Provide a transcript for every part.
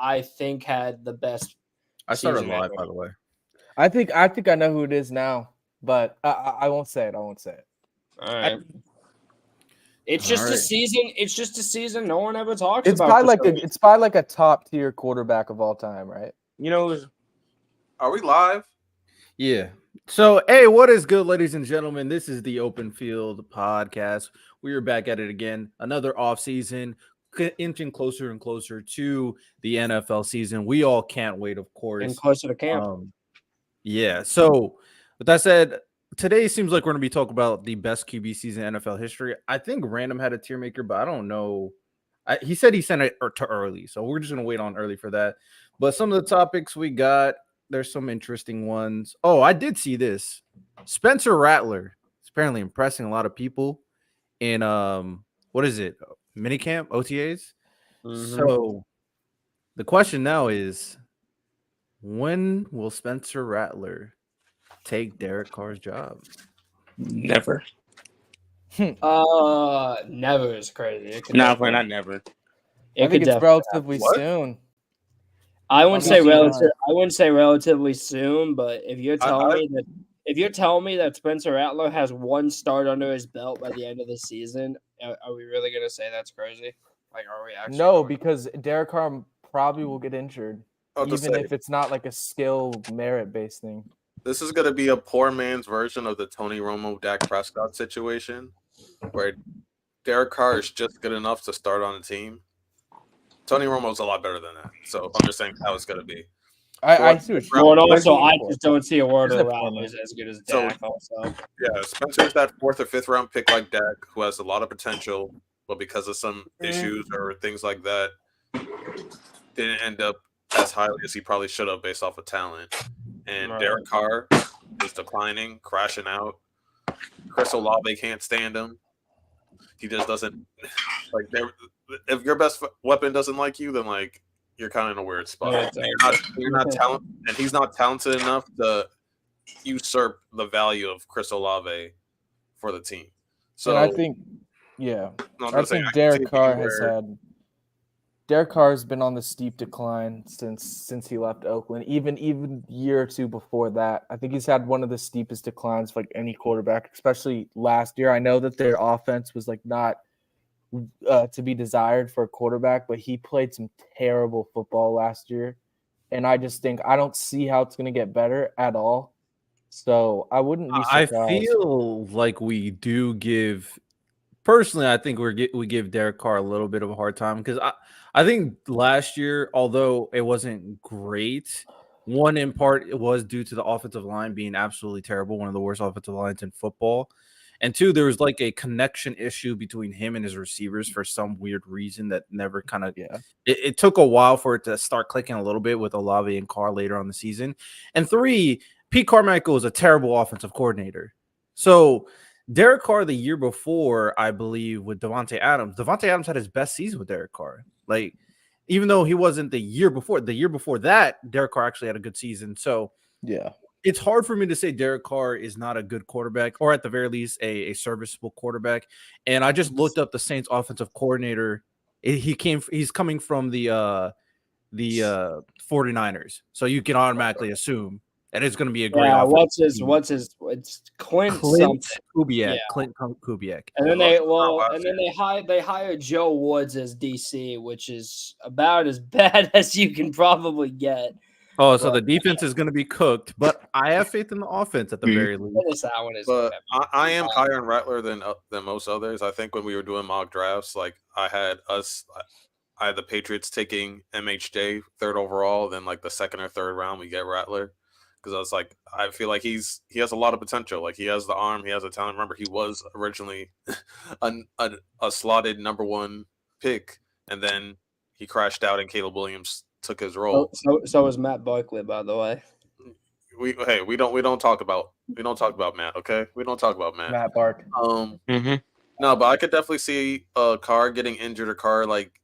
I think had the best. I started season live, ever. by the way. I think I know who it is now, but I won't say it. I won't say it. All right. It's just a season. It's just a season no one ever talks It's about. It's probably like a top tier quarterback of all time, right? You know, are we live? Yeah. So, hey, what is good, ladies and gentlemen? This is the Open Field Podcast. We are back at it again. Another off season, inching closer and closer to the NFL season. We all can't wait, of course. And closer to camp. Yeah. So, with that said, today seems like we're going to be talking about the best QB season in NFL history. I think Random had a tier maker, but I don't know. He said he sent it to early, so we're just going to wait on early for that. But some of the topics we got, there's some interesting ones. Oh, I did see this. Spencer Rattler is apparently impressing a lot of people in what is it? Minicamp, OTAs. Mm-hmm. So the question now is, when will Spencer Rattler take Derek Carr's job? Never. Never is crazy. No, not never. I think it's relatively soon. I wouldn't say relatively soon, but if you're telling me that Spencer Rattler has one start under his belt by the end of the season, are we really gonna say that's crazy? Like, are we actually? No, because Derek Carr probably will get injured, even if it's not like a skill merit based thing. This is gonna be a poor man's version of the Tony Romo, Dak Prescott situation, where Derek Carr is just good enough to start on a team. Tony Romo's a lot better than that, so I'm just saying how it's gonna be. I see what you're saying. Also, I just don't see a word of Rattler is as good as Dak. Also, yeah, Spencer's that 4th or 5th round pick like Dak, who has a lot of potential, but because of some issues or things like that, didn't end up as highly as he probably should have based off of talent. And Derek Carr is declining, crashing out. Chris Olave can't stand him. He just doesn't like. If your best weapon doesn't like you, then like you're kind of in a weird spot. Yeah, you're not talented, and he's not talented enough to usurp the value of Chris Olave for the team. So and I think, I think Derek Carr has been on the steep decline since he left Oakland. Even year or two before that, I think he's had one of the steepest declines like any quarterback, especially last year. I know that their offense was like not to be desired for a quarterback, but he played some terrible football last year, and I just think I don't see how it's going to get better at all. So I wouldn't be surprised. I feel like we do give. Personally, I think we give Derek Carr a little bit of a hard time because I think last year, although it wasn't great, one in part it was due to the offensive line being absolutely terrible, one of the worst offensive lines in football. And two, there was like a connection issue between him and his receivers for some weird reason that never kind of it took a while for it to start clicking a little bit with Olave and Carr later on the season. And three, Pete Carmichael is a terrible offensive coordinator. So Derek Carr the year before, I believe, with Devontae Adams had his best season with Derek Carr. Like, even though he wasn't the year before that, Derek Carr actually had a good season. So yeah. It's hard for me to say Derek Carr is not a good quarterback, or at the very least a serviceable quarterback. And I just looked up the Saints offensive coordinator. He's coming from the 49ers. So you can automatically assume that it's going to be a great offense. It's Clint Kubiak. Yeah. Clint Kubiak. And then they hired Joe Woods as DC, which is about as bad as you can probably get. Oh, so the defense is going to be cooked, but I have faith in the offense at the very least. But I am higher on Rattler than most others. I think when we were doing mock drafts, like I had the Patriots taking MHJ 3rd overall, then like the 2nd or 3rd round we get Rattler, because I was like, I feel like he has a lot of potential. Like he has the arm, he has the talent. Remember, he was originally a slotted number 1 pick, and then he crashed out, and Caleb Williams took his role. So is Matt Barkley, by the way. We don't talk about Matt, okay? We don't talk about Matt. Matt Bark. No, but I could definitely see Carr getting injured or Carr like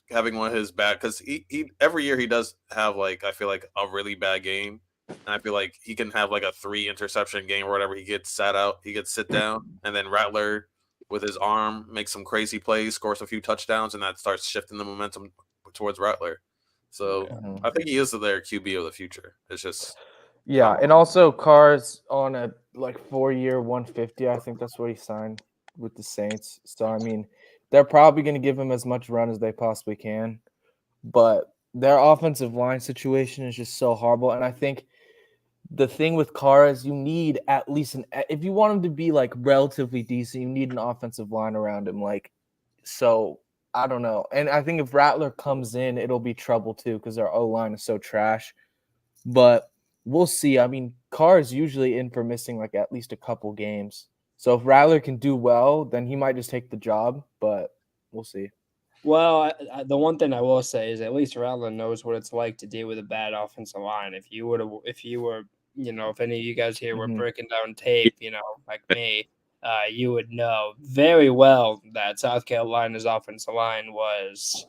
having one of his bad, because he every year he does have like, I feel like a really bad game, and I feel like he can have like a 3 interception game or whatever. He gets sit down, and then Rattler with his arm makes some crazy plays, scores a few touchdowns, and that starts shifting the momentum towards Rattler. So I think he is their QB of the future. It's just and also Carr's on a 4-year 150. I think that's what he signed with the Saints. So I mean, they're probably going to give him as much run as they possibly can, but their offensive line situation is just so horrible. And I think the thing with Carr is you need at least if you want him to be relatively decent, you need an offensive line around him. So I don't know. And I think if Rattler comes in, it'll be trouble too because their O-line is so trash. But we'll see. I mean, Carr is usually in for missing at least a couple games. So if Rattler can do well, then he might just take the job. But we'll see. Well, the one thing I will say is at least Rattler knows what it's like to deal with a bad offensive line. If any of you guys here were breaking down tape, like me, you would know very well that South Carolina's offensive line was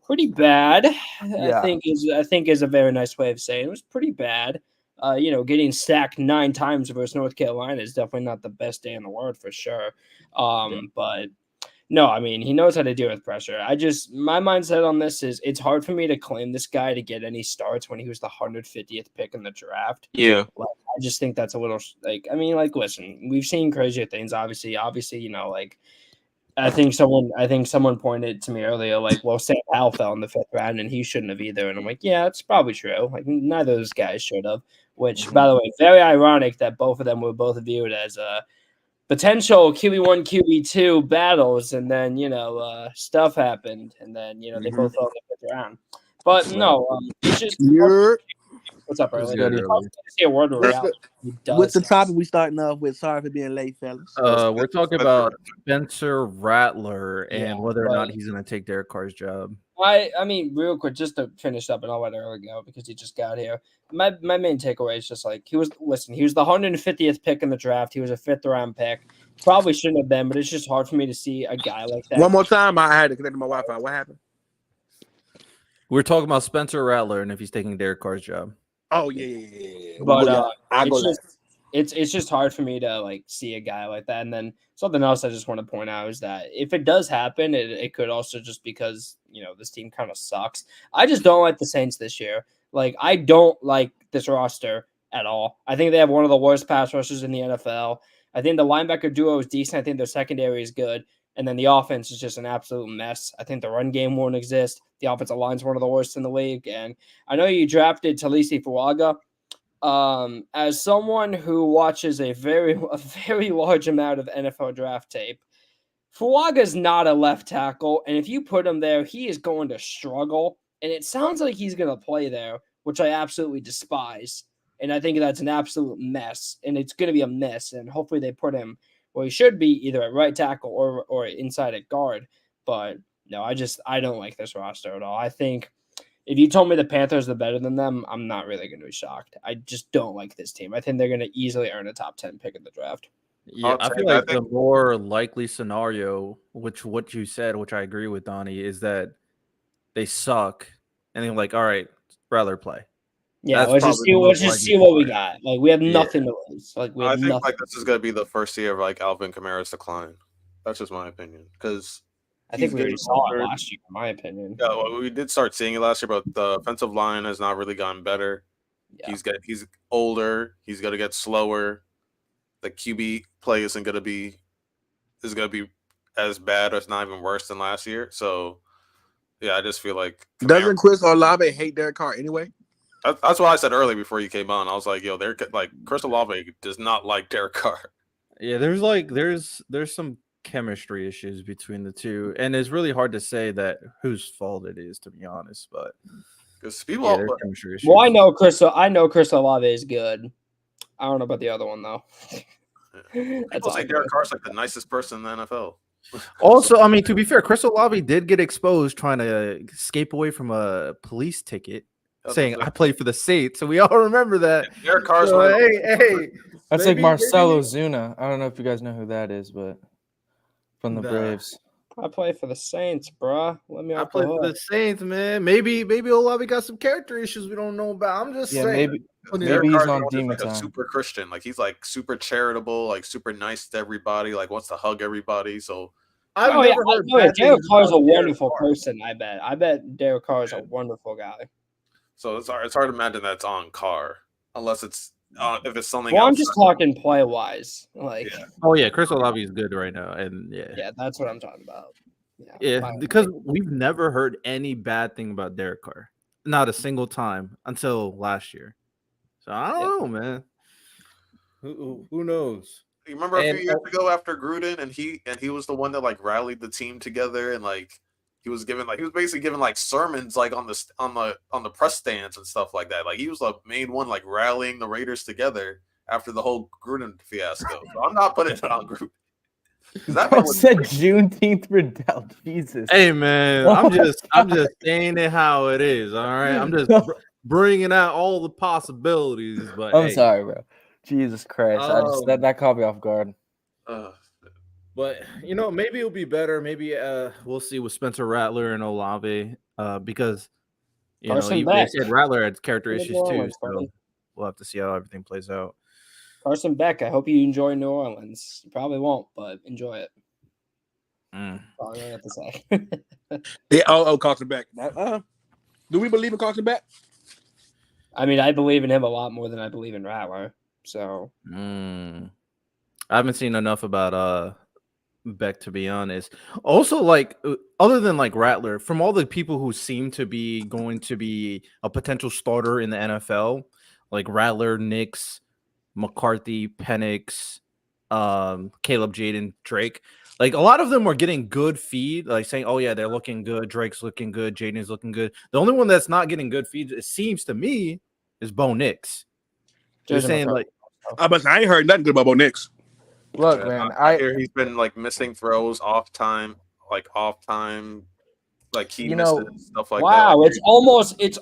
pretty bad. Yeah. I think is a very nice way of saying it. It was pretty bad. Getting sacked 9 times versus North Carolina is definitely not the best day in the world for sure. But no, I mean, he knows how to deal with pressure. My mindset on this is it's hard for me to claim this guy to get any starts when he was the 150th pick in the draft. Yeah. I just think that's a little listen, we've seen crazier things. Obviously, I think someone pointed to me earlier, well, Sam Howell fell in the 5th round and he shouldn't have either. And I'm like, yeah, it's probably true. Neither of those guys should have, which by the way, very ironic that both of them were both viewed as potential QB1, QB2 battles, and then stuff happened, and then they both fell in the 5th round. But no, it's just what's up, early? See a word What's the topic we starting off with? Sorry for being late, fellas. We're talking about Spencer Rattler and whether or not he's going to take Derek Carr's job. I mean, real quick, just to finish up, and I'll let Earl go because he just got here. My main takeaway is just he was the 150th pick in the draft. He was a 5th round pick. Probably shouldn't have been, but it's just hard for me to see a guy like that. One more time, I had to connect to my Wi-Fi. What happened? We're talking about Spencer Rattler and if he's taking Derek Carr's job. Oh yeah. But it's just hard for me to see a guy like that. And then something else I just want to point out is that if it does happen, it could also just because this team kind of sucks. I just don't like the Saints this year. I don't like this roster at all. I think they have one of the worst pass rushers in the NFL. I think the linebacker duo is decent. I think their secondary is good. And then the offense is just an absolute mess. I think the run game won't exist. The offensive line is one of the worst in the league. And I know you drafted Talisi Fuaga. As someone who watches a very large amount of NFL draft tape, Fuaga is not a left tackle. And if you put him there, he is going to struggle. And it sounds like he's going to play there, which I absolutely despise. And I think that's an absolute mess. And it's going to be a mess. And hopefully they put him where he should be, either at right tackle or inside at guard. But no, I don't like this roster at all. I think if you told me the Panthers are better than them, I'm not really going to be shocked. I just don't like this team. I think they're going to easily earn a top 10 pick in the draft. Yeah, I feel like the more likely scenario, which what you said, which I agree with, Donnie, is that they suck. And they're like, all right, Rattler play. Yeah, let's just see what we got. We have nothing to lose. I think this is going to be the first year of Alvin Kamara's decline. That's just my opinion. Because I think we already saw it last year, in my opinion. Yeah, well, we did start seeing it last year, but the offensive line has not really gotten better. Yeah. He's older. He's going to get slower. The QB play is going to be as bad, or it's not even worse than last year. So, yeah, I just feel like doesn't Chris Olave hate Derek Carr anyway? That's what I said earlier before you came on. I was like, yo, they're Chris Olave does not like Derek Carr. Yeah, there's some chemistry issues between the two, and it's really hard to say that whose fault it is, to be honest. But because people, chemistry issues. Well, I know Chris Olave is good. I don't know about the other one though. People say Derek Carr's the nicest person in the NFL. Also, I mean, to be fair, Chris Olave did get exposed trying to escape away from a police ticket. Saying I played for the Saints, so we all remember that. Derek Carr's that's like Marcelo Zuna. I don't know if you guys know who that is, but from the Braves. I play for the Saints, bro. I play for the Saints, man. Maybe Olave got some character issues we don't know about. I'm just saying. Maybe he's on demon time. Super Christian, he's super charitable, super nice to everybody, wants to hug everybody. So I've Oh yeah, never heard Derek bad things Carr is a about Derek wonderful Carr. person. I bet Derek Carr is a wonderful guy. So it's hard to imagine that's on Carr unless it's if it's something Well, else. I'm just talking play wise. Like, Yeah. Oh yeah, Chris Olave is good right now, and yeah, that's what I'm talking about. yeah, because we've never heard any bad thing about Derek Carr, not a single time until last year. So I don't know, man. Who knows? You remember a few years ago after Gruden, and he was the one that like rallied the team together, and like he was basically giving like sermons like on the press stands and stuff like that. Like he was the main one like rallying the Raiders together after the whole Gruden fiasco. So I'm not putting it on Gruden. Bro said Juneteenth Riddell. Jesus. Hey man, I'm just saying it how it is. All right, I'm just bringing out all the possibilities. But I'm sorry, bro. Jesus Christ, that caught me off guard. But maybe it'll be better. Maybe we'll see with Spencer Rattler and Olave because they said Rattler had character issues too. So we'll have to see how everything plays out. Carson Beck, I hope you enjoy New Orleans. You probably won't, but enjoy it. All I really have to say. Yeah, Carson Beck. Do we believe in Carson Beck? I mean, I believe in him a lot more than I believe in Rattler. So I haven't seen enough about Beck, to be honest. Also, like other than like Rattler, from all the people who seem to be going to be a potential starter in the NFL, like Rattler, Nix, McCarthy, Penix, Caleb, Jaden, Drake. Like a lot of them are getting good feed, like saying, "Oh yeah, they're looking good. Drake's looking good. Jaden's looking good." The only one that's not getting good feed, it seems to me, is Bo Nix. They're saying like, I ain't heard nothing good about Bo Nix. Look, man, I hear he's been like missing throws, off time, like key misses, stuff like that. Wow, it's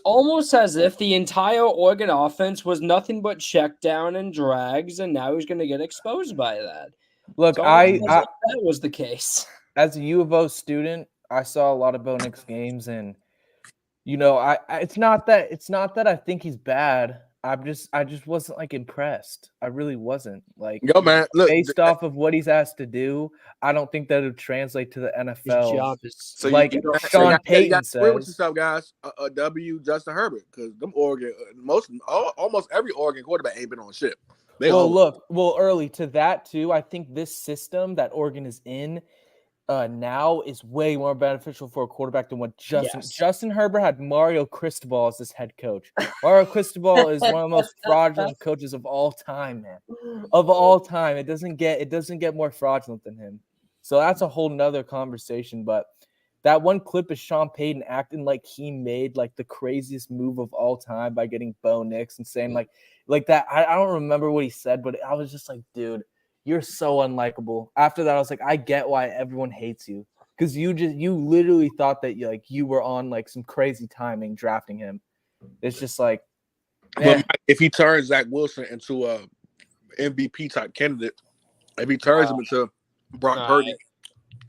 almost as if the entire Oregon offense was nothing but check down and drags, and now he's going to get exposed by that. Look, that was the case. As a U of O student, I saw a lot of Bo Nix games, and it's not that I think he's bad. I just wasn't like impressed. I really wasn't. Like, man, look, based off of what he's asked to do, I don't think that would translate to the NFL. His job is so like Sean Payton says. Where with yourself, guys? Justin Herbert, because them Oregon, almost every Oregon quarterback ain't been on ship. Early to that too. I think this system that Oregon is in now is way more beneficial for a quarterback than what Justin Herbert had. Mario Cristobal as his head coach. Mario Cristobal is one of the most fraudulent coaches of all time, man. Of all time. It doesn't get more fraudulent than him. So that's a whole nother conversation. But that one clip is Sean Payton acting like he made like the craziest move of all time by getting Bo Nix and saying like that. I don't remember what he said, but I was just like, dude, you're so unlikable. After that, I was like, I get why everyone hates you, because you literally thought that you were on like some crazy timing drafting him. It's just like, but if he turns Zach Wilson into a MVP type candidate, if he turns him into Brock Purdy.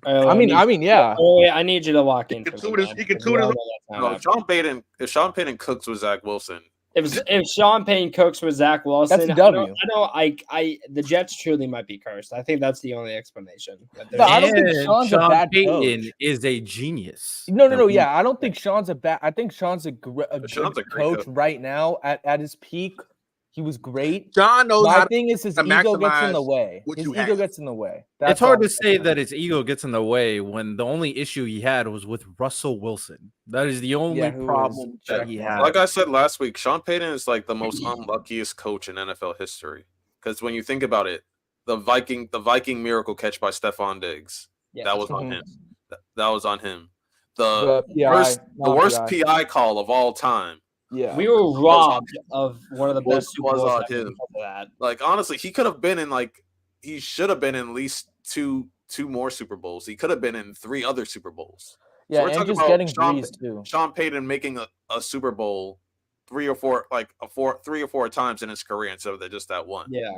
I mean, yeah. I need you to lock in. He can tune his. No, if Sean Payton cooks with Zach Wilson. If Sean Payton cooks with Zach Wilson, that's a W. The Jets truly might be cursed. I think that's the only explanation. I don't think Sean's a bad Payton coach. Is a genius. No. Yeah, I don't think Sean's a bad. I think Sean's a good coach right now. At his peak, he was great. Sean knows My thing is his ego gets in the way. Gets in the way. It's hard to say that his ego gets in the way when the only issue he had was with Russell Wilson. That is the only problem that he had. Like I said last week, Sean Payton is like the most unluckiest coach in NFL history. Because when you think about it, the Viking miracle catch by Stephon Diggs, that was on him. That was on him. The worst PI call of all time. Yeah, we were robbed of one of the best Super Bowls on him. Like honestly, he could have been in he should have been in at least two more Super Bowls. He could have been in 3 other Super Bowls. Yeah, so we're talking about getting too. Sean Payton making a Super Bowl 3 or 4 times in his career instead of just that one. Yeah,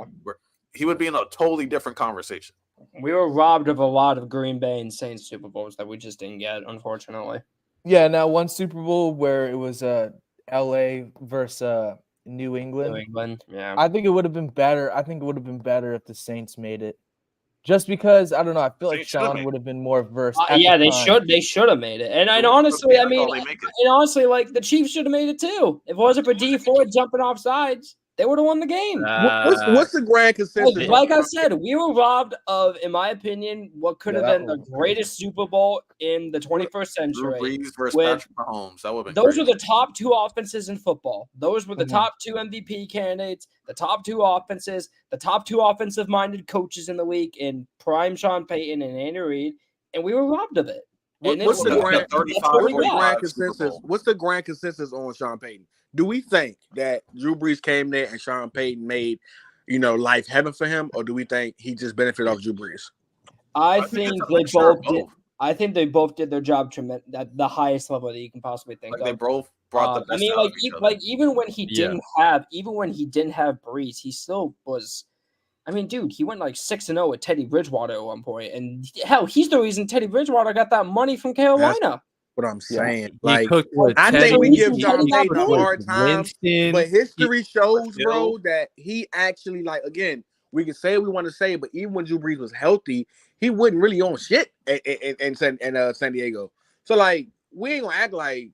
he would be in a totally different conversation. We were robbed of a lot of Green Bay and Saints Super Bowls that we just didn't get, unfortunately. Yeah, now one Super Bowl where it was LA versus New England. Yeah. I think it would have been better. I think it would have been better if the Saints made it. Just because I don't know, I feel They like should've Sean made would have been more versed. Yeah, at the they time. should have made it. And It was honestly, I that's mean, all they make it. and honestly, like the Chiefs should have made it too. If it wasn't for D Ford jumping off sides, they would have won the game. What's the grand consensus? Like I said, we were robbed of, in my opinion, what could have that been the was greatest Super Bowl in the 21st Drew century. Brees versus with- Patrick Mahomes. That would have been Those crazy. are the top two offenses in football. Those were the Mhm. top two MVP candidates, the top two offenses, the top two offensive-minded coaches in the league in prime Sean Payton and Andy Reid, and we were robbed of it. And What's the it's- grand, that's what we got. 35-45 Super consensus? Bowl. What's the grand consensus on Sean Payton? Do we think that Drew Brees came there and Sean Payton made, life heaven for him, or do we think he just benefited off Drew Brees? I it's think a they mixture of both did. both. I think they both did their job at the highest level that you can possibly think Like they of. both brought the best I mean, out like, of each other. even when he didn't have Brees, he still was. I mean, dude, he went like 6-0 with Teddy Bridgewater at one point, and hell, he's the reason Teddy Bridgewater got that money from Carolina. What I'm saying, He like, cooked with I Teddy, think we give he Sean got Payton a paid. hard time, Winston, but history shows, Hill. bro, that he actually, like, again, we can say what we want to say, but even when Drew Brees was healthy, he wouldn't really own shit in San Diego. So, like, we ain't gonna act like,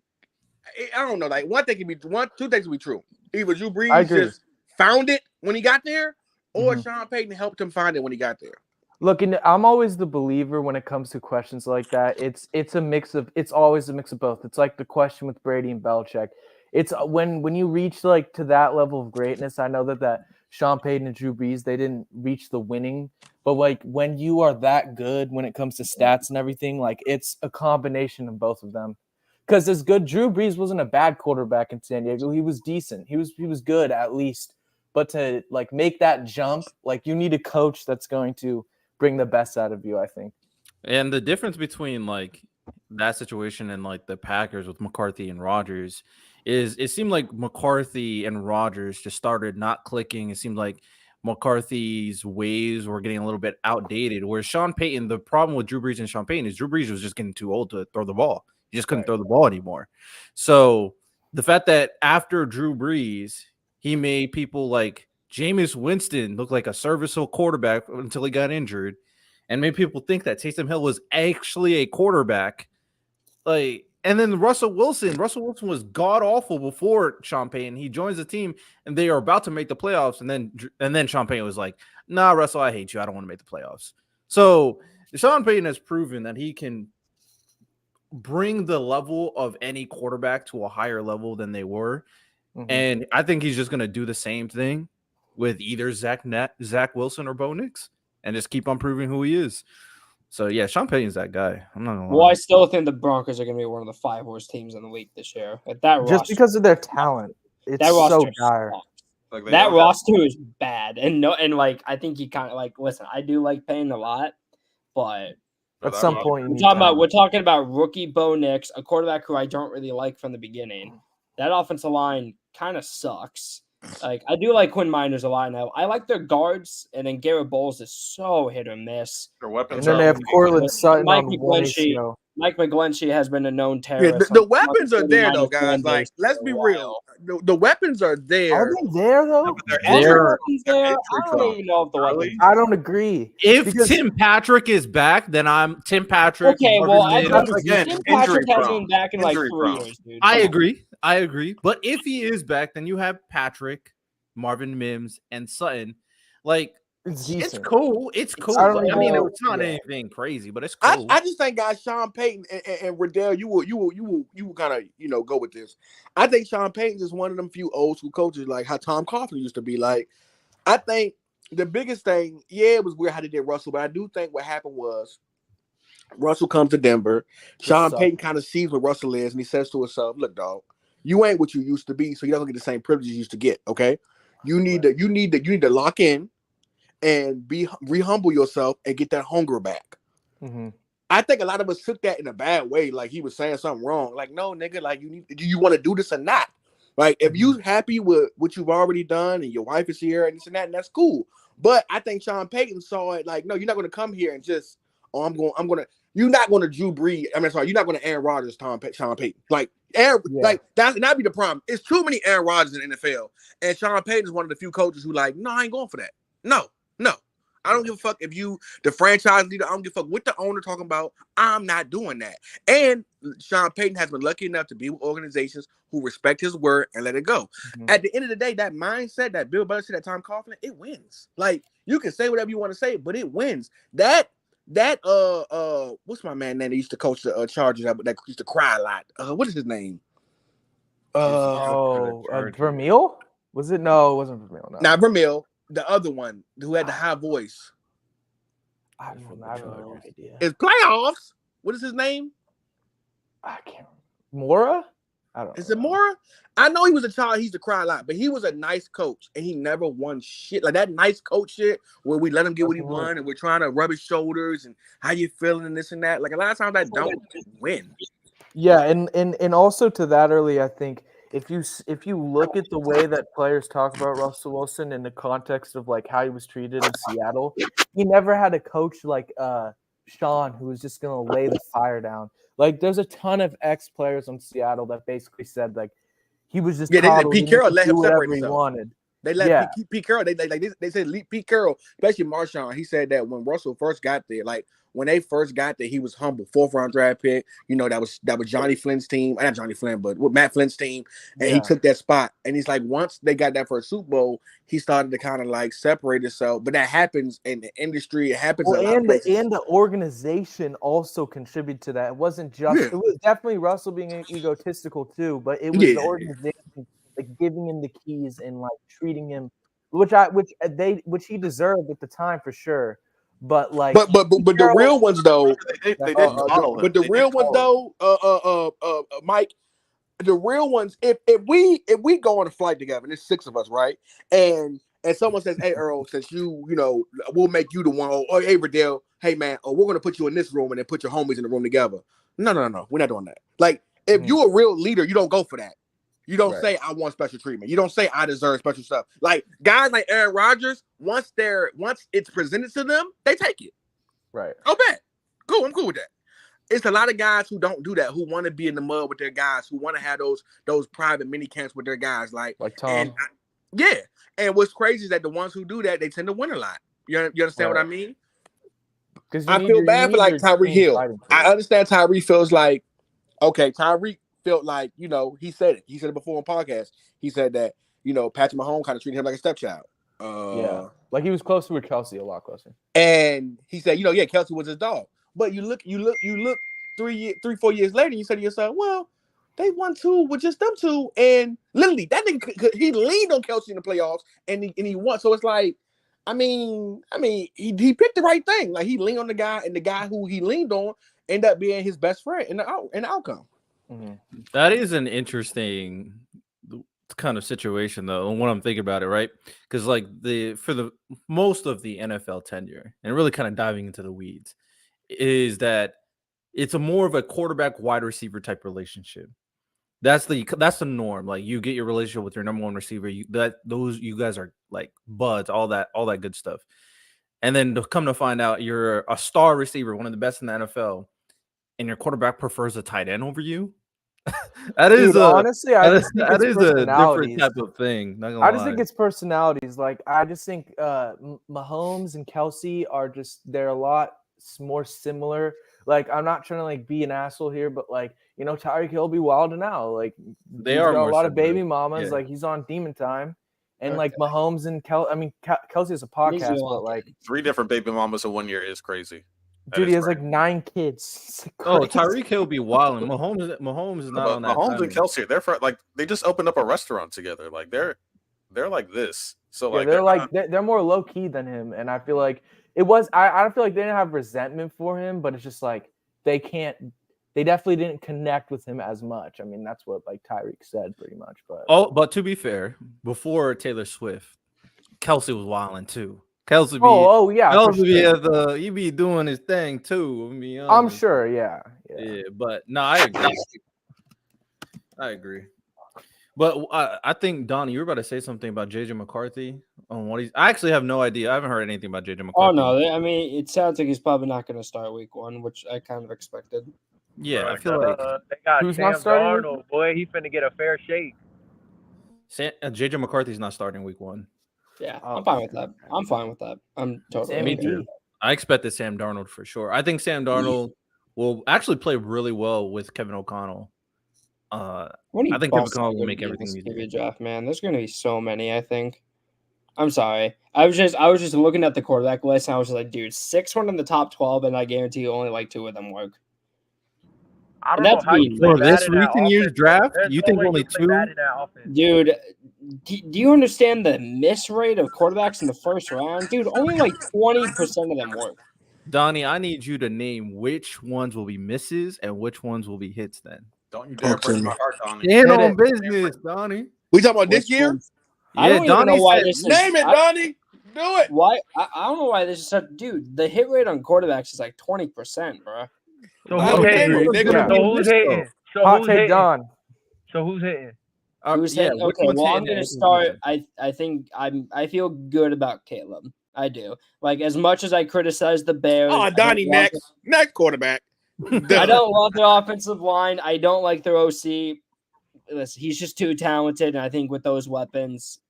I don't know, like, two things can be true. Either Drew I Brees agree. just found it when he got there, or Mhm. Sean Payton helped him find it when he got there. Look, and I'm always the believer when it comes to questions like that. It's always a mix of both. It's like the question with Brady and Belichick. It's when you reach like to that level of greatness. I know that Sean Payton and Drew Brees, they didn't reach the winning, but like when you are that good when it comes to stats and everything, like it's a combination of both of them. Because as good, Drew Brees wasn't a bad quarterback in San Diego. He was decent. He was good at least. But to like make that jump, like you need a coach that's going to bring the best out of you, I think. And the difference between like that situation and like the Packers with McCarthy and Rodgers is it seemed like McCarthy and Rodgers just started not clicking. It seemed like McCarthy's ways were getting a little bit outdated. Whereas Sean Payton, the problem with Drew Brees and Sean Payton is Drew Brees was just getting too old to throw the ball. He just couldn't throw the ball anymore. So the fact that after Drew Brees, he made people like Jameis Winston looked like a serviceable quarterback until he got injured, and made people think that Taysom Hill was actually a quarterback. Like, and then Russell Wilson was god awful before Sean Payton. He joins the team, and they are about to make the playoffs, and then Sean Payton was like, "Nah, Russell, I hate you. I don't want to make the playoffs." So Sean Payton has proven that he can bring the level of any quarterback to a higher level than they were, and I think he's just going to do the same thing with either Zach Wilson or Bo Nix, and just keep on proving who he is. So yeah, Sean Payton's that guy. I'm not gonna lie. Well, I still think the Broncos are going to be one of the 5 worst teams in the league this year. Like that Just roster, because of their talent. It's that roster so dire. sucks. Like they That don't roster is bad, and like I think he kind of like. Listen, I do like Payton a lot, but have At some that point, you we're need talking about time. we're talking about rookie Bo Nix, a quarterback who I don't really like from the beginning. That offensive line kind of sucks. Like I do like Quinn Miners a lot now. I like their guards, and then Garrett Bowles is so hit or miss. Their weapons And then are they have amazing. Cortland Sutton Mike on one McGlinchey. ACL. Mike McGlinchey has been a known Yeah, terrorist. the on weapons are there though, 49ers guys. fan Like, base let's for be a real. while. The weapons are there. Are they there though? But they're Are the injury weapons prone. there? They're I injury don't even know if the prone. weapons. I don't agree. If Because- Tim Patrick is back, then I'm Tim Patrick. Okay, well, Marvin I, Mims. Again, Tim injury Patrick hasn't prone. been back in like Injury 3 prone. years, dude. I Come on. agree. But if he is back, then you have Patrick, Marvin Mims, and Sutton. Like, It's it's decent. cool. It's cool. I don't I mean, know. it's not Yeah. anything crazy, but it's I cool. just think, guys, Sean Payton and Riddell, you will kind of go with this. I think Sean Payton is one of them few old school coaches, like how Tom Coughlin used to be. Like, I think the biggest thing, it was weird how they did Russell, but I do think what happened was Russell comes to Denver. Sean sucked. Payton kind of sees what Russell is, and he says to himself, "Look, dog, you ain't what you used to be, so you're not gonna get the same privileges you used to get. Okay, you need to lock in and re-humble yourself and get that hunger back." Mm-hmm. I think a lot of us took that in a bad way, like he was saying something wrong. Like, no, nigga, like do you want to do this or not? Like, if you happy with what you've already done and your wife is here and this and that, and that's cool. But I think Sean Payton saw it like, no, you're not going to come here and just, you're not going to Drew Brees. You're not going to Aaron Rodgers, Sean Payton. Like, that'd be the problem. It's too many Aaron Rodgers in the NFL, and Sean Payton is one of the few coaches who like, no, I ain't going for that. No. I don't give a fuck if you the franchise leader. I don't give a fuck what the owner talking about. I'm not doing that. And Sean Payton has been lucky enough to be with organizations who respect his word and let it go. Mm-hmm. At the end of the day, that mindset, that Bill Belichick, that Tom Coughlin, it wins. Like you can say whatever you want to say, but it wins. That what's my man name that used to coach the Chargers that used to cry a lot? What is his name? Vermeil? Was it? No, it wasn't Vermeil. No. Not Vermeil. The other one who had the high voice. I have no idea. It's playoffs. What is his name? I can't remember. Mora? I don't know. Is it Mora? I know he was a child. He used to cry a lot, but he was a nice coach, and he never won shit. Like that nice coach shit where we let him get what he won, and we're trying to rub his shoulders and how you feeling and this and that. Like a lot of times I don't win. Yeah, and also to that early, I think if you look at the way that players talk about Russell Wilson in the context of like how he was treated in Seattle, he never had a coach like Sean who was just gonna lay the fire down. Like there's a ton of ex-players in Seattle that basically said like he was just they said Pete Carroll let him separate himself. He wanted. They let Pete Carroll. They said Pete Carroll, especially Marshawn. He said that when Russell first got there, like when they first got there, he was humble. 4th round draft pick. You know that was Johnny Flynn's team. Not Johnny Flynn, but Matt Flynn's team, and he took that spot. And he's like, once they got that first Super Bowl, he started to kind of like separate himself. But that happens in the industry. It happens. And the organization also contributed to that. It wasn't just. It was definitely Russell being egotistical too, but it was the organization. Like giving him the keys and like treating him, which he deserved at the time for sure. But like, but the real ones though, but the real ones though, Mike, the real ones. If we go on a flight together, and there's 6 of us, right? And someone says, "Hey Earl, since you know, we'll make you the one." Or hey Riddell, hey man, we're gonna put you in this room and then put your homies in the room together. No, we're not doing that. Like if you're a real leader, you don't go for that. You don't say I want special treatment. You don't say I deserve special stuff. Like guys like Aaron Rodgers, once it's presented to them, they take it. Right. Oh, bet. Cool. I'm cool with that. It's a lot of guys who don't do that, who want to be in the mud with their guys, who want to have those private mini camps with their guys, like Tom. And what's crazy is that the ones who do that, they tend to win a lot. You understand what I mean? Because I feel bad for like Tyreek Hill. I understand Tyreek feels like, okay, Tyreek felt like, you know, he said it. He said it before on podcast. He said that, you know, Patrick Mahomes kind of treated him like a stepchild. Like he was closer with Kelsey, a lot closer. And he said, you know, Kelsey was his dog. But you look 3-4 years later, and you say to yourself, well, they won 2 with just them 2, and literally that nigga he leaned on Kelsey in the playoffs, and he won. So it's like, I mean, he picked the right thing. Like he leaned on the guy, and the guy who he leaned on ended up being his best friend in the outcome. Mm-hmm. That is an interesting kind of situation, though, when I'm thinking about it, right? Because like for the most of the NFL tenure, and really kind of diving into the weeds, is that it's a more of a quarterback wide receiver type relationship. That's the norm. Like you get your relationship with your number one receiver, you guys are like buds, all that good stuff. And then to come to find out you're a star receiver, one of the best in the NFL, and your quarterback prefers a tight end over you. Honestly, that is a different type of thing. I just think it's personalities. Like I just think Mahomes and Kelsey are they're a lot more similar. Like I'm not trying to like be an asshole here, but like, you know, Tyreek Hill be wilding out. Like they are got a lot of baby mamas. Yeah. Like he's on demon time. And like Mahomes and Kelsey is a podcast, but like 3 different baby mamas in 1 year is crazy. Dude, he has like 9 kids. Tyreek Hill be wild. Mahomes is not on that. Mahomes and Kelsey, they just opened up a restaurant together. Like they're like this. So like they're more low key than him, and I feel like it was. I don't feel like they didn't have resentment for him, but it's just like they definitely didn't connect with him as much. I mean, that's what like Tyreek said pretty much. But to be fair, before Taylor Swift, Kelsey was wilding too. Kelsey he be doing his thing too. I'm sure, yeah. But no, I agree. But I think Donnie, you were about to say something about JJ McCarthy on what he's. I actually have no idea. I haven't heard anything about JJ McCarthy. Oh no, I mean it sounds like he's probably not going to start week 1, which I kind of expected. Yeah, I feel like they got Sam Darnold, boy. He finna get a fair shake. JJ McCarthy's not starting week 1. Yeah, I'm fine with that. I'm fine with that. I'm totally. Me okay. too. I expected Sam Darnold for sure. I think Sam Darnold will actually play really well with Kevin O'Connell. I think Kevin O'Connell will make everything easier. Draft, man. There's going to be so many. I think. I'm sorry. I was just looking at the quarterback list, and I was just like, dude, 6 in the top 12, and I guarantee you only like 2 of them work. I don't know how you play For bad this in that recent year's offense, draft, there's you no think way only you play 2? bad in that offense. Dude, do you understand the miss rate of quarterbacks in the first round? Dude, only like 20% of them work. Donnie, I need you to name which ones will be misses and which ones will be hits then. Don't you dare break my heart, Donnie. Stand on business, Donnie. We talking about this year? I don't even know why this is. Name it, Donnie. Do it. Why? I don't know why this is such. Dude, the hit rate on quarterbacks is like 20%, bro. So who's hitting? Hot take Don. So who's hitting? Who's hitting? Okay, well, I'm gonna start. I think I feel good about Caleb. I do. Like, as much as I criticize the Bears. Oh, Donnie, next quarterback. I don't love their offensive line. I don't like their OC. Listen, he's just too talented, and I think with those weapons,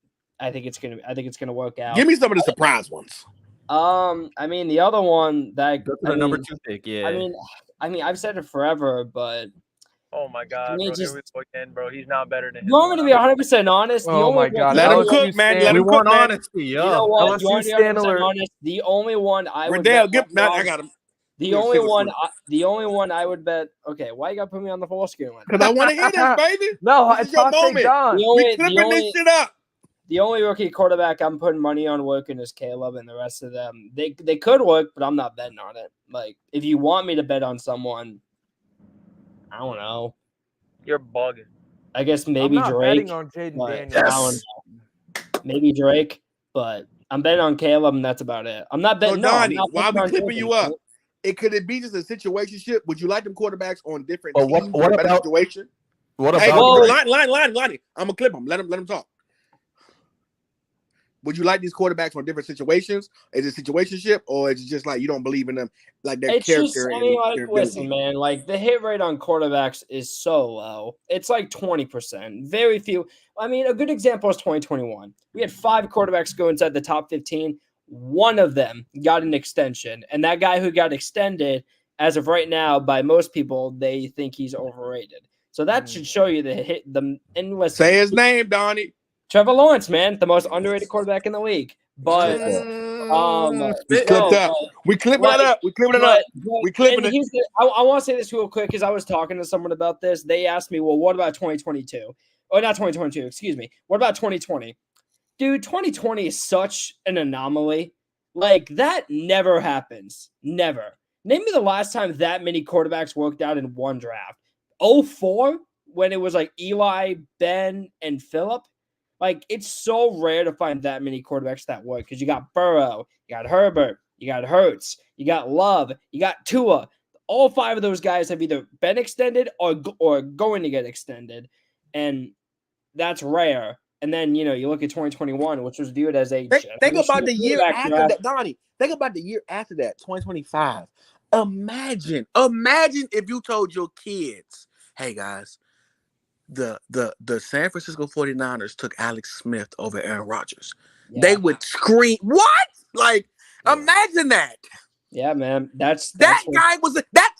I think it's gonna work out. Give me some of the surprise ones. I mean, the other one that number 2 pick, yeah. I mean, I've said it forever, but oh my God, bro! Here we go again, bro. He's not better than him. You want me to be 100% honest? Oh my God! Let him cook, man. Let him cook, man. Honesty, you know what? You want to be 100% honest? The only one I would bet. I got him. The only one I would bet. Okay, why you got to put me on the full screen? Because I want to hear this, baby. No, this is your moment. We clipping this shit up. The only rookie quarterback I'm putting money on working is Caleb, and the rest of them they could work, but I'm not betting on it. Like, if you want me to bet on someone, I don't know. You're bugging. I guess maybe I'm not Drake. betting on Jaden Daniels. Maybe Drake, but I'm betting on Caleb, and that's about it. I'm not betting. So, Donnie, no, why we clipping you up? Could it be just a situationship? Would you like them quarterbacks on different teams? What about situation? What about? Hey, Lonnie, I'm gonna clip him. Let him talk. Would you like these quarterbacks on different situations? Is it situationship, or is it just like you don't believe in them, like their character? Listen, man, like the hit rate on quarterbacks is so low. It's like 20%. Very few. I mean, a good example is 2021. We had 5 quarterbacks go inside the top 15. One of them got an extension, and that guy who got extended, as of right now, by most people, they think he's overrated. So that should show you the endless. Say his name, Donnie. Trevor Lawrence, man, the most underrated quarterback in the league. But we clipped up. We clipping it up. We clipping it up. We clipping it. I want to say this real quick because I was talking to someone about this. They asked me, well, what about 2022? Or not 2022, excuse me. What about 2020? Dude, 2020 is such an anomaly. Like, that never happens. Never. Name me the last time that many quarterbacks worked out in one draft. 2004, when it was like Eli, Ben, and Phillip. Like, it's so rare to find that many quarterbacks that work because you got Burrow, you got Herbert, you got Hurts, you got Love, you got Tua. All 5 of those guys have either been extended or going to get extended, and that's rare. And then, you look at 2021, which was viewed as a think about the year after that, Donnie. Think about the year after that, 2025. Imagine if you told your kids, hey, guys, the San Francisco 49ers took Alex Smith over Aaron Rodgers. Yeah. They would scream, what? Like, imagine that. Yeah, man. That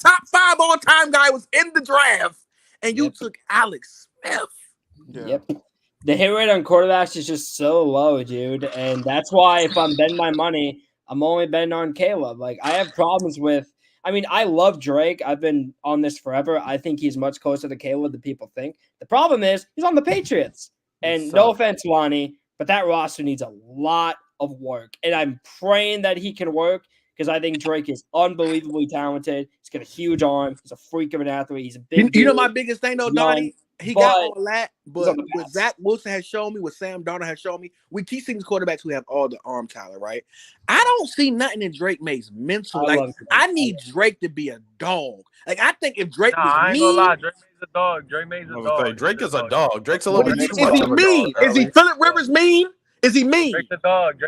top 5 all-time guy was in the draft, and you took Alex Smith. Yeah. Yep. The hit rate on quarterbacks is just so low, dude. And that's why if I'm betting my money, I'm only betting on Caleb. Like, I have problems with – I mean, I love Drake. I've been on this forever. I think he's much closer to Caleb than people think. The problem is he's on the Patriots. And no offense, Lonnie, but that roster needs a lot of work. And I'm praying that he can work because I think Drake is unbelievably talented. He's got a huge arm. He's a freak of an athlete. He's a big You know my biggest thing, though, Donnie? He got all that, but what Zach Wilson has shown me, what Sam Darnold has shown me, we keep seeing these quarterbacks who have all the arm talent, right? I don't see nothing in Drake makes mental. I need Drake to be a dog. Like, I think if Drake was I ain't mean, gonna lie, Drake makes a dog. Drake is a dog. Drake's a little bit too much. Is he mean? Is he Phillip Rivers mean? Is he mean? Drake's a dog.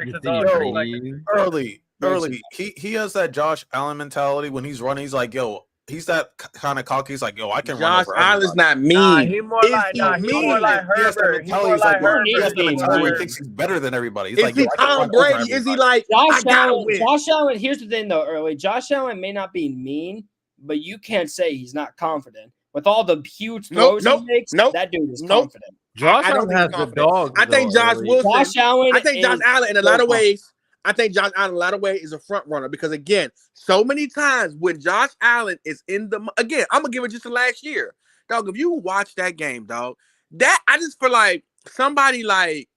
Early. He has that Josh Allen mentality when he's running. He's like, yo, he's that kind of cocky. He's like, yo, I can Josh run over Allen's everybody. not mean. Nah, he more Is like he he more mean? like He has that Herbert. He mentality. more He's like like, Herbert. he has the Herbert. mentality where he thinks he's better than everybody. He's Is like, he yo, I can Tom run over Brady? Is he everybody. like, I Josh gotta Allen? win? Josh Allen. Here's the thing, though. Early, Josh Allen may not be mean, but you can't say he's not confident. With all the huge throws he makes, that dude is confident. Josh I don't Allen think has he's the confident. dog. I think Josh Wilson. Josh Allen. I think Josh is Allen in a so lot of confident. ways. I think Josh Allen in a lot of ways is a front runner because again, so many times when Josh Allen is in the again, I'm gonna give it just to last year, dog. If you watch that game, dog, that I just feel like somebody like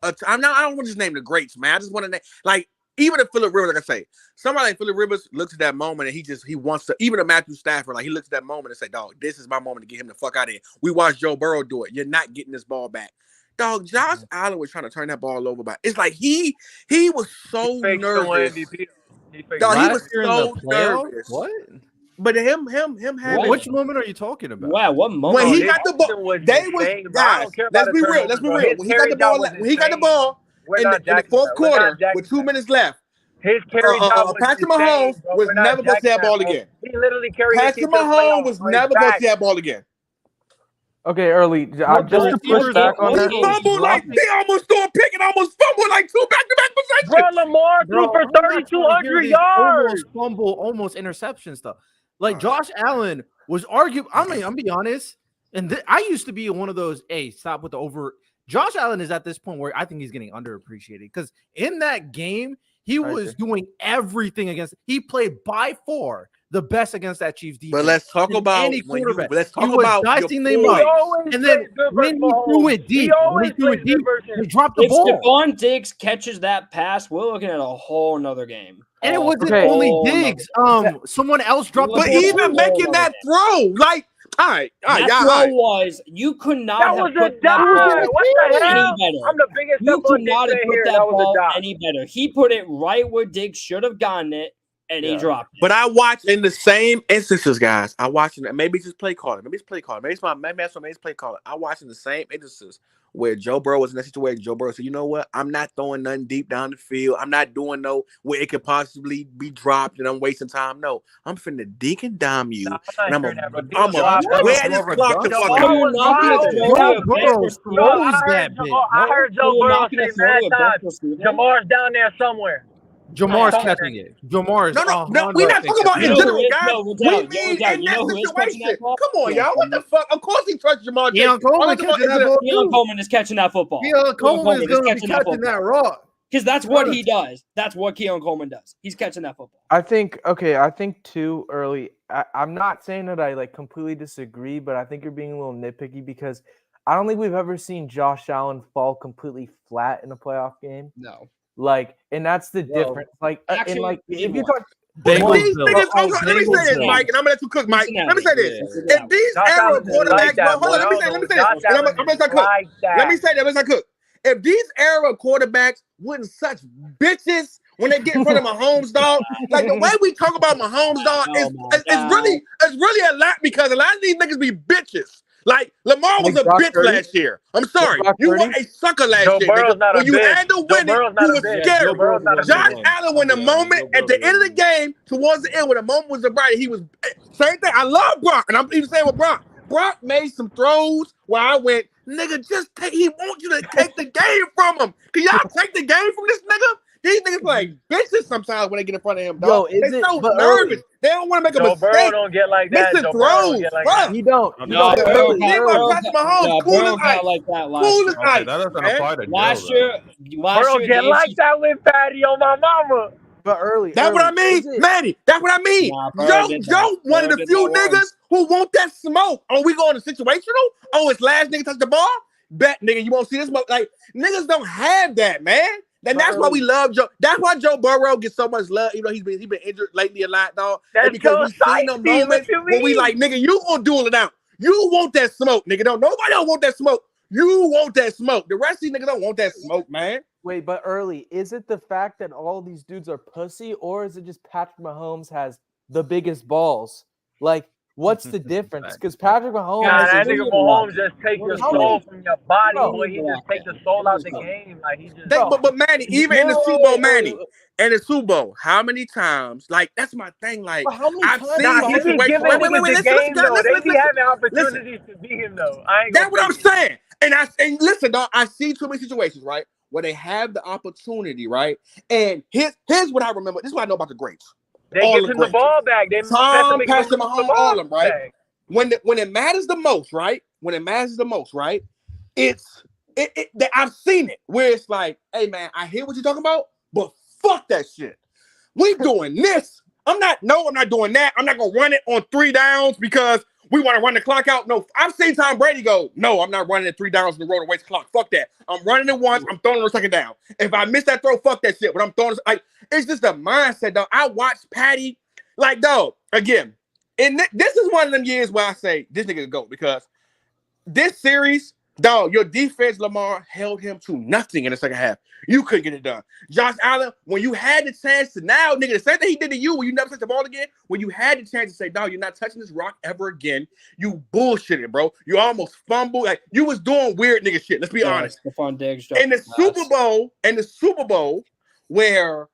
I don't want to just name the greats, man. I just want to name like even if Phillip Rivers, like I say, somebody like Phillip Rivers looks at that moment and he wants to. Even a Matthew Stafford, like he looks at that moment and say, dog, this is my moment to get him the fuck out of here. We watched Joe Burrow do it. You're not getting this ball back. Dog, Josh Allen was trying to turn that ball over, but it's like he was so nervous. Dog, he was so nervous. What? But him having Which moment are you talking about? Wow, what moment? when he got the ball, they was guys. Let's be real. Let's be real. When he got the ball, in the fourth quarter with 2 minutes left, his carry job was Patrick insane, Mahomes bro. was We're not never going to see that ball bro. again. He literally carried Patrick Mahomes was never going to see that ball again. Okay, early. Just to push back on that. He fumbled like they almost threw a pick and almost fumbled like 2 back-to-back possessions. Bro, Lamar threw for 3,200 yards. Almost fumble, almost interception stuff. Like Josh Allen was arguing. I mean, I'm be honest, and I used to be one of those. Hey, stop with the over. Josh Allen is at this point where I think he's getting underappreciated because in that game he was doing everything against. He played by far the best against that Chiefs defense. But let's talk about any quarterback. Let's talk he was about dicing them up, and then when he threw it deep, he dropped the if ball. Stephon Diggs catches that pass, we're looking at a whole nother game. And it wasn't only Diggs. Someone else dropped the ball. But even making that throw, like, all right, that throw was you could not that have was put a that dive. ball What the hell? any better. I'm the biggest You could not have player put here. that That was ball a dive. any better. He put it right where Diggs should have gotten it, and he dropped it. But I watched in the same instances, guys. I watched maybe it's just play calling. Maybe it's play calling. Maybe it's play calling. I watched in the same instances where Joe Burrow was in that situation. Joe Burrow said, "You know what? I'm not throwing nothing deep down the field. I'm not doing no where it could possibly be dropped and I'm wasting time. No, I'm finna dig and dime you, and I'm gonna wear this clock the fuck out." I heard Joe Burrow say mad times. Jamar's down there somewhere. Jamar's catching it. Jamar's no, we're not talking about in general, guys. We mean in that situation. Come on, y'all. What the fuck? Of course he trusts Jamar. Keon Coleman is catching that football. Keon Coleman is going to be catching that rock. Because that's what he does. That's what Keon Coleman does. He's catching that football. I think too early. I'm not saying that I completely disagree, but I think you're being a little nitpicky because I don't think we've ever seen Josh Allen fall completely flat in a playoff game. No. And that's the difference. If you talk, these niggas, let me say this, Mike, and I'm gonna let you cook, Mike. Let me say this: if these era quarterbacks, hold on, let me say this. I'm gonna let cook. Let me say that. Let's cook. If these era quarterbacks wasn't such bitches when they get in front of Mahomes, dog, like the way we talk about Mahomes, dog, it's really a lot because a lot of these niggas be bitches. Like Lamar was a bitch last year. I'm sorry, you were a sucker last year. Nigga. When you had to win it, you was scared. Josh Allen, when the moment at the end of the game, towards the end, when the moment was bright, he was same thing. I love Brock, and I'm even saying with Brock. Brock made some throws where I went, nigga, just take. He wants you to take the game from him. Can y'all take the game from this nigga? These niggas like bitches sometimes when they get in front of him, dog. They're so nervous. They don't want to make a mistake. Burrow don't get like that. Missing throws, bro. He don't. No, Burrow cool got like that last year. That doesn't apply to last year. Burrow get like that with Patty on my mama. But early. That's what I mean, Manny. That's what I mean. Joe, one of the few niggas who want that smoke. Oh, we going to situational? Oh, it's last nigga touch the ball? Bet, nigga, you won't see this smoke. Like, niggas don't have that, man. And that's why we love Joe. That's why Joe Burrow gets so much love. You know, he's been injured lately a lot, dog. That's because we've seen a moment where we like, nigga, you gonna duel it out. You want that smoke, nigga. Nobody don't want that smoke. You want that smoke. The rest of these niggas don't want that smoke, man. Wait, but early, is it the fact that all these dudes are pussy, or is it just Patrick Mahomes has the biggest balls? Like, What's the difference? Because Patrick Mahomes, Nah, that nigga Mahomes just take your How soul many- from your body, Bro, boy. He just take the soul out the game. Like he just. But Manny, even in the Super Bowl, Manny, in the Super Bowl, how many times? Like that's my thing. Like But how many I've times? seen Nah, he be situations. giving Wait, niggas the listen, game though. listen, They be having opportunities to beat him though. I ain't That's gonna what I'm fake it. saying. And listen, dog, I see too many situations, right, where they have the opportunity, right? And here's what I remember. This is what I know about the greats. They All give the him the greats. ball back. They Tom, make Patrick him the Mahomes, ball all of them, right? back. When it matters the most, right? When it matters the most, right? I've seen it where it's like, hey man, I hear what you're talking about, but fuck that shit. We doing this. I'm not doing that. I'm not gonna run it on 3 downs because we want to run the clock out. No, I've seen Tom Brady go, no, I'm not running it 3 downs in a row to waste the clock. Fuck that. I'm running it once. I'm throwing it on the 2nd down. If I miss that throw, fuck that shit. But I'm throwing it, like, it's just a mindset, dog. I watched Patty, like, dog, again. And this is one of them years where I say, this nigga go, because this series, dog, your defense, Lamar, held him to nothing in the second half. You couldn't get it done. Josh Allen, when you had the chance to now, nigga, the same thing he did to you when you never touch the ball again, when you had the chance to say, dog, you're not touching this rock ever again, you bullshitted, bro. You almost fumbled. Like, you was doing weird nigga shit. Let's be honest. Stephon Diggs In the Super Bowl, where,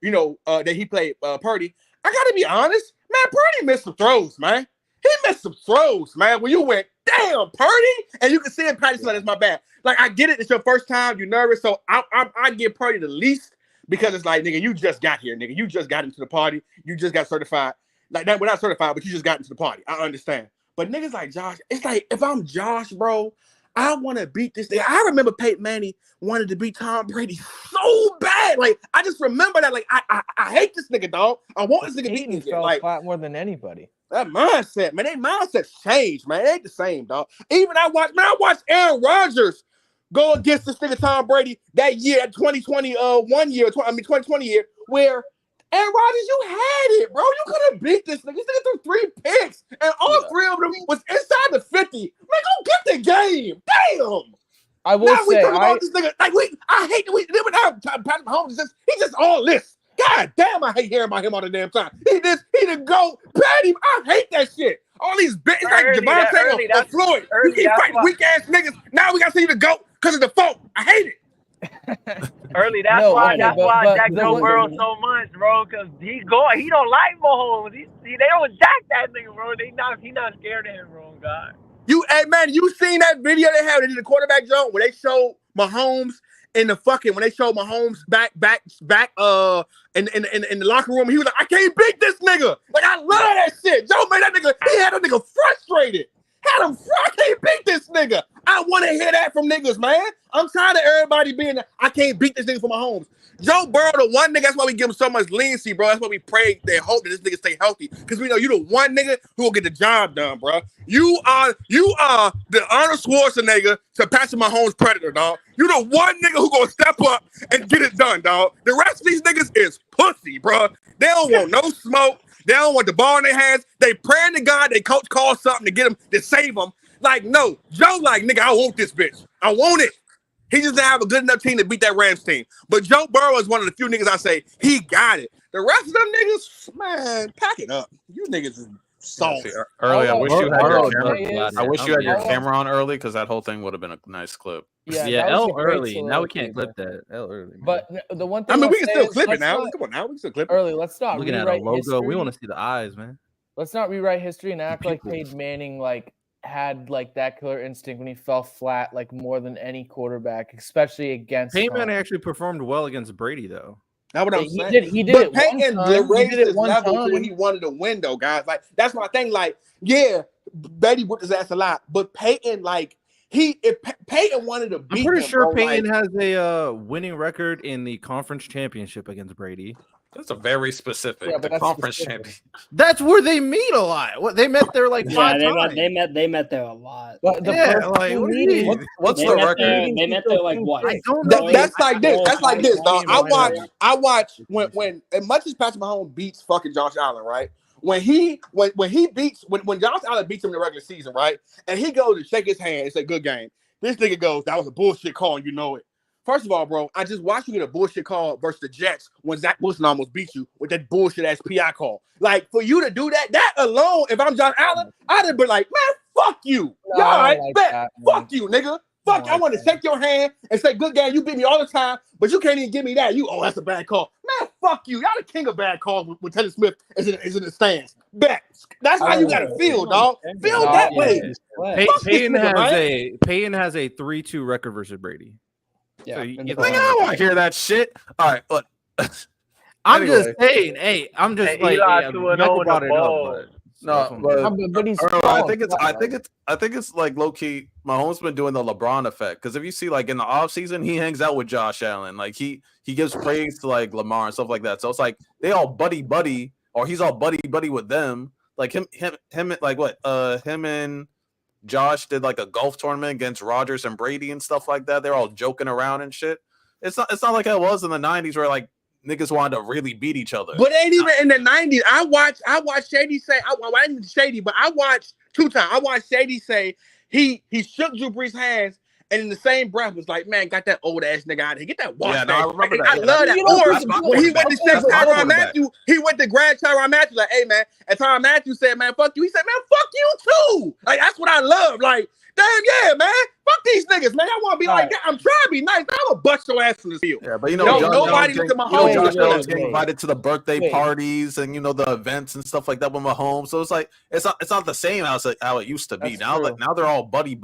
you know, that he played Purdy, I got to be honest, man, Purdy missed some throws, man. He missed some throws, man. When you went, damn, Purdy, and you can see it, Patty, like, it's my bad. Like, I get it. It's your first time. You're nervous. So I give Purdy the least because it's like, nigga, you just got here, nigga. You just got into the party. You just got certified. Like, that, we're not certified, but you just got into the party. I understand. But niggas like Josh, it's like, if I'm Josh, bro, I want to beat this thing. I remember Peyton Manning wanted to beat Tom Brady so bad. Like, I just remember that. Like, I hate this nigga, dog. I want this nigga beating fell like flat more than anybody. That mindset, man. They mindsets change, man. It ain't the same, dog. Even I watched Aaron Rodgers go against this nigga Tom Brady that year, 2020, 2020 year, where Aaron Rodgers, you had it, bro. You could have beat this nigga. This nigga threw 3 picks, and all 3 of them was inside the 50. Man, go get the game. Damn. I will now say, we talk about this nigga. Like, I hate that we live now. Patrick Mahomes he's just all this. God damn, I hate hearing about him all the damn time. He the GOAT. Patty, I hate that shit. All these bits like Javonte or Floyd. You keep fighting weak ass niggas. Now we gotta see the GOAT because of the fault. I hate it. Early, that's why Jack Joe Burrow so much, bro, because he don't like Mahomes. They don't jack that nigga, bro. He not scared of him, bro. God. Hey man, you seen that video they did the quarterback joke where they showed Mahomes in the when they showed Mahomes back in the locker room. He was like, I can't beat this nigga. Like, I love that shit. Joe made that nigga, he had that nigga frustrated. Had him, I can't beat this nigga. I want to hear that from niggas, man. I'm tired of everybody being, I can't beat this nigga for Mahomes. Joe Burrow, the one nigga, that's why we give him so much leniency, bro. That's why we pray and hope that this nigga stay healthy. Because we know you the one nigga who will get the job done, bro. You are the Arnold Schwarzenegger to Patrick Mahomes' predator, dog. You the one nigga who gonna step up and get it done, dog. The rest of these niggas is pussy, bro. They don't want no smoke. They don't want the ball in their hands. They praying to God. They coach calls something to get them to save them. Like, no, Joe, like, nigga, I want this bitch. I want it. He just didn't have a good enough team to beat that Rams team. But Joe Burrow is one of the few niggas I say he got it. The rest of them niggas, man, pack it up. You niggas is soft. Early, I wish you had your camera on early because that whole thing would have been a nice clip. Yeah, L early. Now we can't clip that. L early. Man. But the one thing I mean, we can still clip it now. Come on now, we can still clip it. Early, let's not looking at a logo. We want to see the eyes, man. Let's not rewrite history and act like Peyton Manning had that killer instinct when he fell flat more than any quarterback, especially against Peyton Manning actually performed well against Brady, though. That's what I'm saying. He did it Peyton raised his level to when time. he wanted to win, though, guys. Like, that's my thing. Like, yeah, Betty whipped his ass a lot, but Peyton, if Peyton wanted to beat I'm pretty sure bro, Peyton has a winning record in the conference championship against Brady. That's a very specific conference champion. That's where they meet a lot. What they met there 5 times. They met there a lot. What's the record? They met there what? I don't know. That's like this. That's like this, dog. I watch when as much as Patrick Mahomes beats fucking Josh Allen, right? When Josh Allen beats him in the regular season, right? And he goes to shake his hand and say, good game. This nigga goes, that was a bullshit call, and you know it. First of all, bro, I just watched you get a bullshit call versus the Jets when Zach Wilson almost beat you with that bullshit ass PI call. Like, for you to do that alone, if I'm Josh Allen, I'd have been like, man, fuck you. No, Y'all right, like bet. that, Fuck you, nigga. Fuck you. I want to shake your hand and say, good game, you beat me all the time, but you can't even give me that. That's a bad call. Man, fuck you. Y'all the king of bad calls with Taylor Smith is in the stands. Bet. That's how you got to feel, dog. Feel that way. Peyton has a 3-2 record versus Brady. Yeah. So I don't want to hear that shit. All right, but I'm just saying. Hey, I'm just like Michael brought it up. But he's I think it's like low key. Mahomes been doing the LeBron effect because if you see like in the offseason, he hangs out with Josh Allen. Like he gives praise to like Lamar and stuff like that. So it's like they all buddy, or he's all buddy with them. Like him like what? Him and Josh did like a golf tournament against Rodgers and Brady and stuff like that. They're all joking around and shit. It's not like it was in the 90s where like niggas wanted to really beat each other. But ain't even in the 90s. I watched Shady say, I didn't Shady, but I watched 2 times. I watched Shady say he shook Drew Brees' hands and in the same breath was like, man, got that old ass nigga out of here. Get that wash. Yeah, no, I remember that. I love that. Or when he went to shake Tyrann Mathieu, he went to grab Tyrann Mathieu like, hey man, and Tyrann Mathieu said, man, fuck you. He said, man, fuck you too. Like, that's what I love. Like, damn, yeah, man. Fuck these niggas, man. I want to be like that. I'm trying to be nice. I'm gonna bust your ass in this field. Yeah, but nobody looked at Mahomes. Josh Allen's getting invited to the birthday parties and the events and stuff like that with Mahomes. So it's like it's not the same how it used to be. Now they're all buddy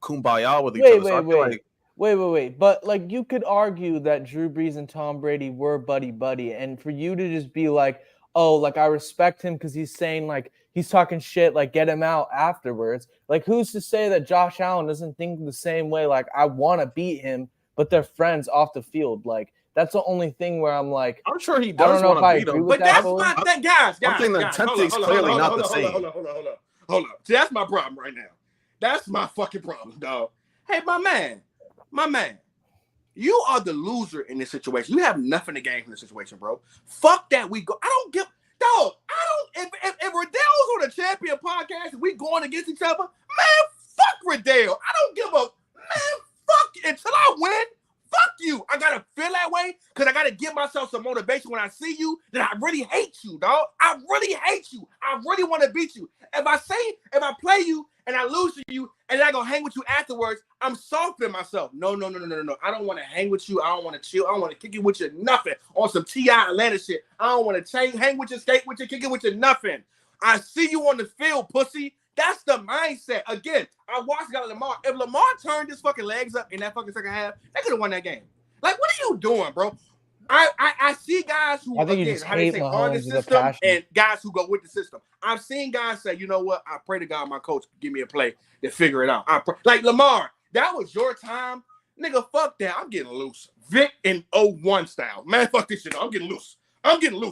kumbaya with each other. So I feel like Wait. But like you could argue that Drew Brees and Tom Brady were buddy, and for you to just be like, oh, like I respect him because he's saying like he's talking shit, like get him out afterwards. Like who's to say that Josh Allen doesn't think the same way? Like I want to beat him, but they're friends off the field. Like that's the only thing where I'm like, I'm sure he does want to beat him, but that's not that, guys. I'm saying the intensity is clearly not the same. Hold on. See, that's my problem right now. That's my fucking problem, dog. Hey, my man, you are the loser in this situation. You have nothing to gain from this situation, bro. Fuck that. I don't give. Dog, if Riddell's on the champion podcast and we going against each other, man, fuck Riddell. I don't give a man, fuck you. Until I win, fuck you. I gotta feel that way because I gotta give myself some motivation when I see you that I really hate you, dog. I really hate you. I really want to beat you. If I play you and I lose to you and I go hang with you afterwards, I'm softening myself. No. I don't want to hang with you. I don't want to chill. I don't want to kick it with you, nothing. On some T.I. Atlanta shit. I don't want to hang with you, skate with you, kick it with you, nothing. I see you on the field, pussy. That's the mindset. Again, I watched Lamar. If Lamar turned his fucking legs up in that fucking second half, they could have won that game. Like, what are you doing, bro? I see guys who, on the system and guys who go with the system. I've seen guys say, you know what? I pray to God my coach give me a play to figure it out. Like Lamar, that was your time. Nigga, fuck that. I'm getting loose. Vic in 01 style. Man, fuck this shit. I'm getting loose,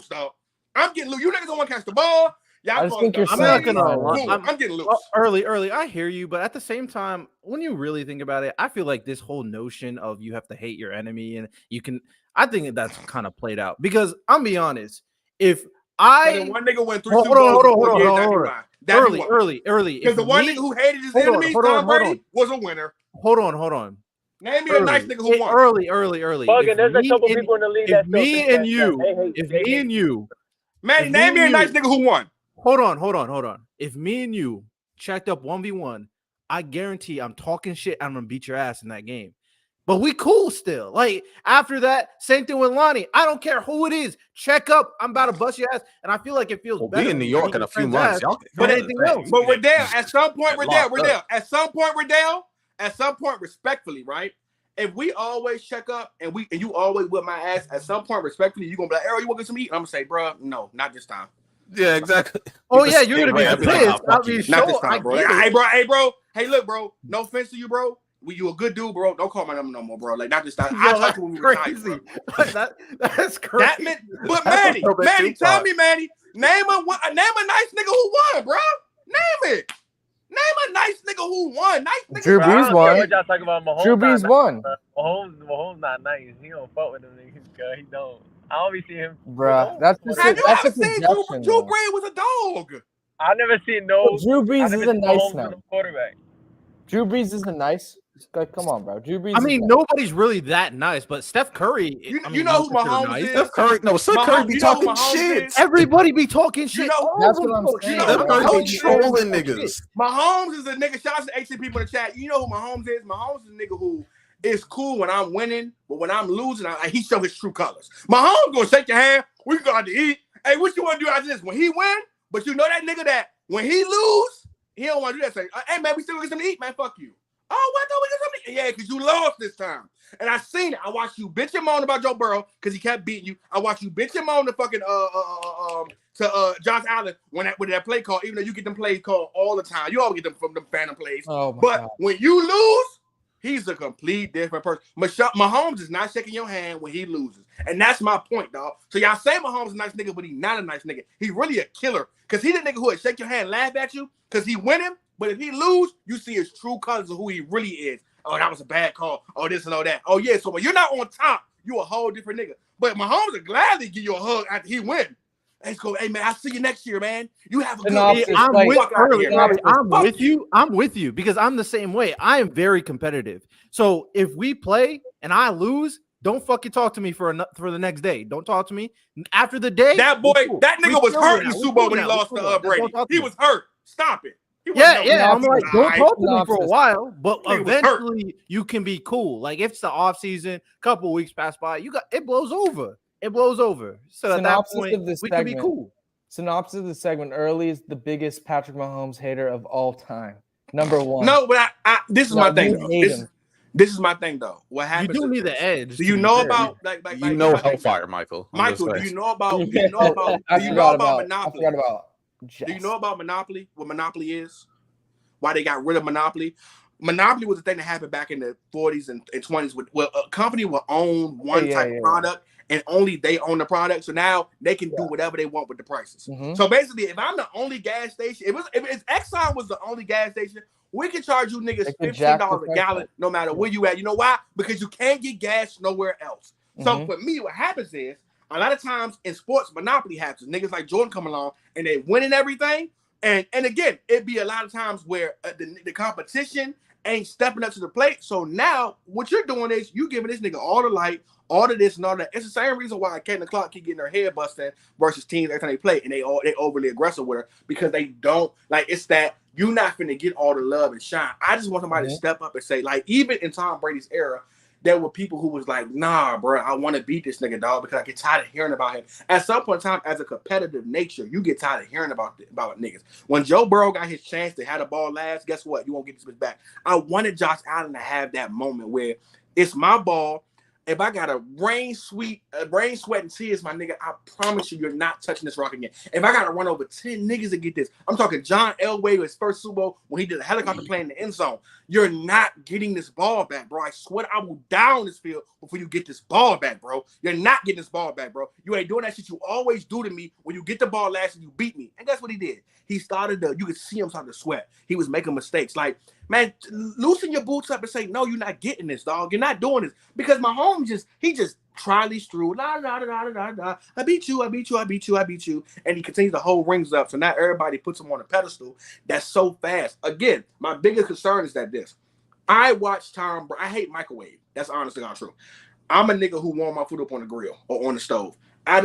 dog. I'm getting loose. You niggas don't want to catch the ball. I just think I'm not gonna lie. I'm getting loose. Early. I hear you, but at the same time, when you really think about it, I feel like this whole notion of you have to hate your enemy and you can. I think that's kind of played out because I'm be honest. If one nigga went 3 Super Bowls, early. Because the one nigga who hated his enemies, Tom Brady, was a winner. Hold on. Name me a nice nigga who won. Early. There's a couple people in the league that if me and you, man, name me a nice nigga who won. Hold on. If me and you checked up 1v1, I guarantee I'm talking shit. I'm gonna beat your ass in that game. But we cool still. Like after that, same thing with Lonnie. I don't care who it is. Check up. I'm about to bust your ass, and I feel like it feels better. Be in New York in a few months, y'all. But anything else. But Riddell, at some point, respectfully, right? If we always check up and you always whip my ass, at some point, respectfully, you're gonna be like, Errol, you want to get some eat? And I'm gonna say, bro, no, not this time. Yeah, exactly. Oh yeah, you're gonna be pissed. Not this time, bro. Hey, bro. Hey, look, bro. No offense to you, bro. You a good dude, bro. Don't call my number no more, bro. Like, not this time. I like when we were crazy. That's crazy. But Manny, tell me, Manny, name a nice nigga who won, bro. Name it. Name a nice nigga who won. Nice nigga. Drew Brees won. What y'all talking about? Mahomes. Drew Brees won. Mahomes not nice. He don't fuck with them niggas. He don't. I don't be seeing him. Bruh, that's a projection. Drew Brees was a dog. I never seen no. Drew Brees isn't nice now. Quarterback. Drew Brees isn't nice. Like, come on, bro. Drew Brees. I mean, nobody's really that nice, but Steph Curry. You I mean, know who consider Mahomes nice. is? Steph Curry, no, Steph Curry be talking shit. Everybody be talking shit. You know, that's what I'm saying. Steph Curry Mahomes be trolling niggas. Mahomes is a nigga. Shout out to 18 people in the chat. You know who Mahomes is? Mahomes is a nigga who is cool when I'm winning, but when I'm losing, he show his true colors. Mahomes gonna shake your hand. We can go out to eat. Hey, what you want to do after this? When he win, but you know that nigga that when he lose, he don't want to do that. Say, hey man, we still get something to eat, man. Fuck you. Oh, what? Don't we get something to eat? Yeah, because you lost this time. And I seen it. I watched you bitch and moan about Joe Burrow because he kept beating you. I watched you bitch and moan to fucking Josh Allen with that play call, even though you get them plays called all the time. You always get them from them phantom plays. Oh my but God. when you lose, he's a complete different person. Mahomes is not shaking your hand when he loses. And that's my point, dog. So y'all say Mahomes is a nice nigga, but he's not a nice nigga. He really a killer. Because he the nigga who would shake your hand, laugh at you, because he winning. But if he lose, you see his true colors of who he really is. Oh, that was a bad call. Oh, this and all that. Oh, yeah. So when you're not on top, you a whole different nigga. But Mahomes will gladly give you a hug after he win. Let's go. Hey, man, I'll see you next year, man. You have a good I'm I'm with you because I'm the same way. I am very competitive. So if we play and I lose, don't fucking talk to me for the next day. Don't talk to me after the day. That boy, that nigga was hurt in the Super Bowl when he lost to Brady. He was hurt. Stop it. Yeah. I'm like, don't talk to me for a while, but eventually you can be cool. Like if it's the off season, couple weeks pass by, it blows over. It blows over. So at that point, we can be cool. Synopsis of the segment: Early is the biggest Patrick Mahomes hater of all time. Number one. No, but this is my thing. This is my thing, though. What happens? You do need the edge. Do you know about you know Hellfire, Michael? Michael, do you know about Monopoly? I forgot about. Do you know about Monopoly? What Monopoly is? Why they got rid of Monopoly? Monopoly was the thing that happened back in the 40s and 20s. Where a company will own one type of product and only they own the product. So now they can do whatever they want with the prices. Mm-hmm. So basically, if I'm the only gas station, if Exxon was the only gas station, we can charge you niggas $15 a gallon no matter where you at. You know why? Because you can't get gas nowhere else. So for me, what happens is a lot of times in sports, Monopoly happens. Niggas like Jordan come along and they winning everything. And again, it'd be a lot of times where the competition ain't stepping up to the plate. So now what you're doing is you giving this nigga all the light, all of this and all that. It's the same reason why Caitlin Clark keep getting her head busted versus teams every time they play, and they overly aggressive with her because they don't like. It's that you're not finna get all the love and shine. I just want somebody to step up and say, like, even in Tom Brady's era, there were people who was like, nah, bro, I want to beat this nigga, dog, because I get tired of hearing about him. At some point in time, as a competitive nature, you get tired of hearing about niggas. When Joe Burrow got his chance to have the ball last, guess what? You won't get this bitch back. I wanted Josh Allen to have that moment where it's my ball. If I got a rain, sweat, and tears, my nigga, I promise you, you're not touching this rock again. If I got to run over 10 niggas to get this, I'm talking John Elway, his first Super Bowl, when he did a helicopter play in the end zone. You're not getting this ball back, bro. I swear I will down this field before you get this ball back, bro. You're not getting this ball back, bro. You ain't doing that shit you always do to me when you get the ball last and you beat me. And that's what he did. He started you could see him starting to sweat. He was making mistakes. Like, man, loosen your boots up and say, no, you're not getting this, dog. You're not doing this. Because Mahomes just Charlie's through. I beat you. And he continues to hold rings up. So now everybody puts him on a pedestal. That's so fast. Again, my biggest concern is that I watch Tom Brady. I hate microwave. That's honestly not true. I'm a nigga who warm my food up on the grill or on the stove. I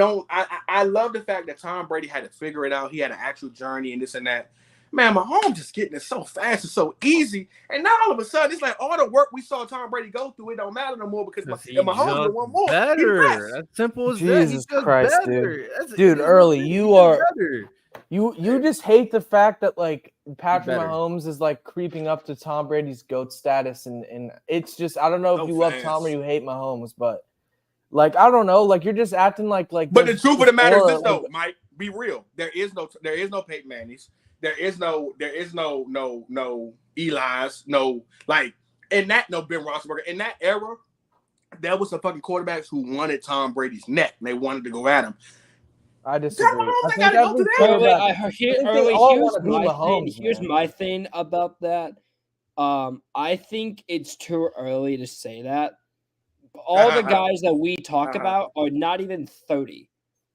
love the fact that Tom Brady had to figure it out. He had an actual journey and this and that. Man, Mahomes just getting it so fast and so easy. And now all of a sudden, it's like all the work we saw Tom Brady go through, it don't matter no more because Mahomes won more. Better. That's simple as that. Jesus Christ, dude. Early, you just hate the fact that like Patrick Mahomes is like creeping up to Tom Brady's GOAT status, and it's just I don't know if you love Tom or you hate Mahomes, but like I don't know, like you're just acting like. But the truth of the matter is this, though, Mike. Be real. There is no Peyton Manning's. There is no Eli's, no Ben Roethlisberger. In that era, there was some fucking quarterbacks who wanted Tom Brady's neck and they wanted to go at him. I disagree. Here's my thing about that. I think it's too early to say that. All the guys that we talk about are not even 30.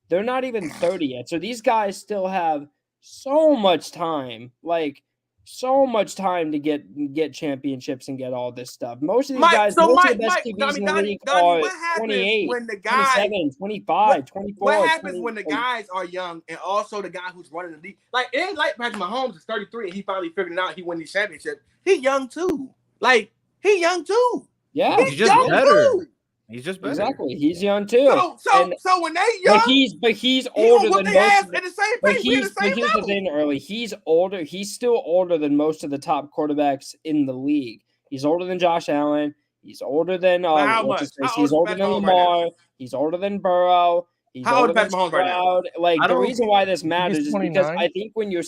They're not even 30 yet. So these guys still have so much time, like so much time to get championships and get all this stuff. Most of these Mike, guys, so most Mike, of the best Mike, QBs in the Donnie, league Donnie, are what happens 28, when the guy, 27, 25, 24. what happens 20, when the guys are young and also the guy who's running the league? Like, it ain't like Patrick Mahomes is 33 and he finally figured it out. He won these championships. He young too. Like, he young too. Yeah, he's just young better. too. He's just better. Exactly. He's young too. So when they young, he's older than most of at the same but pace. he's The same here's the thing, early. He's older. He's still older than most of the top quarterbacks in the league. He's older than Josh Allen. He's older than how much? he's older than Lamar. He's older than Burrow. He's how old older is than Patrick Mahomes right now? Like the reason why this matters is because I think when you're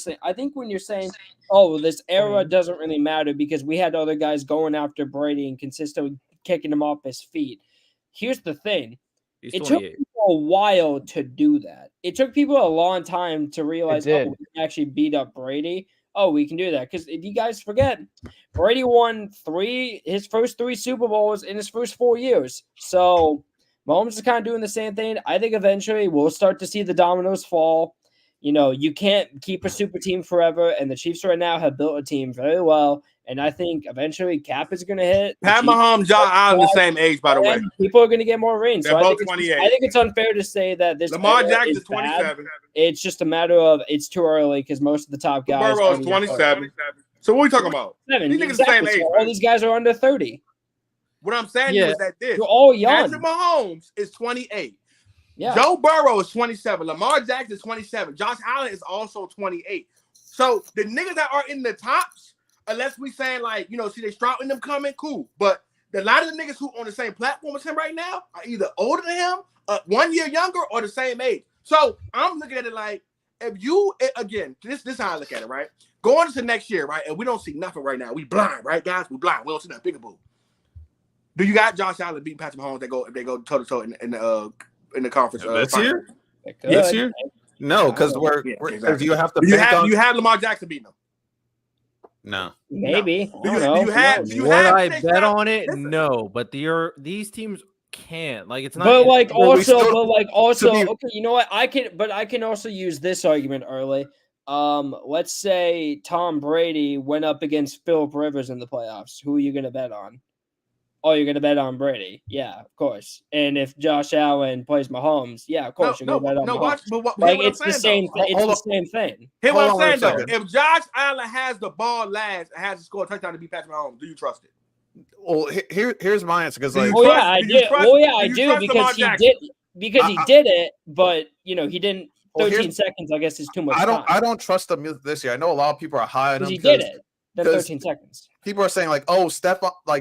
saying, oh, this era doesn't really matter because we had other guys going after Brady and consistently kicking him off his feet. Here's the thing. It took people a while to do that. It took people a long time to realize, oh, we can actually beat up Brady. Oh, we can do that. Because if you guys forget, Brady won his first 3 Super Bowls in his first 4 years. So Mahomes is kind of doing the same thing. I think eventually we'll start to see the dominoes fall. You know, you can't keep a super team forever, and the Chiefs right now have built a team very well. And I think eventually Cap is going to hit. Pat Mahomes, Josh Allen, the same age, by the way. People are going to get more rings. They're both 28. I think it's unfair to say that this Lamar Jackson is 27. Bad. It's just a matter of it's too early because most of the top guys. Burrow is 27. So what are we talking about? These niggas the same age. So all these guys are under 30. What I'm saying is that this. You're all young. Patrick Mahomes is 28. Yeah. Joe Burrow is 27. Lamar Jackson is 27. Josh Allen is also 28. So the niggas that are in the tops, unless we saying like, you know, see they Stroud in them coming, cool. But a lot of the niggas who on the same platform as him right now are either older than him, 1 year younger, or the same age. So I'm looking at it like, if you, again, this is how I look at it, right? Going into next year, right? And we don't see nothing right now. We blind, right, guys? We blind. We don't see that bigger boo. Do you got Josh Allen beating Patrick Mahomes if they go toe to toe in the conference? This year? This year? No, because exactly. you have to. You have Lamar Jackson beating them. No, maybe. Do you Would I bet on it? No, but these teams can't. Like it's not. But okay, you know what? I can also use this argument early. Let's say Tom Brady went up against Philip Rivers in the playoffs. Who are you going to bet on? Oh, you're going to bet on Brady. Yeah, of course. And if Josh Allen plays Mahomes, yeah, of course, you're going to bet on Mahomes. It's the same thing. It's the same thing. Here's what I'm saying, though. If Josh Allen has the ball last and has to score a touchdown to beat Patrick Mahomes, do you trust it? Well, here's my answer. Because like, I do because he did it, but, you know, he didn't. 13 seconds, I guess, is too much time. I don't trust him this year. I know a lot of people are high on him. He did it. Then 13 seconds. People are saying like, "Oh,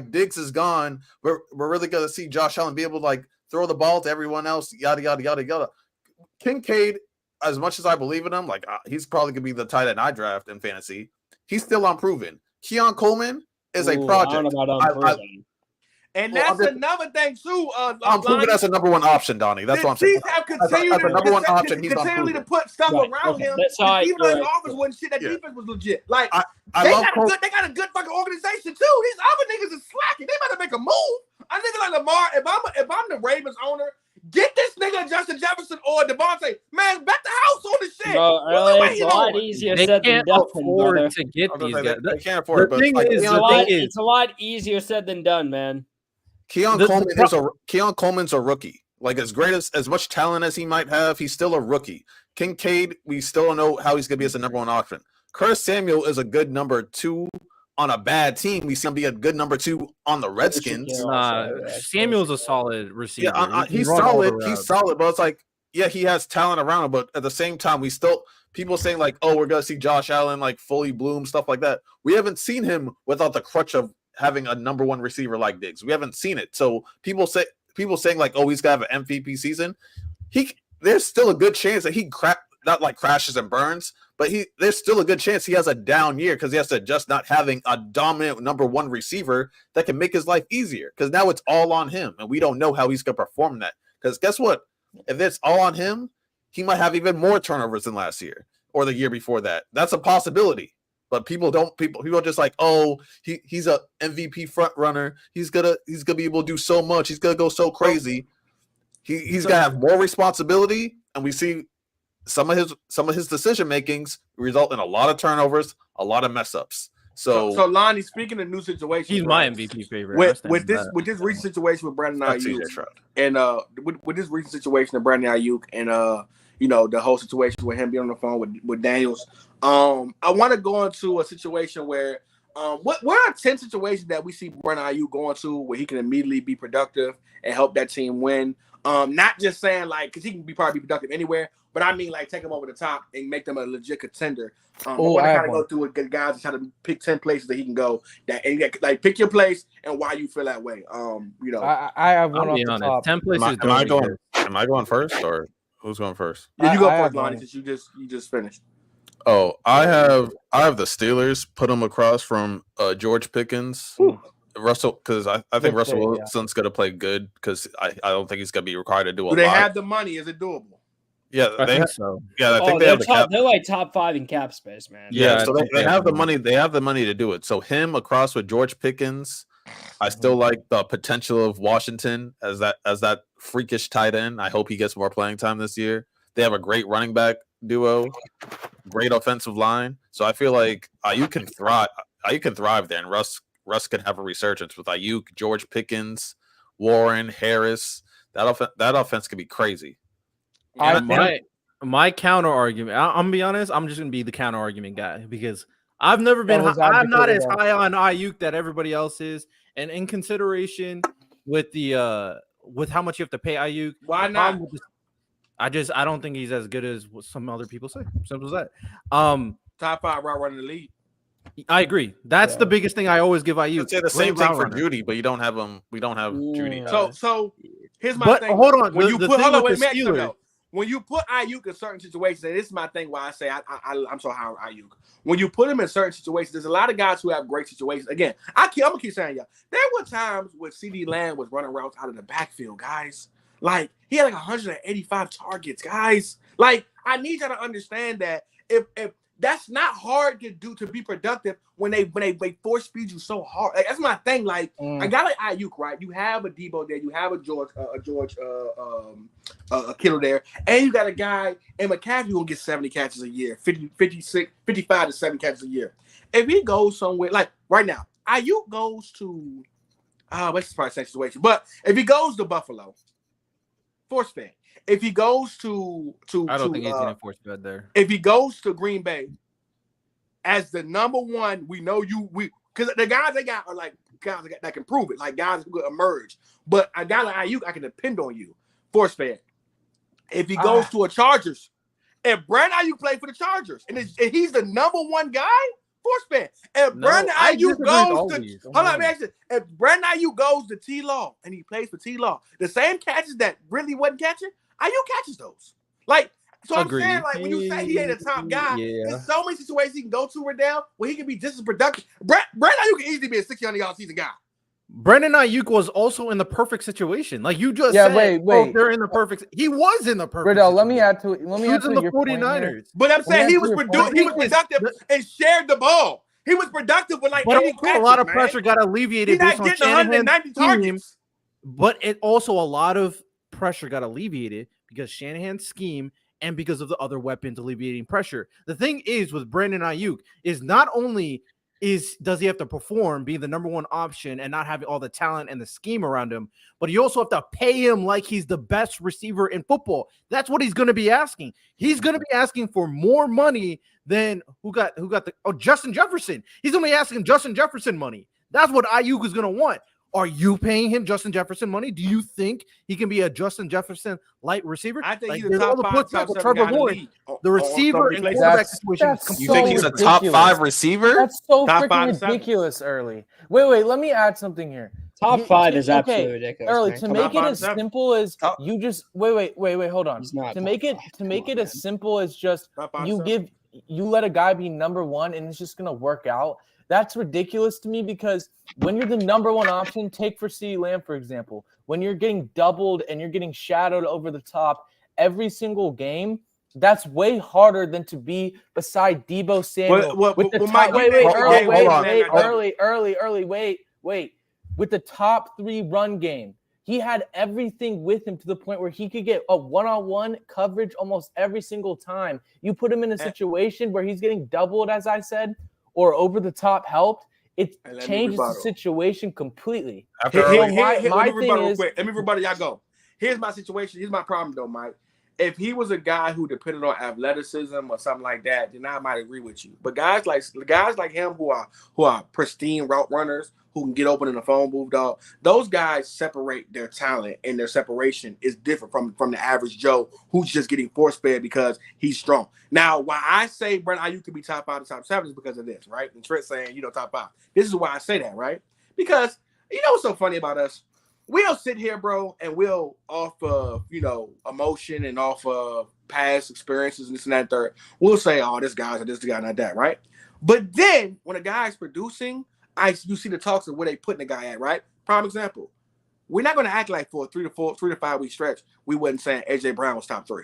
Diggs is gone. We're really gonna see Josh Allen be able to like throw the ball to everyone else." Yada yada yada yada. Kincaid, as much as I believe in him, like he's probably gonna be the tight end I draft in fantasy. He's still unproven. Keon Coleman is a project. I don't know about unproven. And that's another thing too. I'm proving that's a number one option, Donnie. That's what I'm saying. Have continued as a number one option, he's continually to put stuff around him. Even though his offense wasn't shit, that defense was legit. Like they got a good fucking organization too. These other niggas is slacking. They better make a move. I think like Lamar. If I'm the Ravens owner, get this nigga Justin Jefferson or Devontae. Man, bet the house on this shit. It's a lot easier said than done. To get these guys. They can't afford it. It's a lot easier said than done, man. Keon Coleman's a rookie. Like as much talent as he might have, he's still a rookie. Kincaid, we still don't know how he's gonna be as a number one option. Curtis Samuel is a good number 2 on a bad team. We see him be a good number 2 on the Redskins. Samuel's a solid receiver. Yeah, he's solid. He's solid, but it's like, yeah, he has talent around him. But at the same time, people saying like, oh, we're gonna see Josh Allen like fully bloom, stuff like that. We haven't seen him without the crutch of having a number one receiver like Diggs. We haven't seen it. So people saying like, oh, he's gonna have an MVP season. There's still a good chance that he not like crashes and burns, but there's still a good chance he has a down year because he has to adjust not having a dominant number one receiver that can make his life easier. Because now it's all on him, and we don't know how he's gonna perform that. Because guess what? If it's all on him, he might have even more turnovers than last year or the year before that. That's a possibility. But people are just like, oh, he's a MVP front runner. He's gonna be able to do so much. He's gonna go so crazy. He's gonna have more responsibility, and we see some of his decision makings result in a lot of turnovers, a lot of mess ups. So Lonnie, speaking of new situations, he's my MVP favorite. With this recent situation with Brandon Aiyuk, and with this recent situation of Brandon Aiyuk, and the whole situation with him being on the phone with Daniels, I want to go into a situation where what are 10 situations that we see Brandon Aiyuk going to where he can immediately be productive and help that team win? Not just saying like because he can probably be productive anywhere, but I mean like take them over the top and make them a legit contender. I want to kind of go through with guys and try to pick 10 places that he can go. Like pick your place and why you feel that way. I have one off the top. 10 places. Am I going first or who's going first? Yeah, you go first, Lonnie, since you just finished. Oh, I have the Steelers. Put them across from George Pickens. Ooh. Russell, because I think Russell Wilson's going to play good because I don't think he's going to be required to do a lot. Do they have the money? Is it doable? Yeah, I think so. Yeah, I think they have the cap. They're like top 5 in cap space, man. Yeah, so they have the money. They have the money to do it. So him across with George Pickens, I still like the potential of Washington as that freakish tight end. I hope he gets more playing time this year. They have a great running back duo, great offensive line. So I feel like Aiyuk can thrive. Aiyuk can thrive there, and Russ can have a resurgence with Aiyuk, George Pickens, Warren, Harris. That offense could be crazy. My counter argument. I'm gonna be honest. I'm just gonna be the counter argument guy because I've never been. I'm not as high on Aiyuk that everybody else is, and in consideration with the with how much you have to pay Aiyuk, why not? I don't think he's as good as what some other people say. Simple as that. Top 5 route running the league. I agree. That's the biggest thing I always give Aiyuk. I'd say the same thing for Judy, but you don't have him. We don't have Judy. So here's my thing. Hold on. When you put when you put Aiyuk in certain situations, and this is my thing why I say I'm so high on Aiyuk. When you put him in certain situations, there's a lot of guys who have great situations. Again, I'm gonna keep saying y'all. There were times when CD Lamb was running routes out of the backfield, guys. Like he had like 185 targets, guys. Like I need y'all to understand that if that's not hard to do to be productive when they force feed you so hard. Like, that's my thing. Like a guy like Aiyuk, right? You have a Debo there, you have a George Kittle there, and you got a guy in McCaffrey who will get 70 catches a year, 55 to 70 catches a year. If he goes somewhere like right now, Aiyuk goes to what's probably the situation, but if he goes to Buffalo, force fed. If he goes to I don't think he's gonna force fed there. If he goes to Green Bay as the number one, because the guys they got are like guys that can prove it, like guys who could emerge. But a guy like Aiyuk, I can depend on you. Force fed. If he goes to a Chargers, if Brandon Aiyuk played for the Chargers and he's the number one guy, force fed. If Brandon Aiyuk goes to if Brandon Aiyuk goes to T-Law and he plays for T-Law, the same catches that really wasn't catching, Aiyuk catches those. Like, so Agreed. I'm saying, like, when you say he ain't a top guy, there's so many situations he can go to Riddell where he can be just as productive. Brandon Aiyuk can easily be a 60-yard season guy. Brandon Aiyuk was also in the perfect situation. Like you just said, wait. They're in the perfect. He was in the perfect. Riddell, let me add to he was in the 49ers. But I'm saying he was productive and shared the ball. He was productive with like 80 catches, a lot of pressure got alleviated based on Shanahan's scheme. But it also a lot of pressure got alleviated because Shanahan's scheme and because of the other weapons alleviating pressure. The thing is with Brandon Aiyuk is not only does he have to perform, being the number one option and not having all the talent and the scheme around him, but you also have to pay him like he's the best receiver in football. That's what he's going to be asking. He's going to be asking for more money than who got Justin Jefferson. He's going to be asking Justin Jefferson money. That's what Aiyuk is going to want. Are you paying him Justin Jefferson money? Do you think he can be a Justin Jefferson light receiver? I think he's a top 5, top 7 Trevor Lawrence. The receiver and quarterback situation. You think he's a top 5 receiver? That's so freaking ridiculous, Early. Wait. Let me add something here. Top 5 is absolutely ridiculous. Early, to make it as simple as you just wait. Hold on. To make it as simple as just you let a guy be number one and it's just gonna work out. That's ridiculous to me because when you're the number one option, take for CeeDee Lamb, for example, when you're getting doubled and you're getting shadowed over the top every single game, that's way harder than to be beside Deebo Samuel. With the top 3 run game. He had everything with him to the point where he could get a one-on-one coverage almost every single time. You put him in a situation where he's getting doubled, as I said, or over the top helped, it changes the situation completely. My thing is, let me rebuttal. Y'all go. Here's my situation. Here's my problem, though, Mike. If he was a guy who depended on athleticism or something like that, then I might agree with you. But guys like him who are pristine route runners, who can get open in the phone booth, dog, those guys separate their talent, and their separation is different from the average Joe who's just getting force-fed because he's strong. Now, why I say Brandon Aiyuk could be top 5 to top 7 is because of this, right? And Trent saying, top 5. This is why I say that, right? Because you know what's so funny about us? We'll sit here, bro, and we'll off of, emotion and off of past experiences and this and that third. We'll say, oh, this guy's this guy, not that, right? But then when a guy's producing, you see the talks of where they putting the guy at, right? Prime example. We're not going to act like for a 3 to 5 week stretch, we wasn't saying AJ Brown was top 3.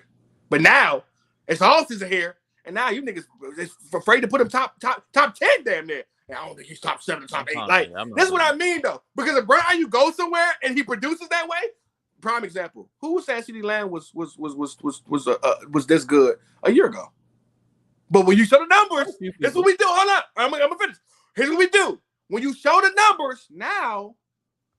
But now it's all season here, and now you niggas is afraid to put him top 10 damn near. I don't think he's top 7 or top 8. Like, this is what I mean, though. Because if Brian Aiyuk goes somewhere and he produces that way, prime example. Who said CeeDee Lamb was this good a year ago? But when you show the numbers, that's what we do. Hold up. I'm gonna finish. Here's what we do. When you show the numbers, now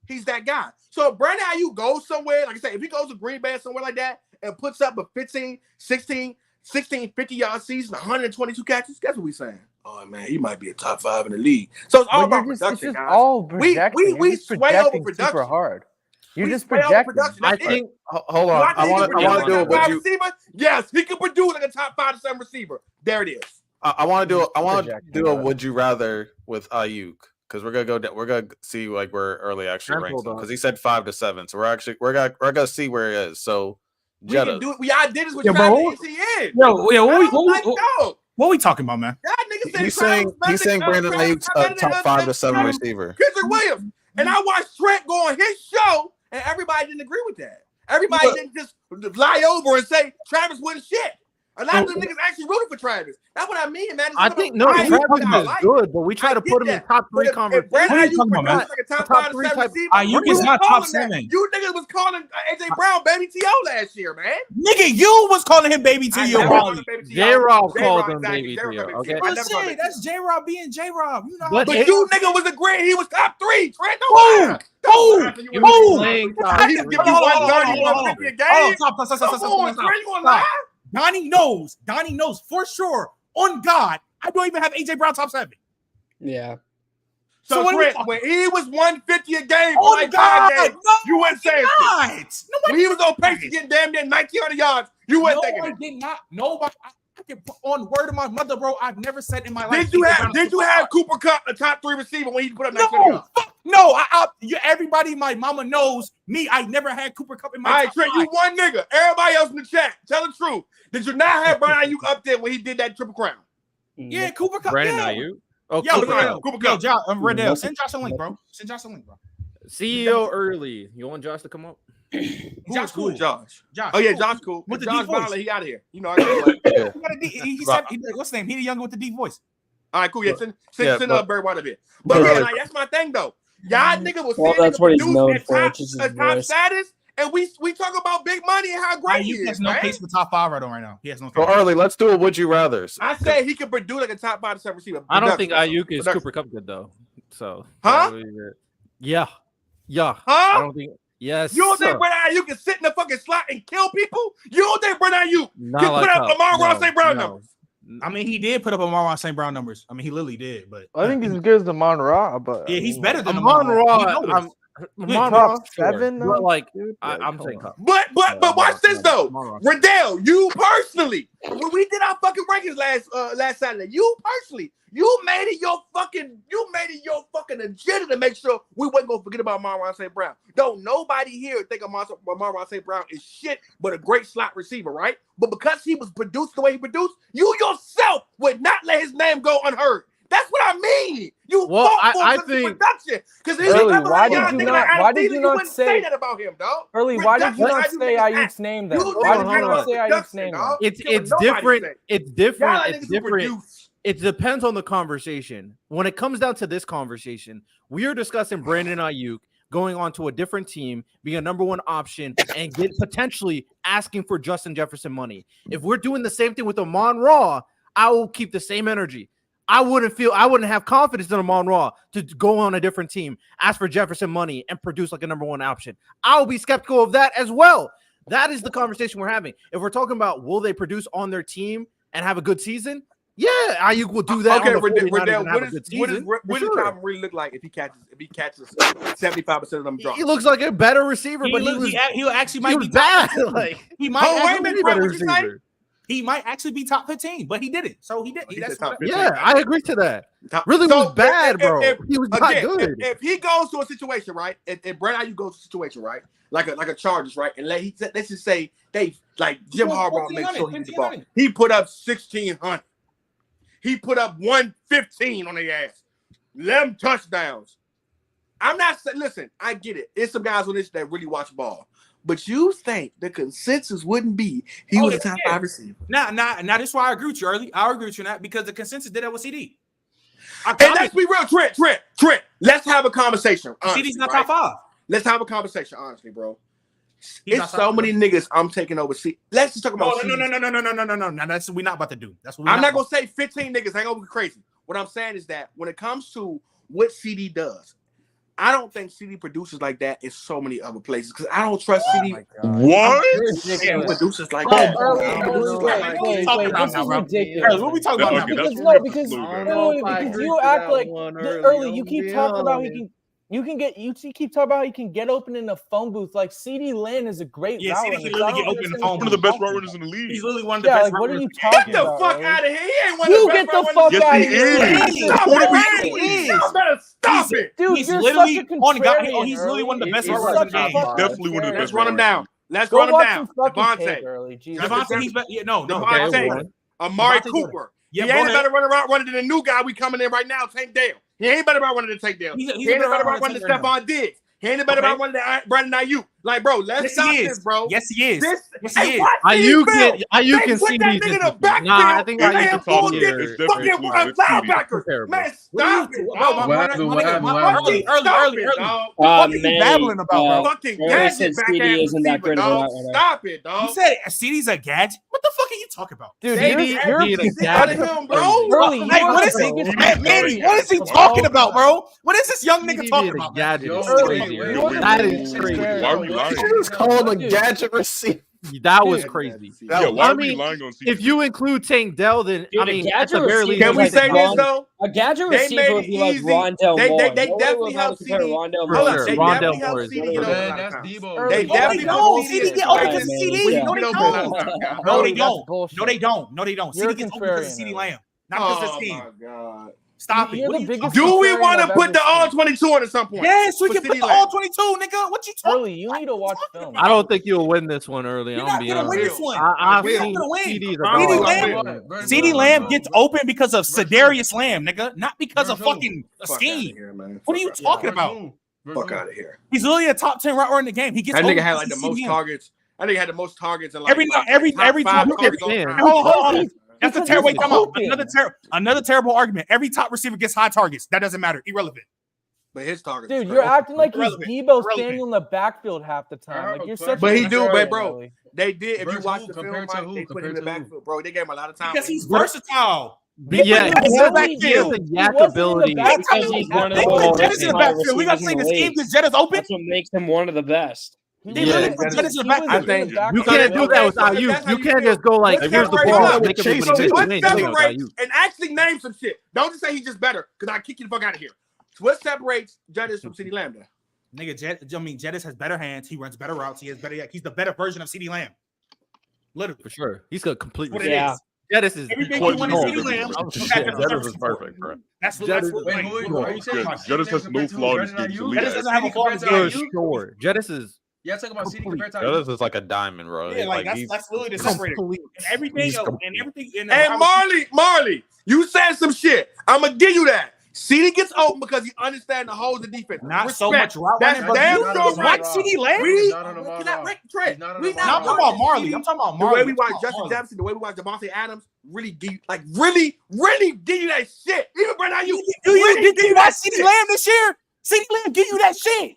he's that guy. So if Brandon Aiyuk goes somewhere, like I said, if he goes to Green Bay or somewhere like that and puts up a 15, 16, 50-yard season, 122 catches, guess what we saying? Oh, man, he might be a top 5 in the league. So it's all about production, guys. All projecting. We sway over production. Super hard. You're just projecting. I think. Hold on. I want to do it. What you? Yes, he can produce like a top 5 to 7 receiver. There it is. I want to do. I want to do a would you rather with Aiyuk because we're gonna see like where early actually ranks because he said 5 to 7. So we're gonna see where he is. So we can do it. I did this with ETN. What are we talking about, man? He's saying Brandon Aiyuk's a top 5 to 7 receiver. Kendrick Williams. And I watched Trent go on his show, and everybody didn't agree with that. Everybody didn't just lie over and say Travis wasn't shit. A lot of them niggas actually rooted for Travis. That's what I mean, man. I think Travis is good, but we try to put him in top 3 conversation. Like a top 5 to 7 receiver. Aiyuk is not top 7. You niggas was calling AJ Brown Baby T.O. last year, man. Nigga, you was calling him Baby T.O. J-Rob called him Baby T.O. Okay, that's J-Rob being J-Rob. But you nigga was agreeing he was top 3. Trent, Who? He give you 130, 150 a game. Stop. Donnie knows for sure. On God, I don't even have AJ Brown top 7. Yeah. So Trent, when he was 150 a game, you wouldn't say it. When he was on pace to get damn near 1,900 yards, you weren't thinking it. I did not. Nobody. I can put on word of my mother, bro. I've never said in my life. Did you have Cooper Kupp a top 3 receiver when he put up 1,900 yards? No, everybody, my mama knows me. I never had Cooper Kupp in my. All right, Trent, you one nigga. Everybody else in the chat, tell the truth. Did you not have Brandon Aiyuk up there when he did that Triple Crown? Yeah, Cooper Kupp. Brandon Aiyuk. Oh, Cooper Kupp. Riddell, send Josh a link, bro. CEO early. You want Josh to come up? Josh cool. Josh. Oh yeah, Josh cool. With the Josh Bowler, he out of here. You know, he said, what's his name? He the younger with the deep voice. All right, cool. Yeah, send up Bird White up here. But yeah, that's my thing though. Y'all nigga was saying that's what he's known for, top status, and we talk about big money and how great he is. He has no case for top 5 right now. He has no case. So early, let's do a would you rather. I say he could produce like a top 5 to 7 receiver. I don't think Aiyuk is Cooper Kupp good though. So yeah. Huh? I don't think. Yes. You don't think Brandon Aiyuk can sit in the fucking slot and kill people? You don't think Brandon Aiyuk can put up Lamar St. Brown numbers? I mean, he did put up Amon-Ra St. Brown numbers. I mean, he literally did, but I think he's as good as Amon-Ra, but yeah, he's better than Amon-Ra. Top 7, but like I'm saying, but watch this though, Riddell, you personally, when we did our fucking rankings last Saturday, you made it your fucking agenda to make sure we wasn't gonna forget about Amon-Ra St. Brown. Don't nobody here think Amon-Ra St. Brown is shit, but a great slot receiver, right? But because he was produced the way he produced, you yourself would not let his name go unheard. That's what I mean. I think production. Because why did you not say that about him, dog? Early, why did you not say Aiyuk's name then? Why did you not say Aiyuk's name? It's different. It's different. It depends on the conversation. When it comes down to this conversation, we are discussing Brandon Aiyuk going on to a different team, being a number one option, and potentially asking for Justin Jefferson money. If we're doing the same thing with Amon-Ra, I will keep the same energy. I wouldn't have confidence in Amon-Ra to go on a different team, ask for Jefferson money, and produce like a number one option. I'll be skeptical of that as well. That is the conversation we're having. If we're talking about will they produce on their team and have a good season, yeah, Aiyuk will do that. Okay, Riddell, what does Calvin really look like if he catches 75% of them drops? He looks like a better receiver, but he'll actually might be bad. Like he might wait a minute, he might actually be top 15, but he didn't. So he did. I agree to that. Really was bad, bro. He was not good. If he goes to a situation, right? If Brent Aiyuk goes to a situation, right? Like a Chargers, right? And let's just say they like Jim Harbaugh makes sure he gets the ball. He put up 1,600. He put up 115 on their ass. 11 touchdowns. I'm not saying, listen, I get it. There's some guys on this that really watch ball. But you think the consensus wouldn't be he was a top 5 receiver. Now, this is why I agree with you early. I agree with you on that because the consensus did that with CD. And let's be real, Trent. Let's have a conversation. Honestly, CD's not top 5. Let's have a conversation, honestly, bro. It's so many niggas I'm taking over. See, let's just talk about. No. That's what we're not about to do. That's what I'm not gonna say 15 niggas. I ain't gonna be crazy. What I'm saying is that when it comes to what CD does, I don't think CD produces like that in so many other places because I don't trust CD. What? Producers like that. What we talking about now? Because you act like early. You keep talking about you keep talking about he can get open in the phone booth. Like CD Lamb is a great route CD can literally get open in the phone booth. One of the best route runners in the league. He's literally one of the best. Like, what are you talking about? Get the fuck out of here! He ain't one of the best. You get the fuck out of here! Y'all better stop it, dude. He's literally on God. He's literally one of the best runners in the game. Definitely one of the best. Let's run him down. Devontae. Devontae, he's Devontae. Amari Cooper. He ain't better running than the new guy we coming in right now, Tank Dale. He ain't better about running than Tank Dale. He ain't better about running than Stephon Diggs. He ain't better about running than Brandon Aiyuk. Like, bro, let's stop this, bro. Yes, he is. Aiyuk can see these. Nah, I think Aiyuk can see here. Fucking linebackers. Man, stop it. Early. What are you babbling about, bro? Fucking gadget back ass, dog. Stop it, dog. You said CD's a gadget? What the fuck are you talking about? Dude, you're a gadget, bro. What is he? Manny, what is he talking about, bro? What is this young nigga talking about? That is crazy. Why are we lying? You just call him a gadget receiver. That was crazy. Yeah, why are we lying on CD? If you include Tank Dell, then Dude, I mean, at the very least, can we say this though? A gadget receiver would be like Rondell Moore. They definitely help CD. Rondell Moore is That's Debo. They definitely don't. CD get open because of CD. No, they don't. No, they don't. CD gets open because of CD Lamb, not because of CD. Oh my god. Stop it. Do we want to put the all 22 on at some point? Yes, we can put the all 22, nigga. What you talking? Early, you need to watch film. I don't think you'll win this one early. You're not gonna win this one. I've seen CD Lamb gets open because of Sedarius Lamb, nigga, not because of fucking a scheme. What are you talking about? Fuck out of here. He's literally a top 10 route runner in the game. He gets that nigga had like the most targets. I think he had the most targets in like every time. Hold on. That's a terrible. Wait, come on. Another terrible argument. Every top receiver gets high targets. That doesn't matter. Irrelevant. But his targets. Dude, you're acting like he's Debo standing in the backfield half the time. Like you're such. But he do, bro. They did. If you watch the film, they put him in the backfield, bro. They gave him a lot of time because he's versatile. Yeah, he has the yak ability. We got to say the scheme because Jet is open. That's what makes him one of the best. I think you can't do that without you. You can't just go like, here's the ball, make everybody and actually name some shit. Don't just say he's just better, because I'll kick you the fuck out of here. So what separates Jettis from CD Lamb? Nigga, Jettis has better hands. He runs better routes. He's the better version of CD Lamb. Literally, for sure. He's got completely. Yeah. Jettis is everything you want to CD Lamb. Jettis is perfect, bro. That's what Jettis has no flaw in his game. Jettis doesn't have a flaw in his game. Sure. Jettis is. Yeah, talking about CD compared to Jettis is like a diamond, bro. Yeah, like that's literally the separator. And everything. And Marley, you said some shit. I'm gonna give you that. CD gets open because he understands the holes of defense. Not so much route running, but watch CD Lamb. I'm talking about Marley. I'm talking about Marley. The way we watch Justin Jefferson, the way we watch Devontae Adams, really give you that shit. Even Brandon Aiyuk. Did you watch CD Lamb this year? CD Lamb give you that shit.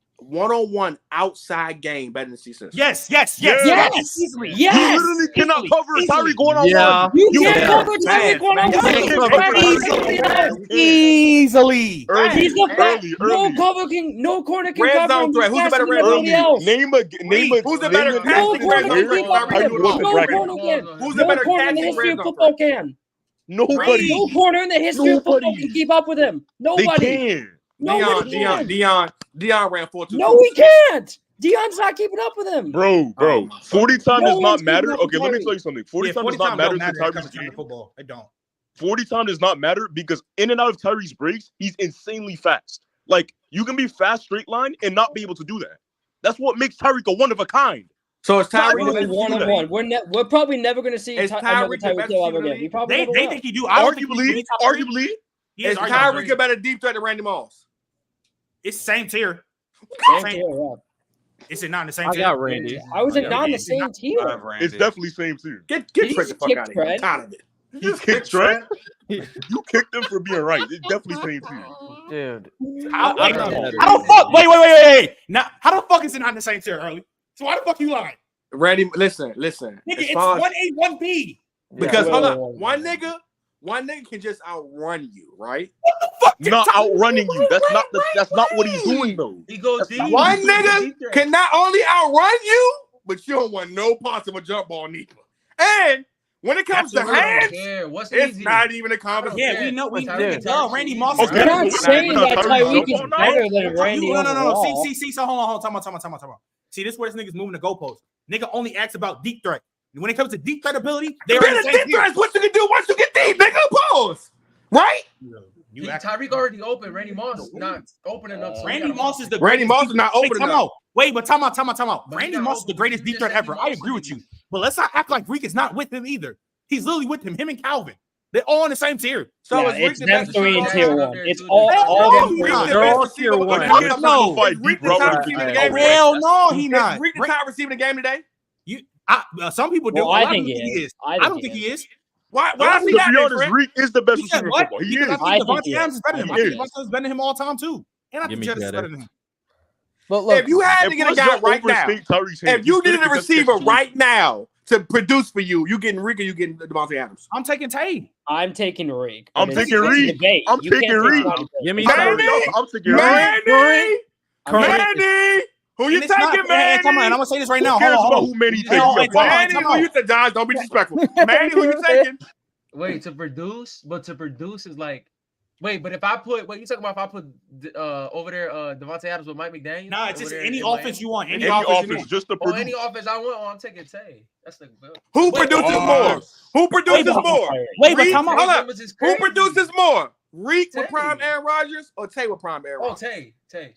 one-on-one outside game better than C6. Yes. Easily. You literally cannot cover Tyreek going on one. You can't cover Tyreek one-on-one. Easily. He's the best. No corner can Red cover zone him. threat. Who's the better red Nobody zone? else. Name a Who's the better No casting red corner zone can threat? cover him. No corner can. Who's the No better corner in the casting history red of zone football threat? can. Nobody. No corner in the history of football can keep up with him. They Nobody. can. Dion ran 4.22. No, he can't. Dion's not keeping up with him. Bro. 40 times No does not one's matter. keeping up with Okay, let me Tyreek. tell you something. 40 Yeah, times 40 does not times matter don't to matter when it comes Tyreek's to game. football. It don't. 40 times does not matter because in and out of Tyreek's breaks, he's insanely fast. Like, you can be fast straight line and not be able to do that. That's what makes Tyreek a one of a kind. So it's Tyreek Tyreek one of one. We're probably never going to see Is another Tyreek the Tyreek best Hill ever receiver in the again. He league? probably They never will. think he do. I don't think he's Arguably. He is Is arguably. Tyreek a better deep threat than Randy Moss? It's same tier. Same tier, yeah. Is it not in the same I tier? got Randy. How is it not in the same tier? It's definitely same too. Get Did he Fred the just fuck kick out of here. I'm Fred? tired of it. You kicked Trent? You kicked him for being right. It's definitely same too. Dude. How I the got fuck? Wait. Now, how the fuck is it not in the same tier, Early? So why the fuck you lying? Randy, listen. Nigga, As it's far as- 1A, 1B. Because Yeah. hold up, one nigga can just outrun you, right? Fuck Not outrunning you. That's not what he's doing though. He goes deep. One He goes nigga deep there. can not only outrun you, but you don't want no parts of a jump ball neither. And when it comes to Absolutely. hands, Yeah, what's it's easy? not even a conversation. Yeah, we know. We Tyreek- know. Randy Moss. Okay. We're not saying that Tyreek is Jump ball better than Randy No. overall. See. So hold on. Time out. See, this is where this nigga's moving the goalpost. Nigga only asks about deep threat. When it comes to deep threat ability, they're in the same deep tier. threats, what you can do once you get deep, nigga. Pause. Right? Tyreek already open. Randy Moss not open enough. so he Randy gotta- Moss is the Randy greatest Moss deep- is not Wait, open time enough. out. Wait, but time out. But Randy he Moss not is the open. greatest You deep just threat said ever. he I Moss agree with is- you. But let's not act like Reek is not with him either. He's literally with him in Calvin. They're all in the same tier. So Yeah, is Rick it's the them best three in receiver tier of all one. time? It's Hell all no, them he's three. not. the They're best all receiver tier of all one. time? Niggas No. simplify Is deep Rick the route top running receiver in the to game? deep route. Hell no, he Is not. Rick the top receiver in the game today? Some people do. Well, I I don't think think he he is. is. I don't think he is. Why To is he be not there, honest, Fred? Reek is the best You said receiver in what? football. He Because is. I I think think he Devontae Adams is. is better than him. I I think think Devontae is better than him all time too. And I think Gimme Jettis is Jettis. better than him. But look, If you had to And get a plus, guy don't right now, overstate Tyreek's hands. if you He's good needed at a the receiver catch. right now to produce for you, you getting Rick or you getting Devontae Adams? I'm taking Tay. I'm taking Reek. I'm but it's taking a Reek. debate. I'm You can't taking take Reek. one. Give me Manny! Tyreek. I'm taking Manny! Reek. Manny! Who you And it's not- taking, and I'm Manny? gonna say this right Who now. cares Hold about on. who Manny takes? Hey, hold on, Yo, hey, time out, Manny, time who out. you taking? John, don't be disrespectful. Manny, who you taking? Wait, to produce is like. Wait, but if I put what you talking about? If I put over there Devontae Adams with Mike McDaniel? Nah, it's over just there any in offense Miami? you want. Any Any offense you offense, want. just to Or produce. any offense I want, I'm taking Tay. That's the Who Wait, produces oh, more? Who produces wait, more? Wait, but Reek? time out. Hold up. Numbers is Who crazy. produces more? Reek with Tay. prime Aaron Rodgers or Tay with prime Aaron Oh, Rodgers? Tay,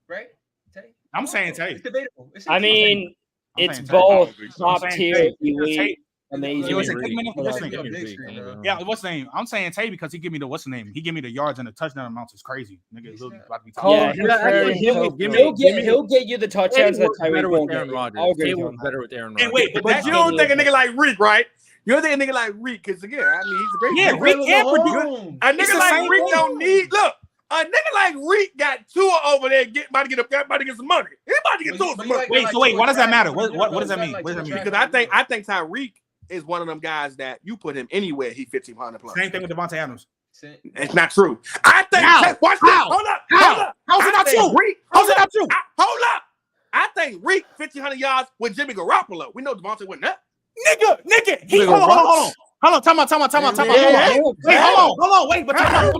right? Tay. I'm saying Tay. It's debatable. It's I mean, I'm it's saying Tay. both I'm top saying tier, Tay. elite, Tay. amazing. Listen, Reek. take a minute for listening. Give me Big Reek. screen, bro. Yeah, what's the name? I'm saying Tay because he give me the what's the name? He give me the yards and the touchdown amounts is crazy. Nigga, it's literally about to be top. Yeah, Cole- he'll get you the touchdowns that Tyreek better with won't Aaron get. Rodgers. I'll agree Tay with you was on that. better with Aaron And Rodgers. wait, but But that's you don't think a nigga like Reek, right? You don't think a nigga like Reek, because again, I mean, he's a great yeah, player. Rick and produce. A It's nigga the like same Reek thing. don't need look. A nigga like Reek got Tua over there about to get some money. He about to get Tua some money. Wait, so wait, what does that matter? What does that mean? What does that mean? Because I think Tyreek is one of them guys that you put him anywhere, he 1,500 plus. Same thing with Devontae Adams. It's not true. I think How? watch this. How? Hold up. How? Hold up. How's it not I think true? Reek, How's it not true? hold up. I think Reek 1,500 yards with Jimmy Garoppolo. We know Devontae wasn't that. Nigga, he hold on. Hold on, time out. Wait, hold on, wait, but time out.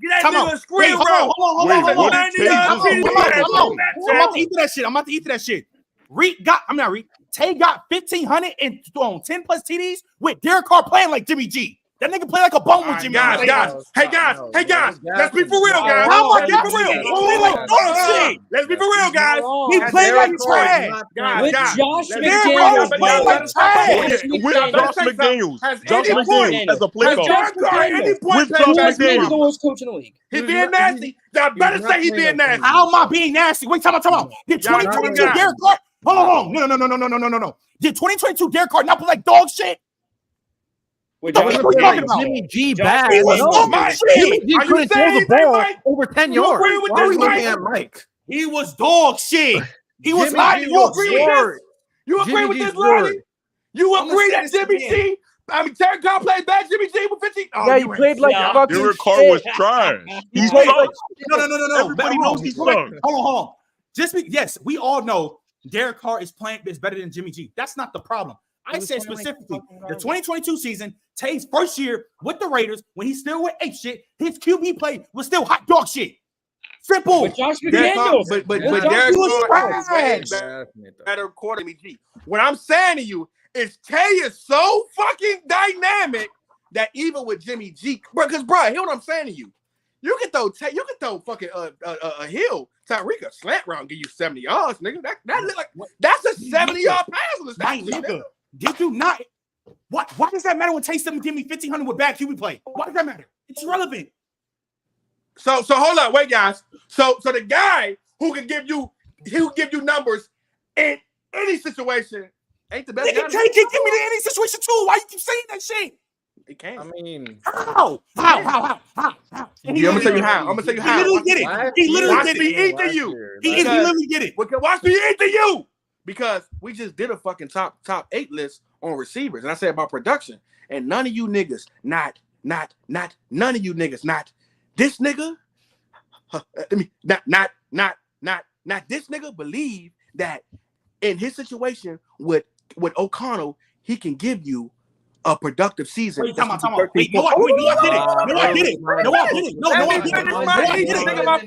Get that nigga a screen Wait, hold on. Wait, what did Tay do? I'm about to eat that shit. Tay got 1,500 and 10 plus TDs with Derek Carr playing like Jimmy G. That nigga play like a bum with Jimmy G. Hey guys, let's be for real, guys. How Let's be for real. Play like dog shit. Let's be for real, guys. He played like trash. With Josh McDaniels playing like trash. With Josh McDaniels. Josh McDaniels as a play caller. With Josh McDaniels the worst coach in the league. He being nasty. I better say he being nasty. How am I being nasty? Wait, time out. Did 2022 Derek Carr? Hold on. No. Did 2022 Derek Carr not play like dog shit? With What Josh are you talking about? Jimmy G Josh bad. He was No, dog shit. Jimmy G Are you couldn't throw saying the anything, ball Mike? over 10 You yards. agree with Why are we this, looking Mike? at Mike? He was dog shit. He was Jimmy not. G You was agree with this? short. You agree Jimmy with G's this, Lonnie? short. You I'm gonna agree say that this Jimmy again. G? I mean, Derek Carr played bad. Jimmy G with 15. Oh, yeah, he you ain't- played like Yeah. fucking Derek Carr shit. was trash. He's played sucked. like No. Everybody knows he sucked. Hold on. Yes, we all know Derek Carr is better than Jimmy G. That's not the problem. I said specifically the 2022 season, Tay's first year with the Raiders, when he's still with ape shit, his QB play was still hot dog shit. Simple. But Josh McDaniels. But Derek Carr is way better quarterback than G. What I'm saying to you is Tay is so fucking dynamic that even with Jimmy G, because bro, hear what I'm saying to you. You can throw fucking a Hill, Tyreek a slant round, give you 70 yards, nigga. That look like that's a 70-yard pass on the stat. Nigga, did you not? Why does that matter when Tay Stidham give me 1,500 with bad QB play? Why does that matter? It's irrelevant. So hold on, wait, guys. So the guy who can give you numbers in any situation ain't the best guy. Tay can give me to any situation too. Why you keep saying that shit? He can't. I mean, how? I'm gonna tell you how. He literally did it. He literally did it. Me eat to you. He literally did it. Watch me eat to you. Because we just did a fucking top 8 list on receivers, and I said about production, and none of you niggas, not none of you niggas, not this nigga. Not this nigga believe that in his situation with O'Connell, he can give you a productive season. Wait, come on. Wait, no, I did it. No, I did it. My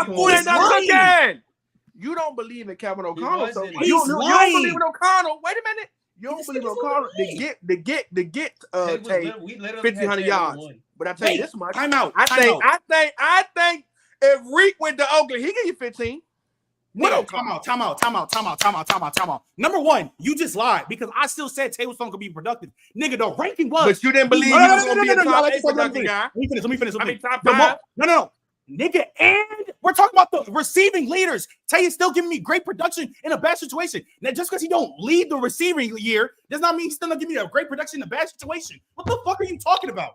food ain't done cooking. You don't believe in Kevin O'Connell, so you don't believe in O'Connell. Wait a minute. You don't believe in O'Connell to get Tay 1,500 yards. But I tell you this much. Time out. I think if Reek went to Oakland, he give you 15. No, time out. Number one, you just lied because I still said Tay was going to be productive. Nigga, the ranking was. But you didn't believe he was going to be a top 8 productive guy. Let me finish. I mean, top 5. No. Nigga, and we're talking about the receiving leaders. Tay is still giving me great production in a bad situation. Now, just because he don't lead the receiving year does not mean he's still not giving me a great production in a bad situation. What the fuck are you talking about?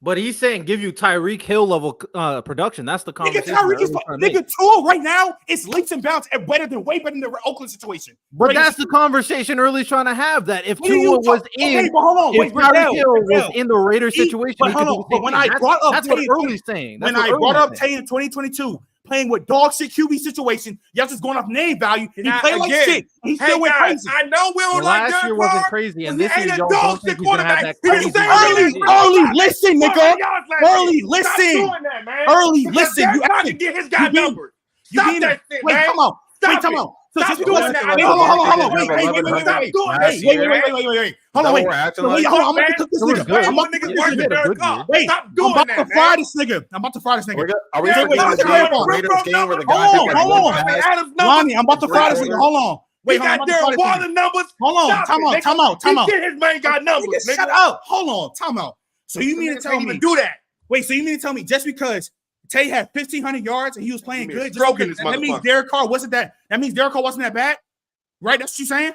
But he's saying give you Tyreek Hill level production. That's the conversation. Nigga, Tua right now is leaps and bounds and way better than the Oakland situation. But that's the conversation Early's trying to have. That if Tua was in, if Tyreek Hill was in the Raiders situation, but when I brought up that's what Early's saying. When I brought up Tay in 2022. Playing with dog shit QB situation, y'all just going off name value. He played like shit. He still went crazy. I know we don't like last year wasn't crazy, and this year y'all don't think he's gonna have that crazy. Early, listen, nigga. Early, listen. Early, listen. You have to get his guy numbers. Stop that shit, man. Wait, come on. So stop doing that. Hold on. Wait. Hold on, wait. I'm about to cook this nigga. I'm about to fry this nigga. Are we forgetting the Raiders game where the guy hold on. Lonnie, I'm about to fry this nigga. Hold on. Wait, got their water numbers. Hold on. Time out. He get his man got numbers. Shut up. Hold on. Time out. So you mean to tell me do that? Wait, so you mean to tell me just because Tay had 1,500 yards and he was playing good, that means Derek Carr wasn't that bad? Right? That's what you're saying?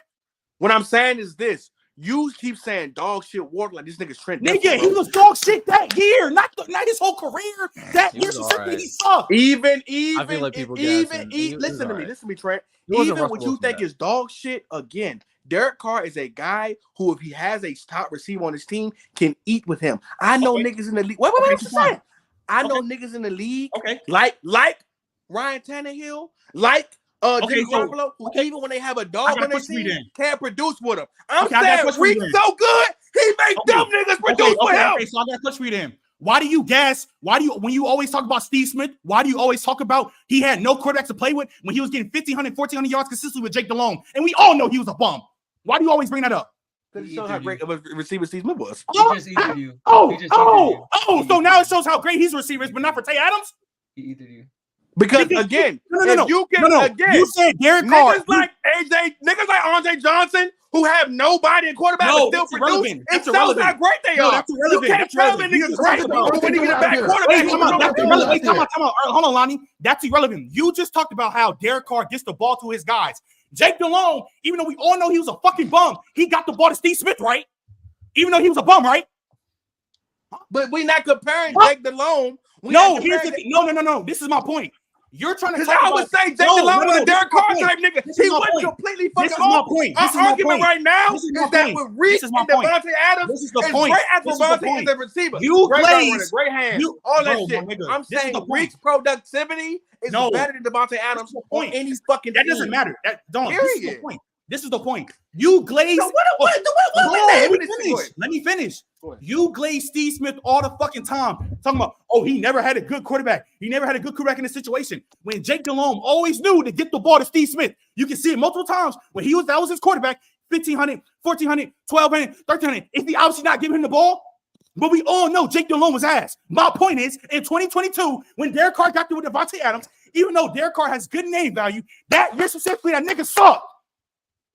What I'm saying is this. You keep saying dog shit water like this nigga's Trent. Nigga, he was dog shit that year, not his whole career. That year specifically, he sucked. Even I feel like people listen to me, Trent. Even what you think is dog shit, again, Derek Carr is a guy who, if he has a top receiver on his team, can eat with him. I know niggas in the league. Wait, what you saying? I know niggas in the league, like Ryan Tannehill, like Jimmy Garoppolo, who even when they have a dog on their team, can't produce with him. I'm saying Reek's so good, he make them niggas produce with him. Okay, so I got a question for you then. When you always talk about Steve Smith, why do you always talk about he had no quarterbacks to play with when he was getting 1,500, 1,400 yards consistently with Jake Delhomme? And we all know he was a bum. Why do you always bring that up? Because it shows how great of a receiver Steve Smith was. So now it shows how great his receiver is, but not for Tay Adams? He eated you. Because again, you said Derek Carr. Niggas like Andre Johnson, who have nobody in quarterback but still produce. It shows how great they are. That's irrelevant. You can't tell me niggas great when you get a back quarterback. Wait, come on. Hold on, Lonnie. That's irrelevant. You just talked about how Derek Carr gets the ball to his guys. Jake Delhomme, even though we all know he was a fucking bum, he got the ball to Steve Smith, right? Even though he was a bum, right? But we're not comparing Jake Delhomme. No. This is my point. You're trying to talk I would say Jake Delhomme was a Derek Carr type nigga. He went completely fucking off. Our argument right now is that with Reese and Devontae Adams is great as Devontae as a receiver. Great hands, all that shit. I'm saying Reese's productivity is better than Devontae Adams on any fucking team. That doesn't matter. This is the point. This is the point. You glazed. So let me finish. You glazed Steve Smith all the fucking time, talking about, oh, he never had a good quarterback. He never had a good quarterback in this situation. When Jake Delhomme always knew to get the ball to Steve Smith, you can see it multiple times when that was his quarterback. 1,500, 1,400, 1,200, 1,300. Is he obviously not giving him the ball? But we all know Jake Delhomme was ass. My point is, in 2022, when Derek Carr got through with Devontae Adams, even though Derek Carr has good name value, that year specifically, that nigga sucked.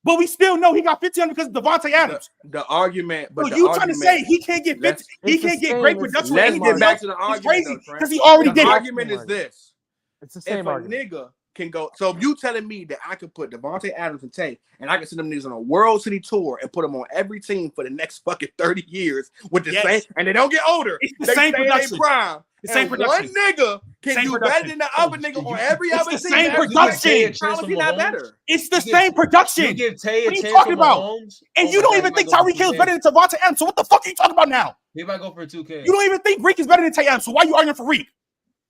But we still know he got 1,500 because of Devontae Adams. The argument, but so you trying to say he can't get 50? He can't get great production. Let's get back to the argument. Crazy because he already did. The argument is this: it's the same argument. If a nigga can go, so if you telling me that I could put Devontae Adams and Tay, and I can send them niggas on a World City tour and put them on every team for the next fucking 30 years with the same, and they don't get older. It's the same production. Prime. The same production. One nigga can do better than the other nigga on every other team. It's the same production. How is he not better? It's the same production. You give Tay a what are you chance talking for about? Mahomes? And you don't even think Tyreek Hill is better than Devontae Adams. So what the fuck are you talking about now? He might go for a 2K. You don't even think Reek is better than Tay Adams. So why are you arguing for Reek?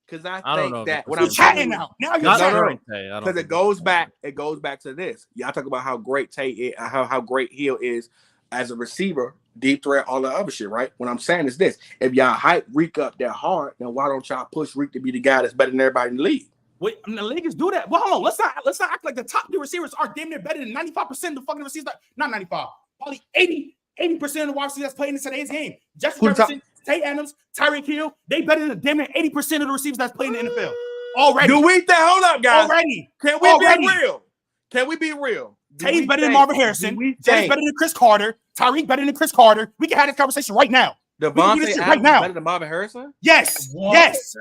Because I think that what I'm chatting now. Now you're chatting. Because it goes back to this. Y'all talk about how great Tay is, how great Hill is as a receiver, deep threat, all the other shit, right? What I'm saying is this: if y'all hype Reek up that hard, then why don't y'all push Reek to be the guy that's better than everybody in the league? Wait, the leaguers do that. Well, hold on. Let's not act like the top tier receivers are damn near better than 95% of the fucking receivers. Not 95, probably 80% of the wide receivers that's playing in today's game. Justin Jefferson, Tay Adams, Tyreek Hill, they better than damn near 80% of the receivers that's playing in the NFL. Already. Do we think? Hold up, guys. Already. Can we be real? Can we be real? Tay's better than Marvin Harrison. Tay's better than Chris Carter. Tyreek better than Chris Carter. We can have this conversation right now. Devontae Adams right now. Better than Marvin Harrison? Yes. Yes.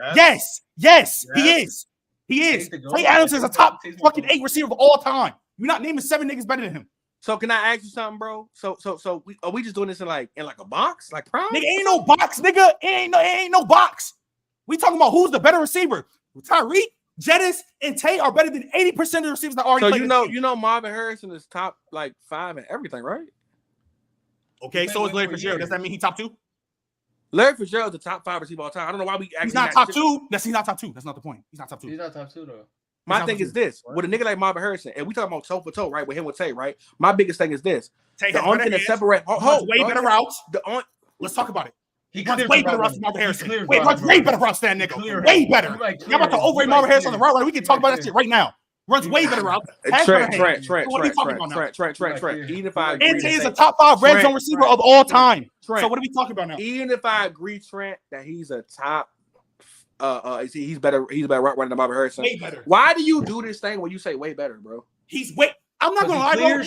He is. Tay Adams is a top fucking 8 receiver of all time. You're not naming 7 niggas better than him. So can I ask you something, bro? So are we just doing this in like a box, like prime? Nigga, ain't no box, nigga. It ain't no box. We talking about who's the better receiver. Tyreek, Jettis, and Tay are better than 80% of the receivers that already. So you know Marvin Harrison is top like 5 and everything, right? Okay, so is Larry Fitzgerald. Does that mean he top 2? Larry Fitzgerald is the top 5 receiver all time. I don't know why we actually. He's not top 2. He's not top 2. That's not the point. He's not top 2. He's not top 2 though. My thing is this: with a nigga like Marvin Harrison, and we talking about toe for toe, right? With him with Tay, right? My biggest thing is this: the only thing that separates way better routes. Let's talk about it. He runs way better routes than Marvin Harrison. Wait, runs way better routes than that nigga. Way better. How about the overrate Marvin Harrison on the route? We can talk about that shit right now. Runs way better routes. Trent. Even if I agree, and Tay is a top 5 red zone receiver of all time. So what are we talking about now? Even if I agree, Trent, that he's a top. He's better route running than Marvin Harrison. Way better. Why do you do this thing when you say way better, bro? I'm not gonna lie, bro.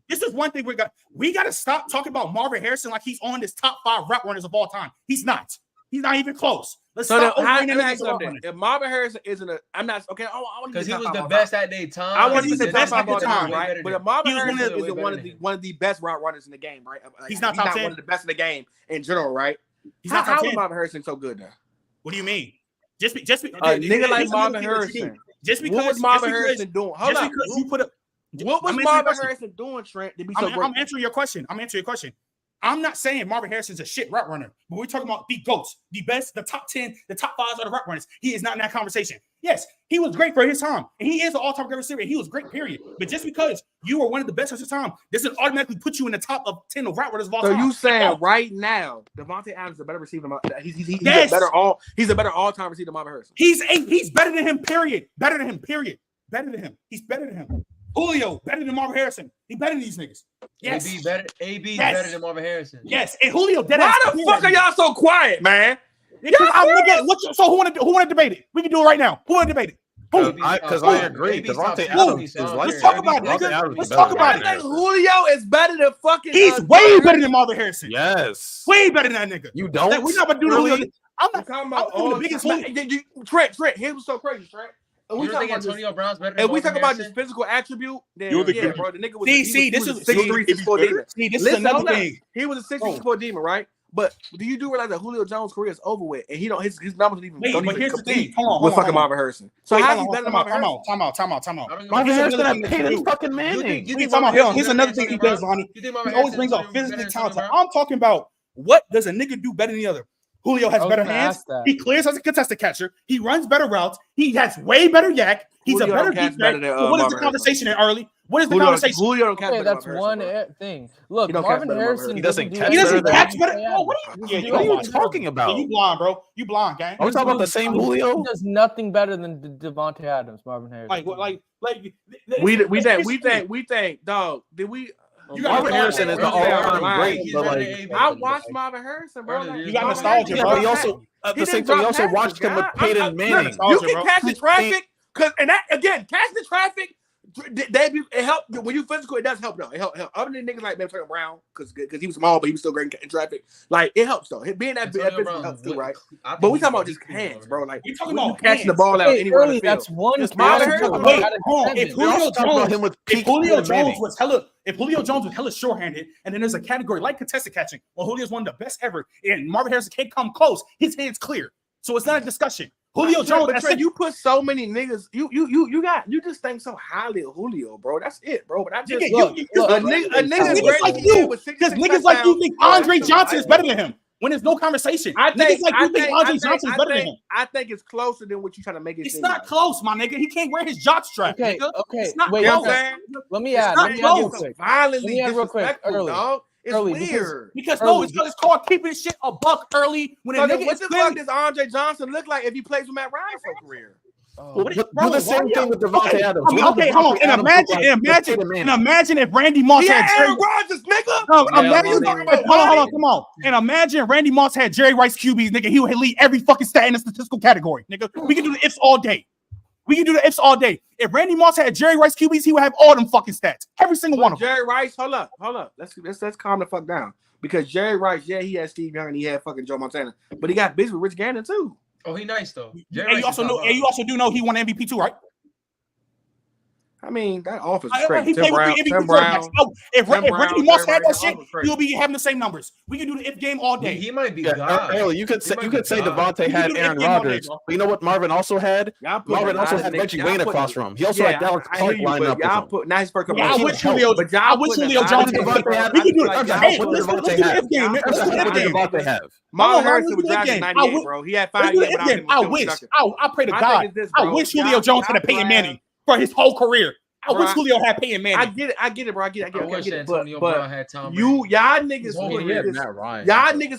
This is one thing we got to stop talking about Marvin Harrison like he's on this top 5 route runners of all time. He's not. He's not even close. Let's stop. If Marvin Harrison isn't I'm not okay. Because he was the best at their time. I want to be the best at the time, right? But if Marvin Harrison is one of the best route runners in the game, right? He's not top 10. One of the best in the game in general, right? He's not top 10. How is Marvin Harrison so good now? What do you mean? Just nigga like Marvin Harrison. What was Marvin Harrison doing? Hold on. What was Marvin Harrison doing, Trent, to be so great? I'm answering your question. I'm not saying Marvin Harrison's a shit route runner, but we're talking about the GOATs, the best, the top 10, the top 5 are the route runners. He is not in that conversation. Yes, he was great for his time, and he is an all-time great receiver, and he was great, period. But just because you are one of the best of his time doesn't automatically put you in the top of 10 of route runners of all time. So you saying right now, Devontae Adams is a better receiver than he's a better all-time receiver than Marvin Harrison. He's better than him, period. Better than him. He's better than him. Julio better than Marvin Harrison. He better than these niggas. Yes. AB better than Marvin Harrison. Yes. And Julio dead. Why the fuck are y'all so quiet, man? So who want to debate it? We can do it right now. Who want to debate it? Because I agree. Devontae Adams is like. Let's talk about it, nigga. Let's talk about it. Julio is better than fucking. He's way better than Marvin Harrison. Yes. Way better than that nigga. You don't. We're not about to do Julio. I'm not talking about the biggest. Trent, here's what's so crazy, Trent. You think Antonio Brown's better? And we talk about this physical attribute. Then bro, the nigga was this is 6'3", 6'4" demon. This is another thing. He was a 6'3", 6'4" demon, right? But do you realize that Julio Jones' career is over with, and his numbers don't even compete with fucking Marvin Harrison? So how's he better than Marvin Harrison? Time out. Marvin Harrison got paid his fucking Manning. Here's another thing he does, Lonnie. He always brings up physically talented. I'm talking about what does a nigga do better than the other? Julio has better hands. He clears as a contested catcher. He runs better routes. He has way better yak. He's Julio a better defense. What is the conversation in early? What is the conversation? Julio don't catch Okay, better that's than one Harrison, bro. thing. Look, He don't Marvin catch better than Harrison He doesn't do catch He doesn't better than catch better. anything. Oh, what are you talking about? You blind, bro. You blind, gang. Are we talking about the same Julio? He does nothing better than Devontae Adams, Marvin Harrison. We think, dog. Did we? Marvin Harrison is the all-time great, but like I watched Marvin Harrison, bro. You got nostalgia, bro. But he also at the same time he also watched him with Peyton Manning. You can catch the traffic, and that again, catch the traffic. It helped when you physical. It does help though. It help. Other than niggas like Trevor Brown, because he was small, but he was still great in traffic. Like it helps though. Being that physical helps too, right? But we talking about just hands, bro. Like we talking about catching the ball out anywhere on the field. That's one. Wait, hold on. If Julio Jones was hella short-handed, and then there's a category like contested catching, well, Julio's one of the best ever, and Marvin Harrison can't come close. His hands clear, so it's not a discussion. Julio Jones, but Trey, you put so many niggas. You just think so highly of Julio, bro. That's it, bro. But I just niggas like you, because niggas like you think Andre Johnson is better than him. When there's no conversation, niggas like you think Andre Johnson is better than him. I think it's closer than what you trying to make it. It's not close, my nigga. He can't wear his jock strap. Okay, nigga. okay. It's not Wait, close. Let me add real quick. Violently real quick. disrespectful, dog. It's weird. Because it's called keeping this shit a buck early. When a nigga what the fuck does Andre Johnson look like if he plays with Matt Ryan for a career? Do the same thing with Devontae Adams. Okay, hold on. And imagine if Randy Moss had Aaron Rodgers, nigga. Hold on, come on. And imagine Randy Moss had Jerry Rice QBs, nigga. He would lead every fucking stat in the statistical category, nigga. We can do the ifs all day. If Randy Moss had Jerry Rice QBs, he would have all them fucking stats. Every single one of them. Jerry Rice, hold up. Let's calm the fuck down. Because Jerry Rice, he had Steve Young and he had fucking Joe Montana. But he got busy with Rich Gannon too. Oh, he nice though. And you also do know he won MVP too, right? I mean, that offense is crazy. Tim Brown. If Randy Moss had that shit, he'll be having the same numbers. We can do the if game all day. He might be God. You could say Devontae had Aaron Rodgers. But you know what Marvin also had? Marvin also had Reggie Wayne across from him. He also had Dallas Clark lined up with him. I wish Julio Jones. We can do it. Let's do the if game. Devontae have. Marvin Harrison was drafted in 98, bro. He had 5 years without him. I pray to God. I wish Julio Jones had a Peyton Manning for his whole career. I wish Julio had Peyton Manning. I get it, bro. I get it. But had Tom y'all niggas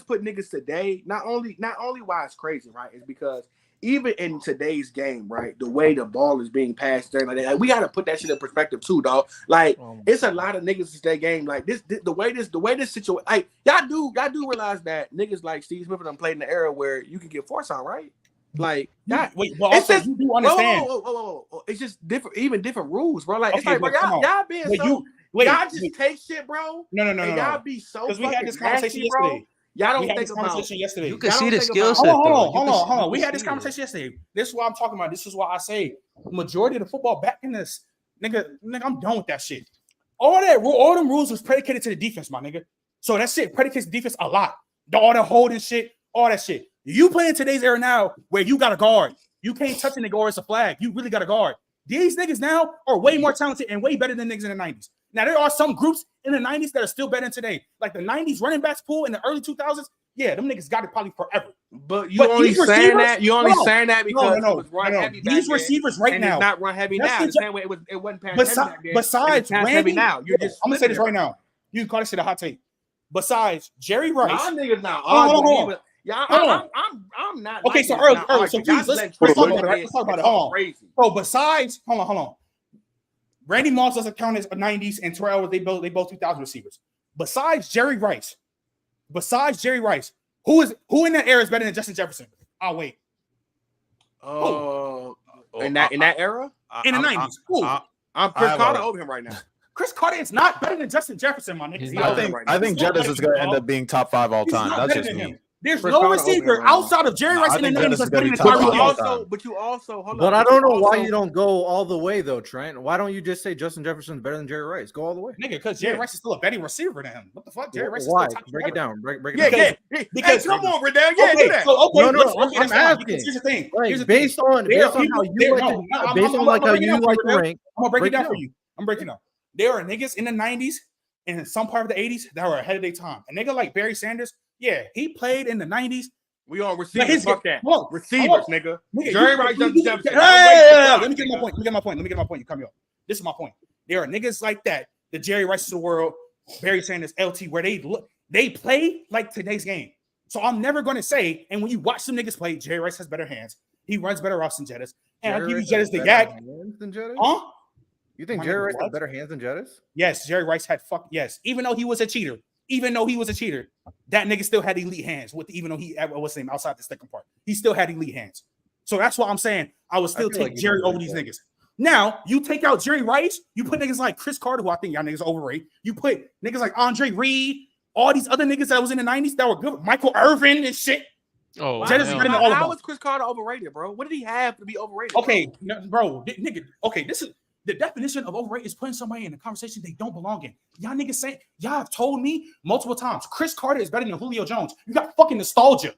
put niggas today. Not only why it's crazy, right? Is because even in today's game, right, the way the ball is being passed there, like that, we got to put that shit in perspective too, dog. Like it's a lot of niggas in today's game. Like the way this situation, like y'all do realize that niggas like Steve Smith and them played in the era where you can get force on, right? Like that. It's just you do understand. It's just different rules, bro. Like it's like, bro, y'all being so. Y'all just take shit, bro. No. Y'all be so. Because we had this conversation yesterday. Y'all don't think about yesterday. You can see the skill set. Hold on. We had this conversation yesterday. This is what I'm talking about. This is why I say majority of the football back in this, nigga. I'm done with that shit. All them rules was predicated to the defense, my nigga. So that shit predicates the defense a lot. All the holding shit, all that shit. You play in today's era now where you got a guard. You can't touch a nigga or it's a flag. You really got a guard. These niggas now are way more talented and way better than niggas in the 90s. Now, there are some groups in the 90s that are still better than today. Like the 90s running backs pool in the early 2000s. Yeah, them niggas got it probably forever. But you only saying that because it was run heavy back these receivers right now. It's not run heavy now. The same way it wasn't pass heavy back then. Besides Randy, heavy now. I'm going to say this right now. You can call this shit a hot take. Besides Jerry Rice. Y'all niggas now arguing. I'm not. Okay, so early. So please, let's talk about it. Let's talk about it. Hold on. So besides, hold on. Randy Moss doesn't count as 90s, and Terrell, they both 2000 receivers. Besides Jerry Rice, who in that era is better than Justin Jefferson? I'll wait. In that era? In the 90s. I'm Chris Carter over him right now. Chris Carter is not better than Justin Jefferson, my nigga. I think Jettis is going to end up being top 5 all time. That's just me. There's no receiver outside of Jerry Rice in the 90s that's better than Tyreek. But you also hold on. But I don't know why you don't go all the way though, Trent. Why don't you just say Justin Jefferson's better than Jerry Rice? Go all the way, nigga. Because Jerry Rice is still a better receiver than him. What the fuck? Jerry Rice is why? Still Break it down. Break it down. Yeah. Because come on, Riddell. Yeah, do that. So, okay, no. I'm asking. Here's the thing. Based on how you like to rank. I'm gonna break it down for you. I'm breaking down. There are niggas in the 90s and in some part of the 80s that were ahead of their time. A nigga like Barry Sanders, yeah, he played in the 90s. We on receivers. Fuck that. Receivers, nigga. Jerry Rice, Justin Jefferson. Let me get my point. You come here. This is my point. There are niggas like that, the Jerry Rice of the world, Barry Sanders, LT, where they play like today's game. So I'm never going to say, and when you watch some niggas play, Jerry Rice has better hands. He runs better routes than Jettis. And I'll give you Jettis the yak. Huh? You think Jerry Rice had better hands than Jettis? Yes, Jerry Rice had yes. Even though he was a cheater, that nigga still had elite hands. Even though he was outside the second part, he still had elite hands. So that's why I'm saying I would still take Jerry over these niggas. Now you take out Jerry Rice, you put niggas like Chris Carter, who I think y'all niggas overrate. You put niggas like Andre Reed, all these other niggas that was in the 90s that were good, Michael Irvin and shit. Oh, how was Chris Carter overrated, bro? What did he have to be overrated? Okay, bro, nigga. Okay, this is the definition of overrated is putting somebody in a conversation they don't belong in. Y'all niggas say, y'all have told me multiple times, Chris Carter is better than Julio Jones. You got fucking nostalgia.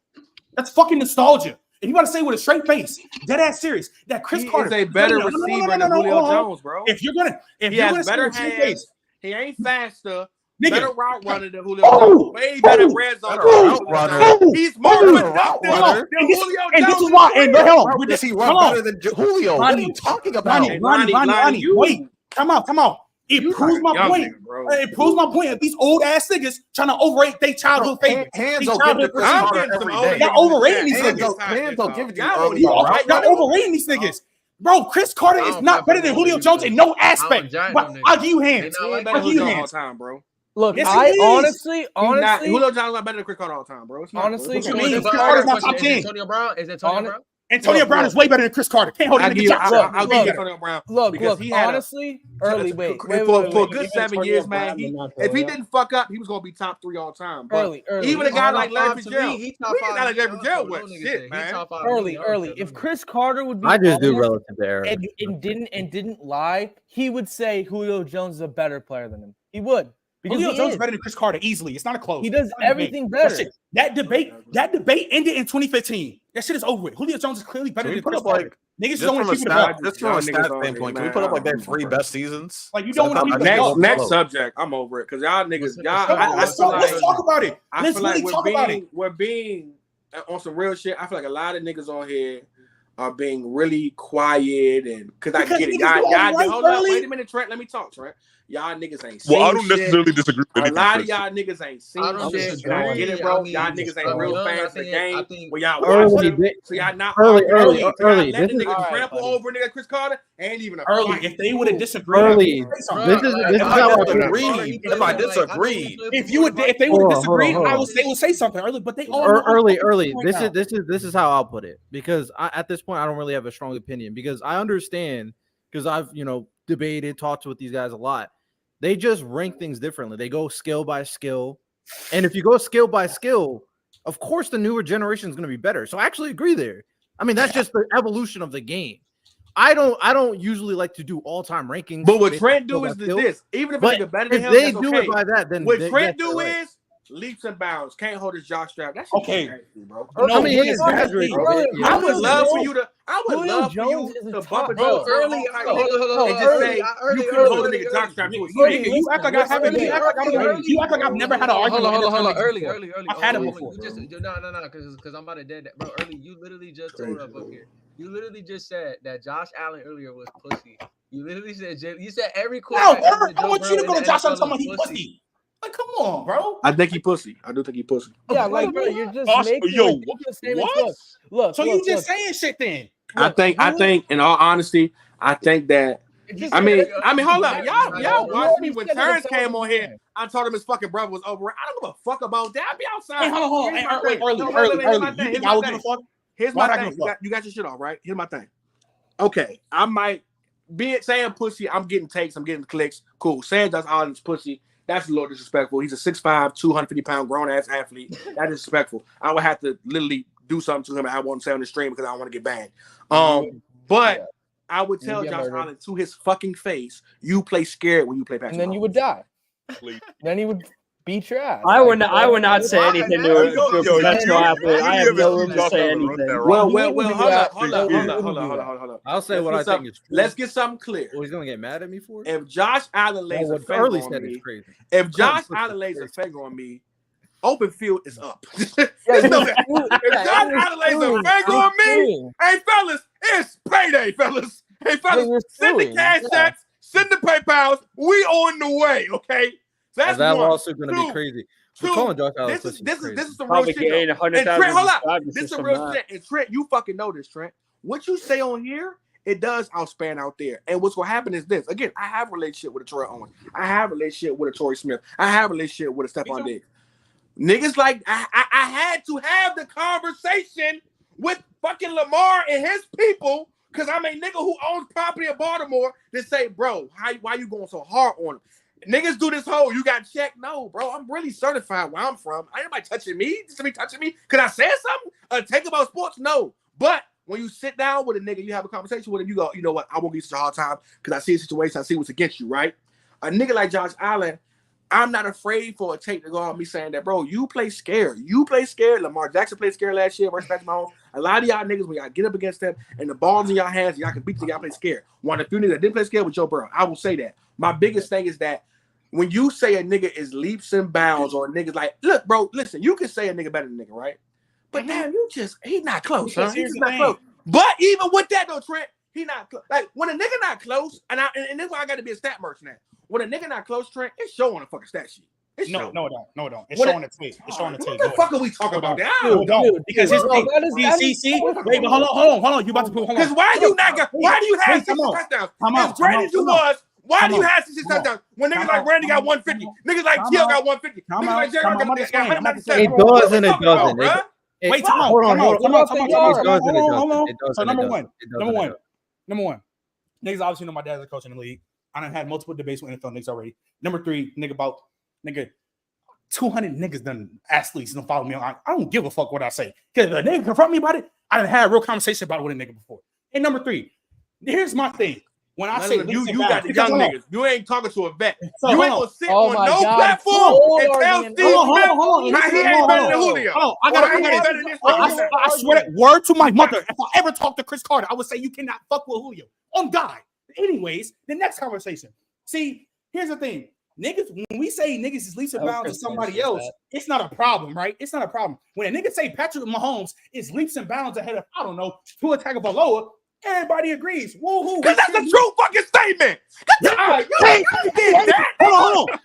That's fucking nostalgia. And you gotta say with a straight face, dead ass serious, that Chris Carter is a better receiver than Julio Jones, bro. If you're gonna better hands, face, he ain't faster. Nigga. Better route runner than Julio Jones. Way better red zone route runner. He's more productive than Julio Jones. And this is why. And hold does he run better than Julio? What are you talking about? Ronnie, wait. Come on. It proves my point. It proves my point of these old ass niggas trying to overrate their childhood favorite. Hands don't give the Chris Carter every day. Y'all overrating these niggas. Hands don't give it Y'all overrating these niggas. Bro, Chris Carter is not better than Julio Jones in no aspect. But I'll give you hands. I'll give you hands. Bro. Look, I honestly, Julio Jones is not better than Chris Carter all the time, bro. Honestly, Chris Carter's not top 10. Antonio Brown? Is it Antonio Brown? Antonio Brown is way better than Chris Carter. Can't hold him in the top. I'll give you Antonio Brown. Look, honestly, early, wait. For a good 7 years, man, if he didn't fuck up, he was going to be top 3 all time. Early. Even a guy like Larry Fitzgerald. He's top 5. Larry Fitzgerald was shit, man. Early. If Chris Carter would be I just do relative to era. and didn't lie, he would say Julio Jones is a better player than him. He would. Julio Jones is better than Chris Carter easily. It's not a close. He does everything better. That debate ended in 2015. That shit is over with. Julio Jones is clearly better than Chris Carter. Niggas don't want to keep it up. Just from a stat standpoint, can we put up like their 3 best seasons? Like you don't want to keep it up. Next subject, I'm over it because y'all niggas, let's talk about it. I feel like we're being on some real shit. I feel like a lot of niggas on here are being really quiet and because I get it. Y'all hold up, wait a minute, Trent. Let me talk, Trent. Y'all niggas ain't seen I don't necessarily disagree with a lot of y'all niggas ain't seen shit. I get it, bro. Y'all niggas ain't real fans of the game. Well, y'all watch it, so y'all not early. Let the nigga trample over nigga Chris Carter ain't even a early. If they would have disagreed, early. This is how I disagree. If I disagree, if they would have disagreed, they would say something early. But they all early. This is how I'll put it because at this point I don't really have a strong opinion because I understand because I've debated, talked with these guys a lot. They just rank things differently. They go skill by skill. And if you go skill by skill, of course the newer generation is going to be better. So I actually agree there. I mean, that's just the evolution of the game. I don't usually like to do all-time rankings. But what Trent do is this. Even if it's better than him, they do it by that, then what Trent do is leaps and bounds. Can't hold his jockstrap. That's okay, bro. I mean, he exaggerated. I would love for you to bump it up early and just say you couldn't hold a nigga jockstrap to his face. You act like I haven't. You act like I've never had an argument. Hold on. Early. I've had it before. No, because I'm about to dead that, bro. Early, you literally just told up here. You literally just said that Josh Allen earlier was pussy. You literally said every quarterback. No, I want you to go to Josh Allen talking about he pussy. Like, come on, bro. I think he pussy. I do think he pussy. Yeah, like, bro, you're just making what? Look. So you just saying shit then? I think, in all honesty, I think that. I mean, hold up, y'all watched me when Terrence came on here. I told him his fucking brother was over. I don't give a fuck about that. I'll be outside. Hey, hold on. Early. Here's my thing. You got your shit off, right? Here's my thing. Okay, I might be it saying pussy. I'm getting takes. I'm getting clicks. Cool. Saying Josh Allen's pussy. That's a little disrespectful. He's a 6'5", 250-pound grown-ass athlete. That's disrespectful. I would have to literally do something to him. I won't say on the stream because I don't want to get banned. But I would tell Josh Allen to his fucking face, you play scared when you play Patrick and then you would die. Then he would beat your ass. I would not say anything to a professional athlete. I have no room to say anything. Well, hold up. I'll say what I think is true. Let's get something clear. Well, he's gonna get mad at me for it. If Josh Allen lays a finger on me, if Josh Allen lays a finger on me, open field is up. If Josh Allen lays a finger on me, hey fellas, it's payday, fellas. Hey fellas, send the cash checks. Send the PayPals. We on the way, okay? So that's that one. lawsuit going to be crazy. Two, calling Josh Allen this is some real Probably shit. gained And 100,000 Trent, hold up. subscribers This is just some from real that. shit. And Trent, you fucking know this, Trent. What you say on here, it does outspan out there. And what's gonna happen is this. Again, I have a relationship with a Terrell Owens. I have a relationship with a Torrey Smith. I have a relationship with a Stephon Diggs. Niggas like I had to have the conversation with fucking Lamar and his people, because I'm a nigga who owns property in Baltimore, to say, bro, why you going so hard on him? Niggas do this whole, you got checked. No, bro, I'm really certified where I'm from. Ain't nobody touching me. Just me touching me. Could I say something? Take about sports? No. But when you sit down with a nigga, you have a conversation with him, you go, you know what? I won't give you such a hard time because I see a situation, I see what's against you, right? A nigga like Josh Allen, I'm not afraid for a take to go on me saying that, bro, you play scared. You play scared. Lamar Jackson played scared last year versus Patrick Mahomes. A lot of y'all niggas, when y'all get up against them and the ball's in y'all hands, y'all can beat them, y'all play scared. One of the few niggas that didn't play scared with Joe Burrow. I will say that. My biggest thing is that when you say a nigga is leaps and bounds, or a nigga's like, look, bro, listen, you can say a nigga better than a nigga, right? But damn, he's not close, huh? He's not close. But even with that though, Trent, he not close. Like when a nigga not close, and this is why I got to be a stat merchant now. When a nigga not close, Trent, it's showing on the fucking stat sheet. It's No, showing. it don't. It's showing the tape. It's showing the tape. What the fuck are we talking about now? Dude, because his see. Wait, but hold on. You about to hold on. Because why do you have 6 touchdowns? As great as you was, why do you have 6 touchdowns? When niggas like Randy got 150, niggas like Kill got 150, niggas like Jerry got 197. It doesn't. Wait, come on. So number one. Niggas obviously know my dad's a coach in the league. I done had multiple debates with NFL niggas already. Number 3, nigga, 200 niggas done athletes don't follow me. I don't give a fuck what I say. Because if a nigga confront me about it, I done had a real conversation about it with a nigga before. And number 3, here's my thing. When I say you got the young niggas, you ain't talking to a vet. So, you ain't gonna sit on no platform and tell Steve Smith how he ain't better than Julio. I swear that word to my mother. If I ever talk to Chris Carter, I would say you cannot fuck with Julio. On God. Anyways, the next conversation. See, here's the thing. Niggas, when we say niggas is leaps and bounds to somebody else, it's not a problem, right? It's not a problem. When a nigga say Patrick Mahomes is leaps and bounds ahead of, I don't know, Tua Tagovailoa, everybody agrees. Woo-hoo. Because that's a true fucking statement. You did that. Hold on.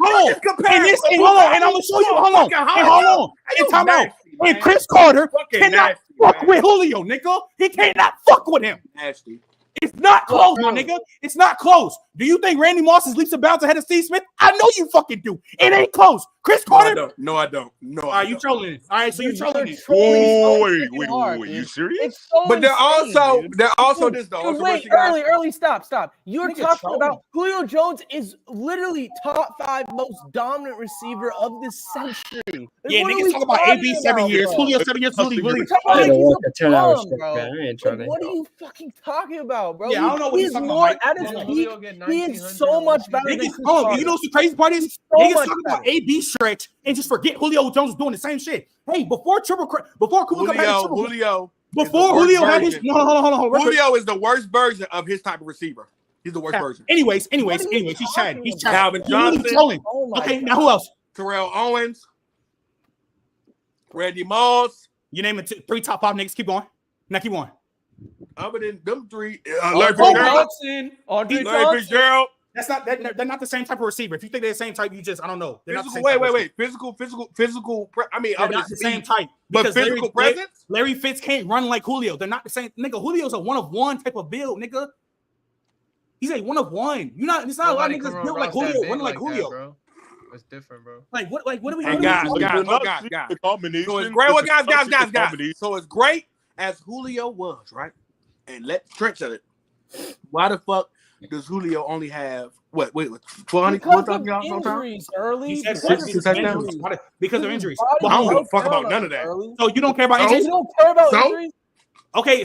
And I'm going to show you. Hold on. And time out. And Chris Carter cannot fuck with Julio, nigga. He cannot fuck with him. Nasty. It's not close, my nigga. It's not close. Do you think Randy Moss is leaps and bounds ahead of Steve Smith? I know you fucking do. It ain't close. Chris Carter? No, I don't. All right, you trolling it. All right, so you trolling it. Wait, you serious? But they're also this though. Wait, early, stop. You're talking about Julio Jones is literally top 5 most dominant receiver of this century. Yeah, niggas talk about AB 7 years, Julio 7 years, Julio. What are you fucking talking about, bro? Yeah, I don't know what he's more at his peak. He is so much better than Chris Carter. You know what's the crazy part is? Niggas talking about AB stretch and just forget Julio Jones was doing the same shit. Hey, before Cooper Cup had Julio had his hold on. Julio is the worst version of his type of receiver. He's the worst version. Anyways, he's Chad. Calvin Johnson. Okay, now who else? Terrell Owens. Randy Moss. You name it 3 top 5 niggas. Keep going. Now keep going. Other than them 3, Larry Fitzgerald. They're not the same type of receiver. If you think they're the same type, you just I don't know. Wait. Physical. I mean, they're not the same type. But physical presence. Larry Fitz can't run like Julio. They're not the same. Nigga, Julio's a 1-of-1 type of build, nigga. He's a 1-of-1. It's not a lot of niggas built like Julio, running like Julio. Bro. It's different, bro. Like what are we? Guys. So it's great. What guys? So as great as Julio was, right? And let Trent tell it. Why the fuck does Julio only have 400 injuries early? He said because of injuries. I don't give a fuck about none of that. So you don't care about injuries? You don't care about injuries? Okay,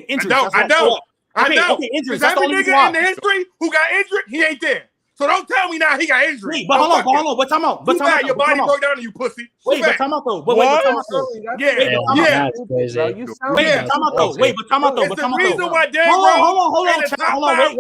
injuries. I don't. Okay, injuries. That's every nigga in the history who got injured, he ain't there. So don't tell me now he got injured. Wait, but hold on. But time out. Your body broke down and you pussy. Wait, but time out though. Wait, time out though. Yeah. Wait, time out though. It's the reason why Dan Hold on.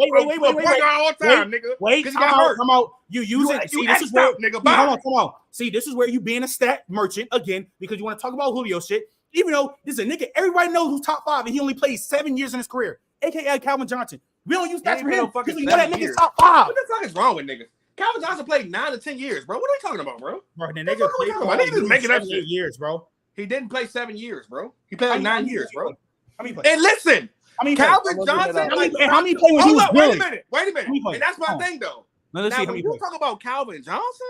Wait, time out. You use it. See, this is where hold on. See, this is where you being a stat merchant again because you want to talk about Julio shit. Even though this is a nigga, everybody knows who's top 5 and he only played 7 years in his career, aka Calvin Johnson. We don't use stats for him because we know 7 that nigga's years. top 5. What the fuck is wrong with niggas? Calvin Johnson played 9 to 10 years, bro. What are we talking about, bro? Bro, the What nigga the fuck are we played talking for about? Niggas just making up 7 shit. years, bro. He didn't play 7 years, bro. He played like 9 years, bro. How many And listen, Calvin Johnson, how many played when he was hold up, good? wait a minute. And that's my thing, though. Let's now, see how when many you talk about Calvin Johnson,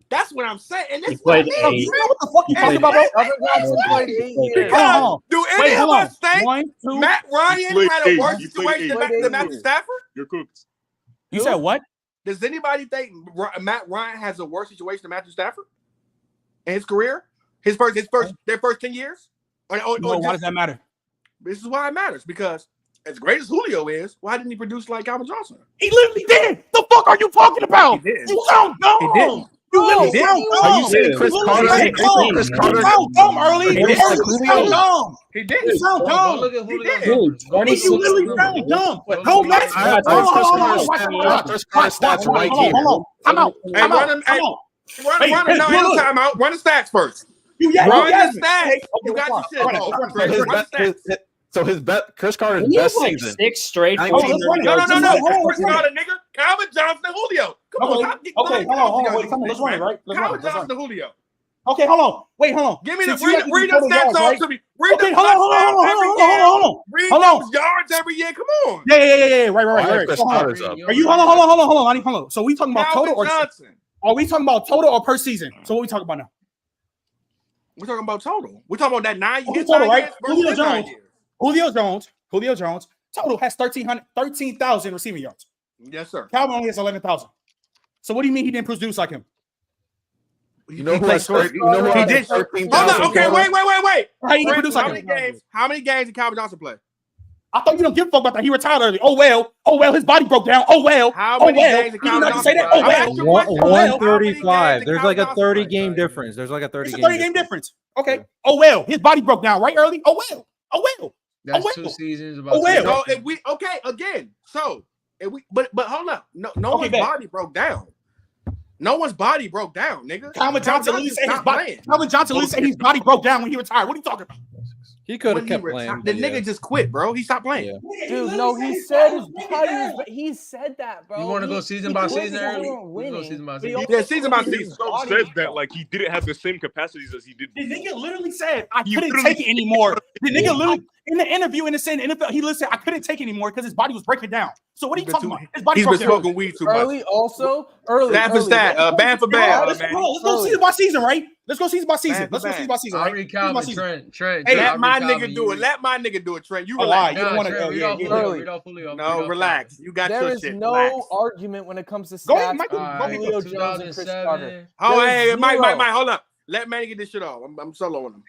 that's what I'm saying. And this is played what I mean. eight. What the fuck you talking about, bro? Calvin Johnson played 8 years. Because do any of us think One, two. Matt Ryan played had a eight. worse He played situation eight. than Matthew Stafford? You're cooked. You said what? Does anybody think Matt Ryan has a worse situation than Matthew Stafford in his career? Their first 10 years? Or Why does that matter? This is why it matters, because as great as Julio is, why didn't he produce like Calvin Johnson? He literally did. The fuck are you talking about? He did. You sound dumb. He didn't. You literally He sound didn't. dumb. Are you saying Chris Carter? You sound dumb early. You sound dumb. He did. You sound Go dumb. look at Julio's did. numbers. Go look at You literally Julio's sound numbers. dumb. Go Go look back. at I got Chris Carter's stats right here. Hold on. Hey, run him. Hey, run him. No, ain't no timeout. Run the stats first. You Run yes. the stats. You got your shit. So his bet, Chris Carter's He best has like season. 6 straight. 19 let's run it. No. Hold on. Chris Carter, nigga. Calvin Johnson and Julio. Come on. Okay, hold on. Wait, come on. Let's run it, right? Calvin Johnson and Julio. Okay, hold on. Wait, hold on. Give me Since the you got read these the total stats yards, off right? to me. Read Okay, the hold on. Read Hold on. those yards every year. Come on. Yeah. Right. Chris Hold on. Carter's up. Are you hold on. So we talking about Calvin total or Johnson. are we talking about total or per season? So what we talking about now? We're talking about total. We're talking about that 9 years. Total, right? Julio Jones. Julio Jones. Total has 13,000 receiving yards. Yes, sir. Calvin only has 11,000. So what do you mean he didn't produce like him? You know who has 13? You know who He has did. 13,000? Hold on. Okay, wait. How he didn't produce How like many him? games did Calvin Johnson play? I thought you don't give a fuck about that. He retired early. Oh well, his body broke down. Oh well. How many games did You Calvin not Johnson say that. play? Oh I'm asking well. you a question. How many games 135. did There's Calvin like a Johnson 30 play? game difference. There's like a 30 It's a game 30 game difference. difference. Okay. Oh well, his body broke down right early. Oh well. That's well. 2 seasons. Oh, well. So if we again. So if we but hold up. No Okay, one's bet. body broke down. No one's body broke down, nigga. Calvin Johnson literally said his stopped body. playing. Calvin Johnson literally said his body broke down when he retired. What are you talking about? He could When have he kept retired, playing. the nigga just quit, bro. He stopped playing. Yeah. Dude, no, he said his body was. He said that, bro. You want to go season by season early? We go season by season. Yeah, season by season. Some said that like he didn't have the same capacities as he did. The nigga literally said I You couldn't literally- take it anymore. The nigga literally in the interview in the same NFL, he listened. I couldn't take it anymore because his body was breaking down. So what are you talking about? His body He's been broke down. smoking weed too much. Early, also early. Stat for stat, band for band. Let's go season by season, right? Let's go season by season. Man, Let's go man. season by season, I'll right? read Season by Calvin, season. Trent. Hey, Let my Calvin, nigga do it. you- Let my nigga do it, Trent. You Oh, relax. all right. You Nah, don't want to. Trent, read off Yeah. Julio, Early. read off Julio, read No, off relax. You got There your is shit. no Relax. argument when it comes to Go ahead, stats. Michael. Calvin. Go ahead. Julio Jones and Chris 2007. Carter. Oh, There hey, is Mike, zero. hold up. Let Manny get this shit off. I'm soloing him.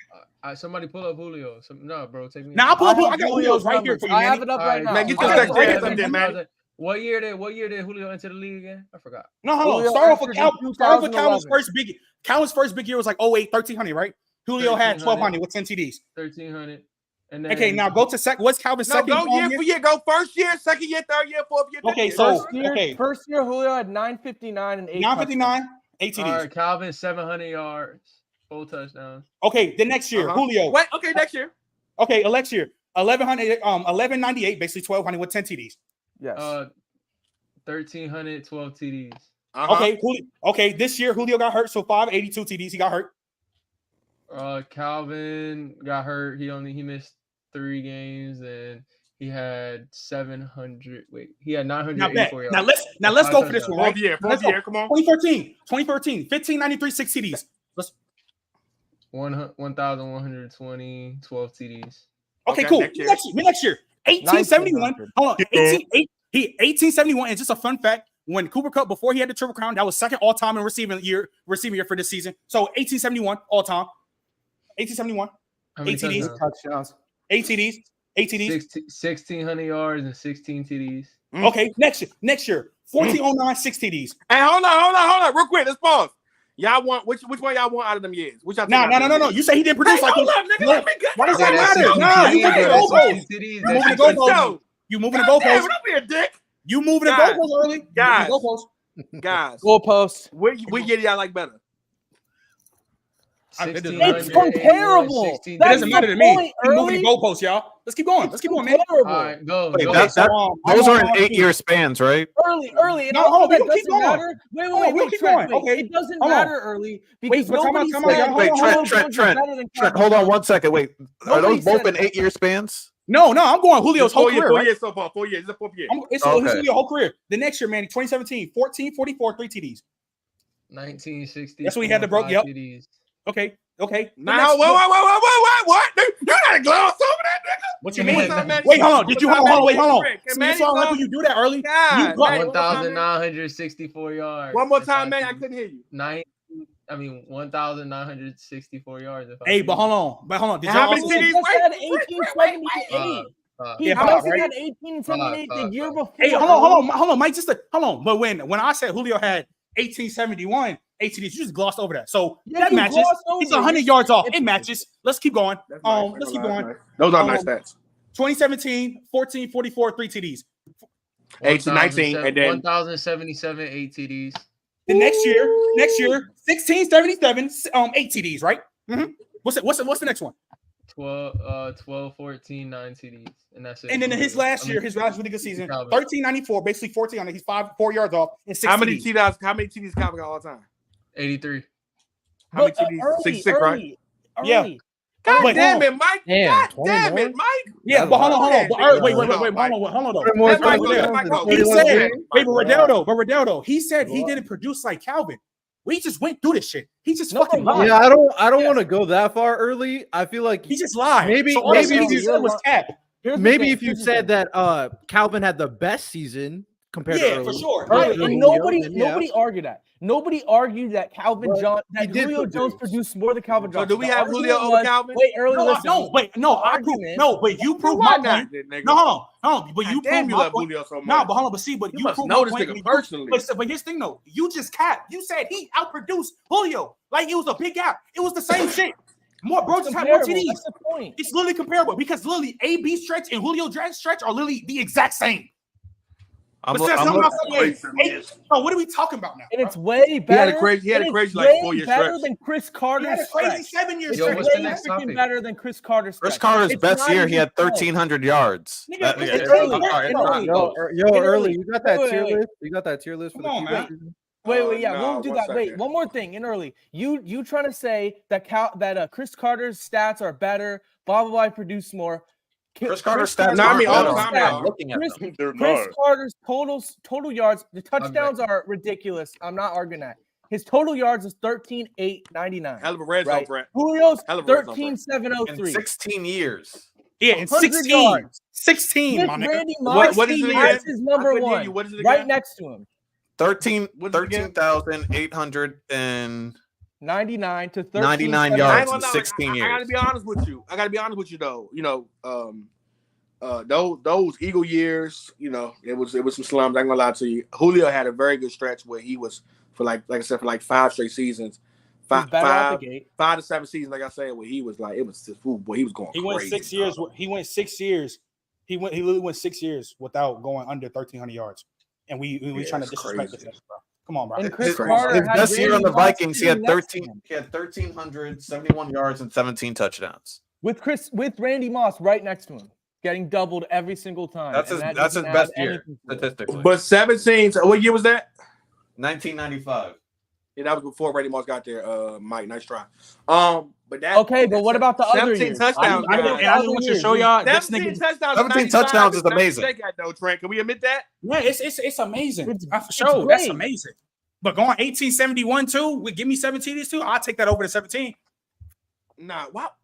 Somebody pull up Julio. No, bro, take me. Now I pull up. I got Julio's Julio's right here numbers. for you, I have man. it up All right right, now. Man, get All your right, stats all right, up there, all man. right. What year did Julio enter the league again? I forgot. No, hold on. Julio Start off with entered in Calvin's Calvin's 2011. first big. Calvin's first big year was like 08, 1300, right? Julio had 1200 with 10 TDs. 1300. And then Okay, now go to second. What's Calvin's No, second? go year for year. Go first year, second year, third year, fourth year. Okay, fifth so year. First year, Julio had 959 and 8 959, 8 TDs. all right, Calvin 700 yards, 4 touchdowns. Okay, the next year, Julio. Wait, okay, next year. Okay, next year, 1198, basically 1200 with 10 TDs. Yes. 1300, 12 TDs. Okay, this year Julio got hurt, so 582 TDs. He got hurt. Calvin got hurt. He missed 3 games, and he had 700. Wait, he had 984 yards. Now let's go for this one. Right? Fourth year, come on. 2013, 1593, 6 TDs. Let's 1,120, 12 TDs. Okay, Okay, cool. next year. Next year, 1871. Hold on, 1871. And just a fun fact: when Cooper Kupp, before he had the Triple Crown, that was second all time in receiving year for this season. So 1871 all time. 1871. How many 8 TDs. touchdowns. 8 TDs. 8 TDs. 1,600 yards and 16 TDs. Okay, next year, 1409, 6 TDs. Hey, hold on, real quick. Let's pause. Y'all want which one y'all want out of them years? Which y'all think out of them No. years? You say he didn't produce like hold up, nigga. Let me get. Why does Yeah, that that's matter? 16 Nah, you TDs, moving the bro. goalposts. That's 16 You TDs. moving the That's goalposts. You moving the God damn goalposts. it, don't be a dick. You moving the Guys. goalposts early. Guys. You moving the goalposts. Guys, Goalpost. we get y'all like better. It's comparable. It doesn't matter to me. Keep moving the goalposts, y'all. Let's keep going. Let's keep going, man. All right, go. Wait, go. those are in 8-year spans, right? Early. No, hold on. We gonna keep going. Wait, keep going. Okay. It doesn't Hold on. matter early because but nobody come on, said. Wait, Trent, hold on one second. Wait, are those both in 8-year spans? No, I'm going Julio's whole career. 4 years so far. 4 years. It's a 4th year. It's Julio's whole career. The next year, man, 2017, 14, 44, 3 TDs. 1960. That's what he had to broke. Yep. TDs. Okay. Now, what? You gotta gloss over that, nigga. What you mean? Wait, hold on. Did you hold on? Wait, hold on. See, that's why I like when you do that early. God, 1,964 yards. One more time, man. I couldn't hear you. 1,964 yards. Hey, but hold on. Did How many also- TDs? He just had 1878. He Yeah, just right? had 1878 the year before. Hey, hold on, Mike. Hold on. But when I said Julio had 1871 ATDs, you just glossed over that. So that matches. He's 100 yards off. It matches. Let's keep going. Let's keep going. Those are nice stats. 2017, 14, 44, 3 TDs. 18, 19, and then 1,077 ATDs. The next year, 16, 77, 8 TDs, right? Mm-hmm. What's the next one? 12, 14, 9 TDs. And that's it. And then his last really good season, 1394, basically 14 on it. He's 4 yards off and 6 How many TDs. Calvin got all the time? 83. How many TDs? 66, right? Yeah. God damn it, Mike. Damn, God damn it, Mike. Yeah, but hold on. Wait, hold on though. He said, but Riddell though, he said he didn't produce like Calvin. We just went through this shit. He just fucking lied. Yeah, I don't want to go that far early. I feel like he just lied. Maybe he said was cap. Maybe if you said that Calvin had the best season compared to early. for sure. And nobody argued that. Nobody argued that Julio Jones produced more than Calvin Johnson. So do we have Julio over Calvin? Wait, early. But you proved my point. No, hold on. But you proved my point. Julio so much. No, but hold on. But see, but you must proved know my this point. nigga personally. But here's the thing though. You just capped. You said he outproduced Julio. Like it was a big gap. It was the same shit. More bro just had more TDs. That's the point. It's literally comparable because literally AB stretch and Julio stretch are literally the exact same. What are we talking about now? And it's way better. He had a crazy like 4 year stretch. Better than Chris Carter's. He had a crazy 7-year stretch. What's the next topic? Better than Chris Carter's stretch. Chris Carter's best year, he had 1,300 yards. Early. You got that tier list? You got that tier list for the season? Wait, we'll do that. Wait, one more thing. In early, you trying to say that Chris Carter's stats are better, blah blah blah, produce more. Chris Carter's stats. Chris Carter's total yards, the touchdowns are ridiculous. I'm not arguing that. His total yards is 13,899. Hell of a red zone, Brett. Julio's 13,703. In 16 years. Yeah, in 16. 16, my nigga. Randy Moss, what is it again? Is number one. What is it again? Right next to him. 13,899 to 99 yards in 16 years. I gotta be honest with you. Though. Those Eagle years, it was some slums. I ain't gonna lie to you. Julio had a very good stretch where he was for like I said, for like 5 straight seasons. 5 to 7 seasons, like I said, where he was like, it was just boy, he was going. He went 6 years. He went 6 years. He literally went 6 years without going under 1,300 yards. And we trying to disrespect this, bro. Come on, bro. His best year on the Vikings, he had 1,371 yards and 17 touchdowns. With Randy Moss right next to him, getting doubled every single time. That's his best year statistically. But 17. What year was that? 1995. Yeah, that was before Randy Moss got there. Mike, nice try. But what about the other years? 17 touchdowns. I just want you to show y'all. 17 touchdowns is amazing. Trent, can we admit that? Yeah, it's amazing. For sure, that's amazing. But going 1871 too, give me 17 TDs too. I'll take that over to 17. Nah, what,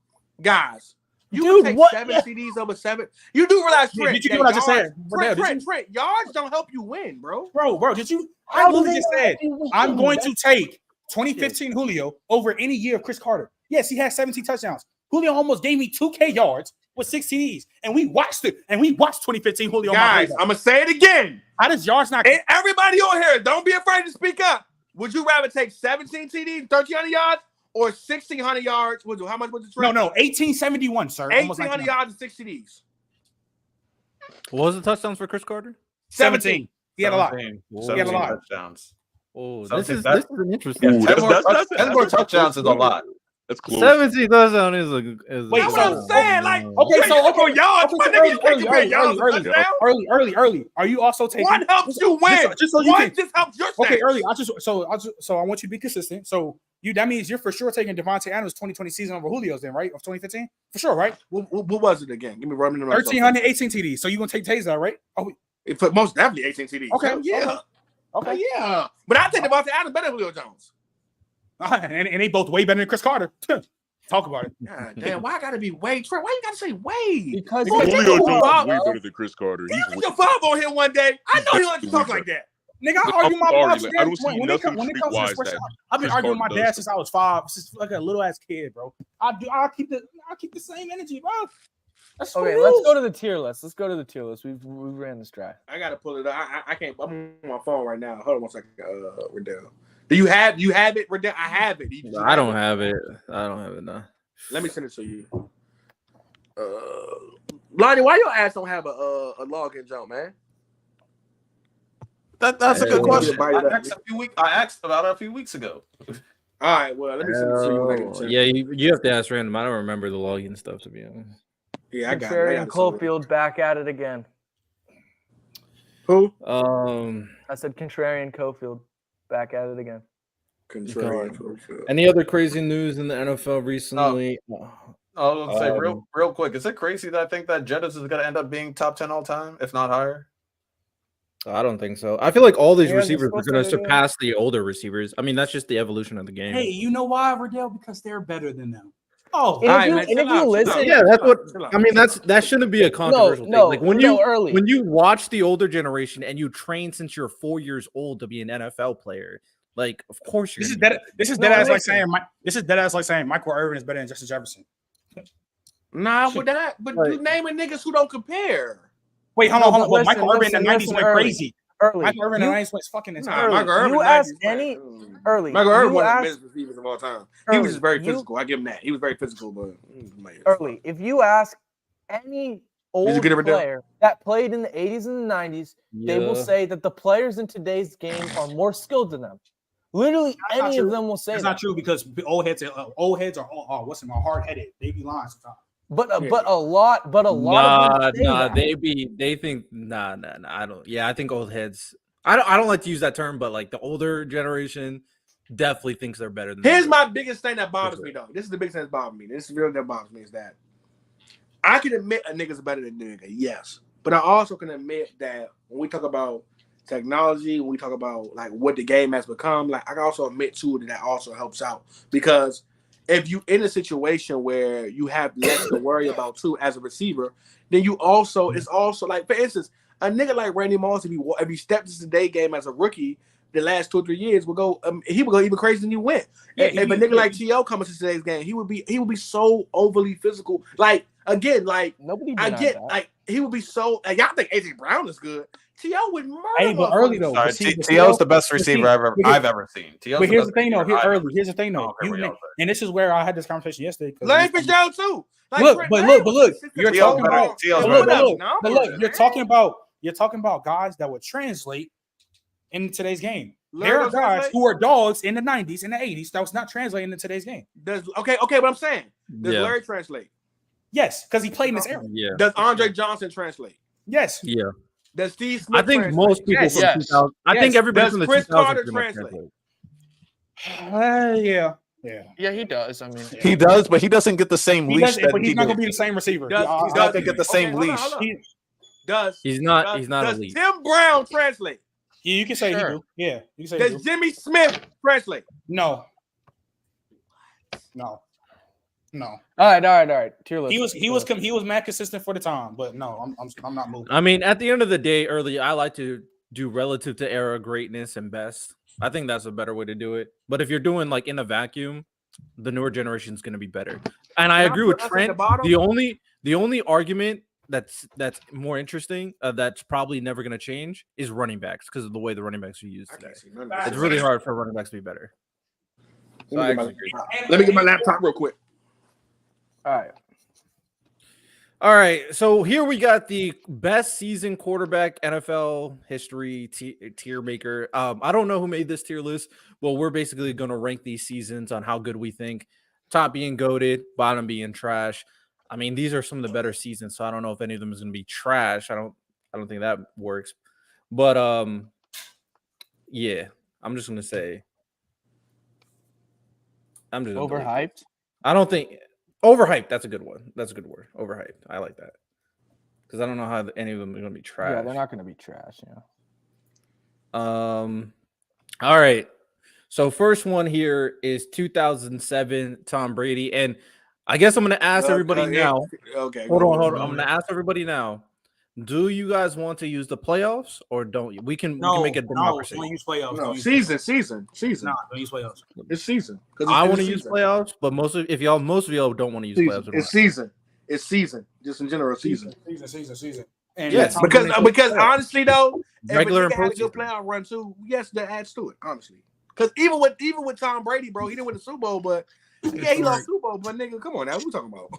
guys? You take 7 CDs over 7. You do realize, Trent? Did you do what I just said? Trent, yards don't help you win, bro. Bro, did you? I literally just said I'm going to take 2015 Julio over any year of Chris Carter. Yes, he had 17 touchdowns. Julio almost gave me 2K yards with 6 CDs, and we watched it. And we watched 2015 Julio. Guys, I'm gonna say it again. How does yards not? Hey, everybody on here, don't be afraid to speak up. Would you rather take 17 CDs, 1,300 yards, or 1,600 yards? How much was the trade? No, 1871, sir. 1,800 yards and 6 CDs. What was the touchdowns for Chris Carter? 17. He had a lot. He had a lot. Touchdowns. Oh, this is an interesting. 10 more touchdowns is a lot. That's close. 17 touchdown is Wait, That's what I'm saying. Like, okay, so okay, y'all, so early. Are you also taking one helps you win? Just so you can just helps your stats. Okay, early. I want you to be consistent. So that means you're for sure taking Devontae Adams' 2020 season over Julio's, then, right? Of 2015, for sure, right? What was it again? Give me running the 1,318 TDs. So you gonna take Taser, right? Oh, most definitely 18 TDs. Okay, yeah, okay, yeah. But I think Devontae Adams better than Julio Jones. And they both way better than Chris Carter. Talk about it. God damn, why I gotta be Wade? Trey, why you gotta say Wade? Because Julio Jones is way better than Chris Carter. He's your father on here one day. I know he likes to talk like that. Nigga, I argue my dad's I don't see nothing when it comes to sports. I've been arguing with my dad since I was 5, since like a little ass kid, bro. I'll keep the same energy, bro. That's okay, let's go to the tier list. We ran this dry. I gotta pull it up. I can't. I'm on my phone right now. Hold on one second, Riddell. Do you have it, Riddell? I have it. I don't have it. I don't have it now. Let me send it to you. Lonnie, why your ass don't have a login jump, man? That's a good question. I asked about it a few weeks ago. All right, well, let me send it to you. Yeah, you have to ask random. I don't remember the login stuff, to be honest. Yeah, I got it. Contrarian Cofield back at it again. Who? I said Contrarian Cofield back at it again. Contrarian Cofield. Any other crazy news in the NFL recently? I was gonna say real quick. Is it crazy that I think that Jettis is gonna end up being top 10 all time, if not higher? I don't think so. I feel like all these receivers are going to surpass the older receivers. I mean, that's just the evolution of the game. Hey, you know why, Riddell? Because they're better than them. Oh, if you listen, yeah, that's what I mean. That shouldn't be a controversial thing. Like when you watch the older generation and you train since you're 4 years old to be an NFL player, like of course you're. This is dead ass like saying Michael Irvin is better than Justin Jefferson. Nah, but you naming niggas who don't compare. Wait, hold on. But Michael Irvin in the 90s went crazy. Michael Irvin in the 90s went fucking insane. Michael Irvin. You ask any early. Michael Irvin was one of the best receivers of all time. He was just very physical. I give him that. He was very physical, but early. If you ask any old player that played in the 80s and the 90s, they will say that the players in today's game are more skilled than them. Literally, any of them will say that's not true because old heads are hard-headed. They be lying sometimes. But a lot of them they think I don't. Yeah, I think old heads. I don't like to use that term, but like the older generation definitely thinks they're better than. Here's my biggest thing that bothers me though. This is the biggest thing that bothers me. This is really that bothers me is that I can admit a nigga's better than a nigga, yes, but I also can admit that when we talk about technology, when we talk about like what the game has become, like I can also admit too that also helps out because. If you in a situation where you have less to worry about too as a receiver, then you also it's also like for instance, a nigga like Randy Moss, if he stepped into today's game as a rookie, the last 2 or 3 years will go he would go even crazier than he went. Yeah, if a nigga like T.O. coming to today's game, he would be so overly physical. Like again, like nobody like he would be so like y'all think AJ Brown is good. T.O. would murder. Hey, but early though, T.O.'s the best receiver I've ever seen. But here's the thing though. Here's the thing though. And this is where I had this conversation yesterday. Larry Fitzgerald too. Like, look. You're talking about. You're talking about guys that would translate in today's game. There are guys who are dogs in the 90s and the 80s that was not translating in today's game. Okay, but I'm saying, does Larry translate? Yes, because he played in this era. Yeah. Does Andre Johnson translate? Yes. Yeah. Does Steve Smith I think translate? most people from 2000. I think everybody from the 2000s Chris Carter translate? Yeah, he does. I mean, he does, but he doesn't get the same leash. But he's not gonna be the same receiver. He's not gonna get the same leash. He's not elite. Does Tim Brown translate? Yeah, you can say he do. Yeah, you can say. Does Jimmy Smith translate? No. All right. Tier list. He was mad consistent for the time, but no, I'm not moving. I mean, at the end of the day, early, I like to do relative to era greatness and best. I think that's a better way to do it. But if you're doing like in a vacuum, the newer generation is going to be better. And I agree with Trent. The only argument that's more interesting, that's probably never going to change, is running backs because of the way the running backs are used today. It's really hard for running backs to be better. So let me get my laptop real quick. All right. So here we got the best season quarterback NFL history tier maker. I don't know who made this tier list. Well, we're basically going to rank these seasons on how good we think top being goated, bottom being trash. I mean, these are some of the better seasons, so I don't know if any of them is going to be trash. I don't think that works. But yeah, I'm just going to say I'm just overhyped. I don't think overhyped. That's a good one. That's a good word. Overhyped. I like that because I don't know how any of them are going to be trash. Yeah, they're not going to be trash. Yeah. All right. So first one here is 2007 Tom Brady, and I guess I'm going to ask everybody now. Okay. Hold on. I'm going to ask everybody now. Do you guys want to use the playoffs or don't you? We can make a democracy. No, don't use playoffs. No, season. No, don't use playoffs. It's season. I want to use playoffs, but most of y'all don't want to use playoffs. It's season. It's season. Just in general, season. Season. And yes, because honestly though, regular if a nigga had a good playoff run too, yes, that adds to it. Honestly, because even with Tom Brady, bro, he didn't win the Super Bowl, but he lost Super Bowl. But nigga, come on now, what we talking about?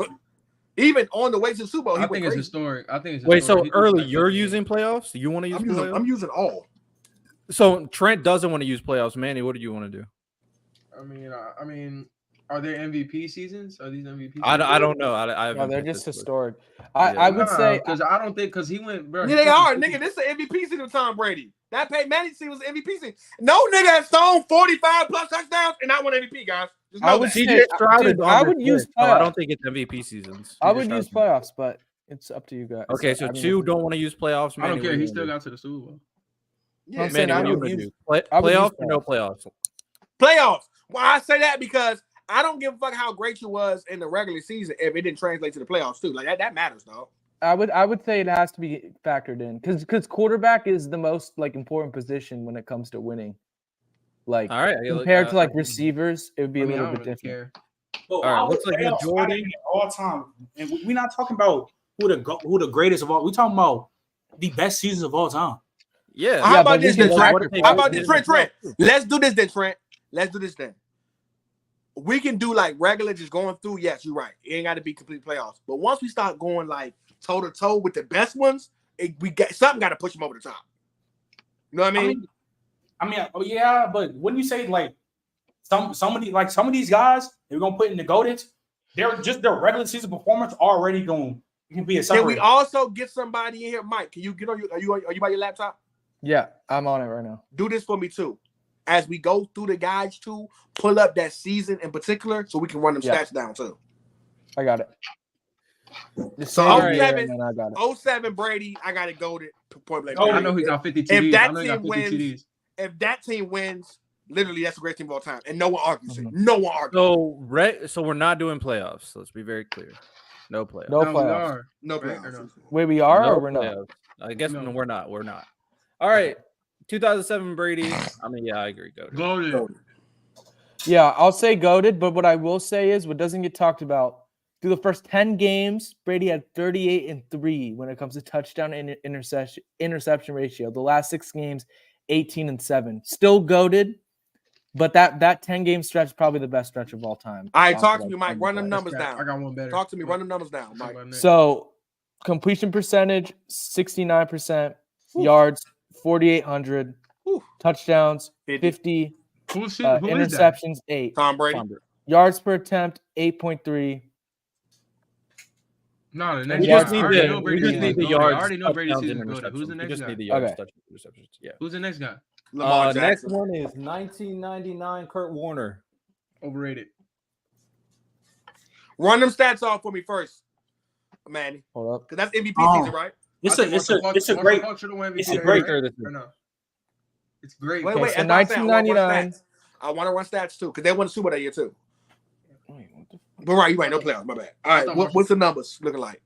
Even on the way to the Super Bowl, I think it's historic. Wait, so early, you're using playoffs? You want to use playoffs? I'm using all. So Trent doesn't want to use playoffs. Manny, what do you want to do? I mean, are there MVP seasons? Are these MVP? I don't know. No, they're just historic. I would say because I don't think because he went. Bro, yeah, they are, nigga. This is an MVP season with Tom Brady. That Peyton Manning season was MVP season. No nigga has thrown 45 plus touchdowns and not won MVP, guys. I would use playoffs. I don't think it's MVP seasons. I would use playoffs, but it's up to you guys. Okay, so two don't want to use playoffs. I don't care. He still got to the Super Bowl. Yeah, Manny, what do you want to do? Playoffs or no playoffs? Playoffs. Well, I say that because I don't give a fuck how great you was in the regular season if it didn't translate to the playoffs too. Like that matters, dog. I would say it has to be factored in because quarterback is the most important position when it comes to winning. Like all right, compared to receivers, it would be a little bit different. Well, all right, looks like majority all time, and we're not talking about who the greatest of all. We're talking about the best seasons of all time. Yeah. How about this, then, Trent? How about this, Trent? Let's do this, then, Trent. Let's do this, then. We can do regular, just going through. Yes, you're right. It ain't got to be complete playoffs. But once we start going toe to toe with the best ones, we got something got to push them over the top. You know what I mean? Yeah, but wouldn't you say some of these guys they're gonna put in the GOATs, they're just their regular season performance already going to be a separate. Can we also get somebody in here, Mike? Can you get on are you by your laptop? Yeah, I'm on it right now. Do this for me too. As we go through the guides too, pull up that season in particular so we can run them stats down too. I got it. So 07 Brady, I got to go to point blank. I know he got 50 TDs. If that team wins, literally that's the greatest team of all time, and no one argues it. No one argues. So we're not doing playoffs. So let's be very clear. No playoffs. No playoffs. No playoffs. Wait, we are or we're not? I guess we're not. We're not. All right. 2007 Brady. I agree. Goated. Yeah, I'll say goated, but what I will say is what doesn't get talked about. Through the first 10 games, Brady had 38-3 when it comes to touchdown and interception ratio. The last 6 games, 18-7. Still goated, but that 10-game stretch is probably the best stretch of all time. All right, talk to me, Mike. Run them numbers down. I got one better. Talk to me. Run them numbers down, Mike. So, completion percentage, 69%. Yards, 4,800. Touchdowns, 50. Interceptions, 8. Tom Brady. Yards per attempt, 8.3. No, the next we just need the yards. I already know Brady's season good. Who's the next guy? Need the yards, interceptions. Yeah. Who's the next guy? Lamar Jackson. Next one is 1999 Kurt Warner. Overrated. Run them stats off for me first, Manny. Hold up. Because that's MVP season, right? It's a great. It's great. Wait. So 1999. I want to run stats too, because they won the Super Bowl that year too. But right, you right. No playoffs. My bad. All right. What's the numbers looking like?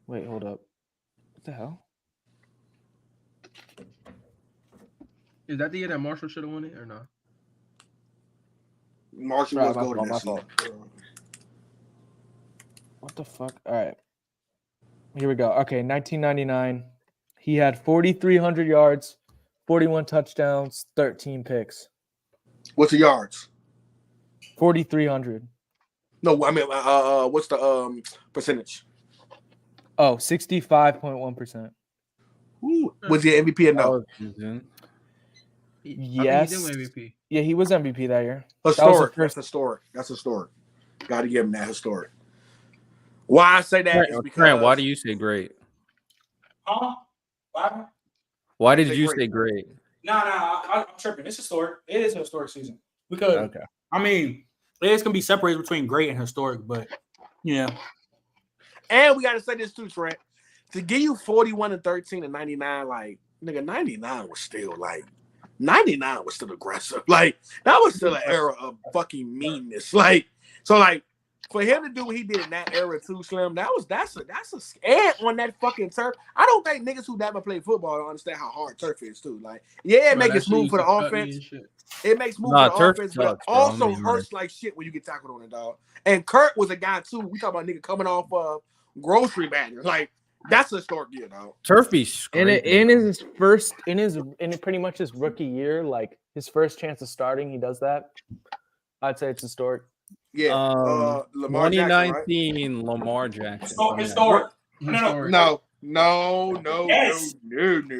Wait, hold up. What the hell? Is that the year that Marshall should have won it or not? Marshall was golden that season. What the fuck? All right. Here we go. Okay, 1999. He had 4,300 yards, 41 touchdowns, 13 picks. What's the yards? 4,300. No, I mean, what's the percentage? Oh, 65.1%. Was he MVP or no? Yes. MVP. Yeah, he was MVP that year. Historic. That's historic. Got to give him that historic. Why I say that is because Trent, why do you say great? Huh? Why did you say great? I'm tripping. It's historic. It is a historic season because I mean, it's gonna be separated between great and historic, but yeah. And we got to say this too, Trent. To give you 41-13 and 99, like nigga, 99 was still like 99 was still aggressive. Like that was still an era of fucking meanness. Like so, like for him to do what he did in that era too, Slim. That's a and on that fucking turf. I don't think niggas who never played football don't understand how hard turf is too. Like yeah, it makes it smooth for the offense. It makes smooth for the offense, but it also hurts like shit when you get tackled on it, dog. And Kurt was a guy too. We talk about nigga coming off of grocery bagging. Like that's a historic year, dog. Turf be in his pretty much his rookie year, like his first chance of starting, he does that. I'd say it's historic. Yeah, Lamar 2019 Jackson, right? Lamar Jackson. Historic. No. Not counting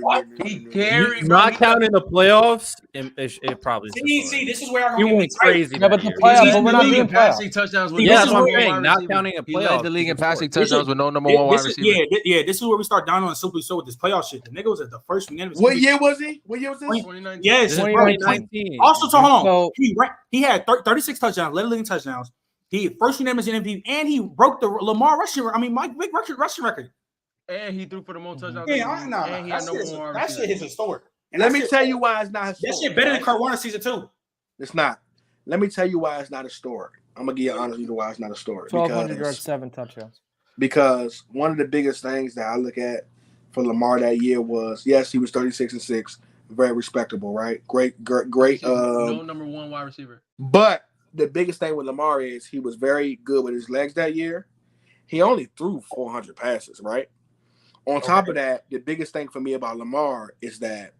the playoffs, it probably. See, this is where I'm you went crazy. Yeah, but the playoffs, but we're not doing passing touchdowns. Yeah, that's what I'm saying. Not counting a playoff. He led the league in passing touchdowns with no number one wide receiver. Yeah. This is where we start down on simply so with this playoff shit. The nigga was at the first unanimous. What year was he? What year was this? 2019. Yes, 2019. Also, so hold on. He had 36 touchdowns, led the league in touchdowns. He first unanimous MVP, and he broke the Lamar Mike Vick rushing record. And he threw for the most touchdowns. Yeah, and he had that shit is historic. And let me tell you why it's not historic. That shit better than Kurt Warner season 2. It's not. Let me tell you why it's not historic. I'm gonna give you an honest reason why it's not historic. 1,200 yards, 7 touchdowns. Because one of the biggest things that I look at for Lamar that year was yes, he was 36-6, very respectable, right? Great. No number one wide receiver. But the biggest thing with Lamar is he was very good with his legs that year. He only threw 400 passes, right? On top of that, the biggest thing for me about Lamar is that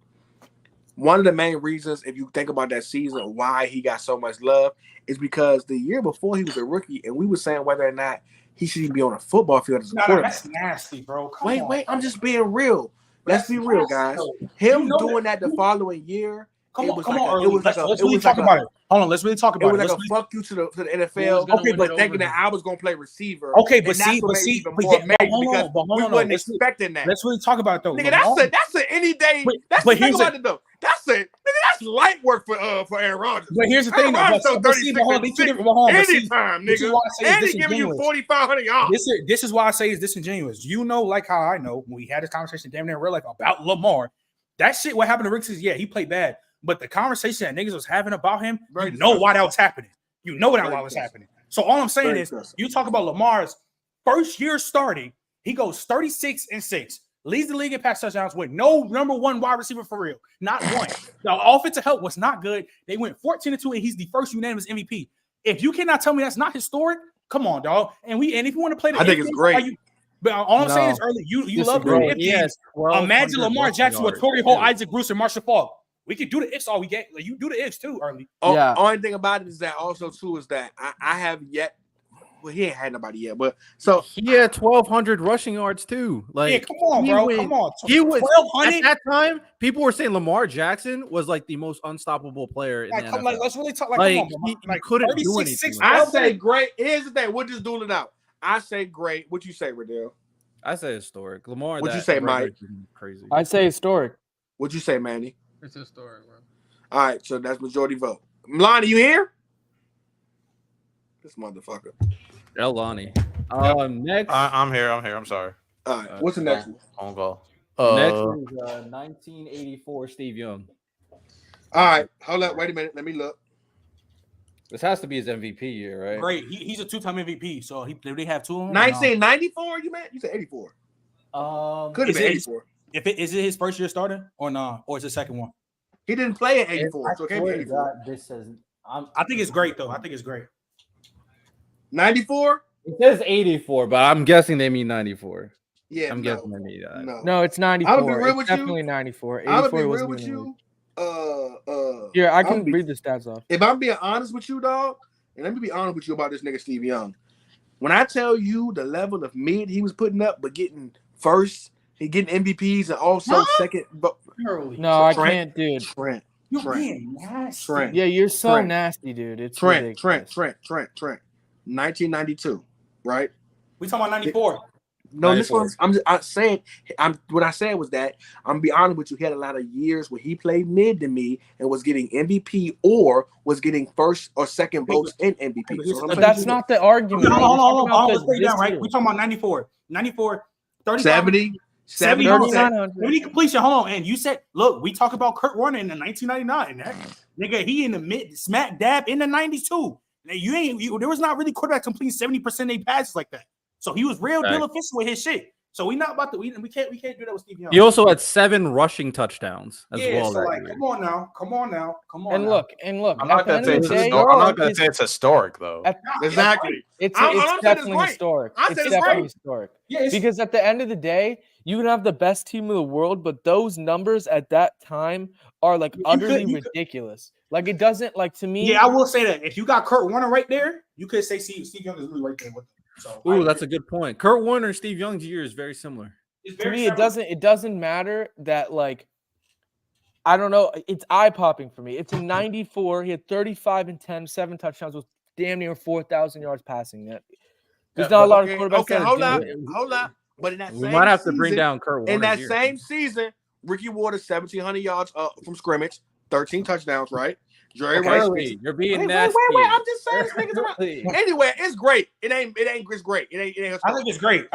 one of the main reasons, if you think about that season, why he got so much love is because the year before he was a rookie, and we were saying whether or not he should even be on a football field as a quarterback. That's nasty, bro. Wait, I'm just being real. Let's be real, guys. Him doing that the following year. It was like about it. Hold on, let's really talk about it. It was like a fuck you to the NFL. Okay, but thinking that I was gonna play receiver. Okay, but see, we wasn't expecting that. Let's really talk about it though. Nigga, that's an any day. That's light work for Aaron Rodgers. But here's the thing, anytime, nigga. And he's giving you 4,500 yards. This is why I say it's disingenuous. You know, like how I know when we had this conversation damn near real life about Lamar. That shit, what happened to Rick is, yeah, he played bad. But the conversation that niggas was having about him, you know why that was happening. You know why was happening. So all I'm saying is, you talk about Lamar's first year starting, he goes 36-6, leads the league in pass touchdowns with no number one wide receiver for real. Not one. The offensive help was not good. They went 14-2, and he's the first unanimous MVP. If you cannot tell me that's not historic, come on, dog. And if you want to play the I think it's great. But all I'm saying is, early, you love doing it. Imagine Lamar Jackson with Torrey Holt, Isaac Bruce, and Marshall Faulk. We could do the ifs all we get. Like you do the ifs too, early. Yeah. Only thing about it is that also too is that I have yet. Well, he ain't had nobody yet, but so he had 1,200 rushing yards too. Like, yeah, come on, bro, come on. He was 1,200 at that time. People were saying Lamar Jackson was like the most unstoppable player in the NFL. Like, let's really talk. Like he couldn't do anything. I say great. Here's the thing. We're just doing it out. I say great. What you say, Riddell? I say historic. Lamar. What'd you say, Mike? Crazy. I say historic. What'd you say, Manny? It's historic, bro. All right, so that's majority vote. Lonnie, you here? This motherfucker. Lonnie. Next. I'm here. I'm sorry. All right, what's the next one? On goal. Next is 1984 Steve Young. All right, hold up. Wait a minute. Let me look. This has to be his MVP year, right? Great. He's a two-time MVP. So do they have two of them? 1994, you meant? You said 84. Could have been 84. Is it his first year starting or no? Or is it the second one? He didn't play in 84, so it can't be 84. This says I think it's great though. I think it's great. 94? It says 84, but I'm guessing they mean 94. Yeah, I'm guessing they mean that. No, it's 94. I'll be real with definitely you. 94. 84 I'll be real with you. Yeah, I can read the stats off. If I'm being honest with you, dog, and let me be honest with you about this nigga Steve Young. When I tell you the level of mid he was putting up, but getting first, he getting MVPs and also second. But no, I can't, dude. Trent. You're being nasty. Trent. Yeah, you're so nasty, dude. It's Trent. 1992, right? We talking about 94. No, this one I'm saying. What I said was that I'm gonna be honest with you. He had a lot of years where he played mid to me and was getting MVP or was getting first or second votes in MVP. So but that's not the argument. Hold on. Let's break it down, right? We talking about 94. 94, 35, 70 completion. Hold on. And you said, look, we talk about Kurt Warner in the 1999. That nigga, he in the mid smack dab in the 90s too. Now, there was not really quarterback completing 70% of their passes like that. So he was real deal efficient with his shit. So we not about to we can't do that with Steve Young. He also had 7 rushing touchdowns as well. So like, come on now. And look. I'm not gonna say it's historic though. Exactly. It's definitely historic. It's definitely historic. Yeah, because at the end of the day, you can have the best team in the world, but those numbers at that time are like utterly ridiculous. Like it doesn't like to me. Yeah, I will say that if you got Kurt Warner right there, you could say Steve Young is really right there with them. So, that's a good point. Kurt Warner and Steve Young's year is very similar. To me, it doesn't matter that like I don't know. It's eye popping for me. It's a 94. He had 35 and 10, 7 touchdowns with damn near 4,000 yards passing. There's not a lot of quarterbacks. Okay, hold up. But in that we might have to bring down Kurt Warner. In that same season, Ricky Waters 1,700 yards from scrimmage, 13 touchdowns, right? Jerry Rice. You're being nasty. Wait. I'm just saying this nigga's around. Anyway, it's great. It ain't. It's great. It ain't. I think it's great.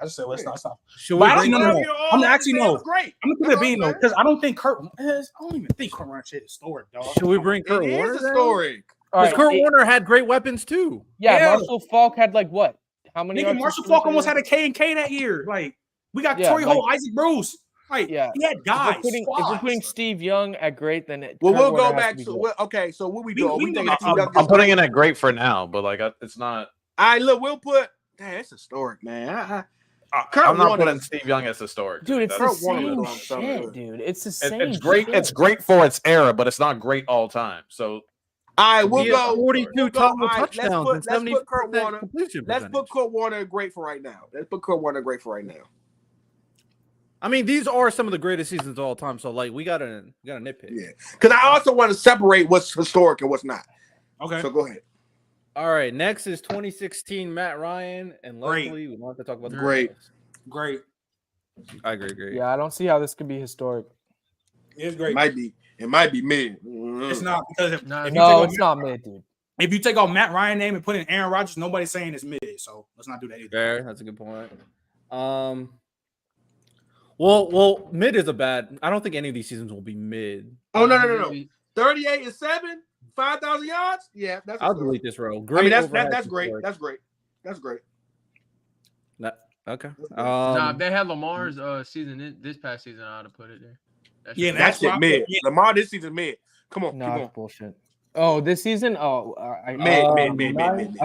I just said let's stop. Should we bring I'm actually no. Great. I'm gonna put it being though because I don't think Kurt. I don't even think Kurt Warner shit is historic, dog. Should we bring Kurt Warner? It is historic. Because Kurt Warner had great weapons too. Yeah, Marshall Faulk had like what? How many? Nigga, Marshall Faulk almost had a K&K that year. Like we got Torrey Holt, Isaac Bruce. Like, he had guys. If we're putting Steve Young at great, then we'll go back to okay. So what we do? I'm putting in at great for now, but like it's not. All right, look, we'll put. Damn, it's historic, man. I'm not putting Steve Young as historic, dude. It's the same shit, dude. It's the same. It's great. It's great for its era, but it's not great all time. So, all right, we'll go 42 total touchdowns and 70% completion. Let's put Kurt Warner great for right now. I mean, these are some of the greatest seasons of all time. So, like, we gotta nitpick. Yeah, because I also want to separate what's historic and what's not. Okay. So go ahead. All right. Next is 2016 Matt Ryan and Leslie. We want to talk about the great. I agree. Great. Yeah, I don't see how this could be historic. It's great. It might be mid. It's not because it's not mid, dude. If you take off Matt Ryan name and put in Aaron Rodgers, nobody's saying it's mid. So let's not do that either. Fair. That's a good point. Well, mid is a bad. I don't think any of these seasons will be mid. Oh no. 38 and 7, 5,000 yards. Yeah, that's. I'll delete this row. Great. I mean, that's great. That's great. Okay. If they had Lamar's season this past season, I'd have put it there. That's it. Mid. Yeah. Lamar this season mid. Come on. No, bullshit. Oh, this season. Oh, mid. I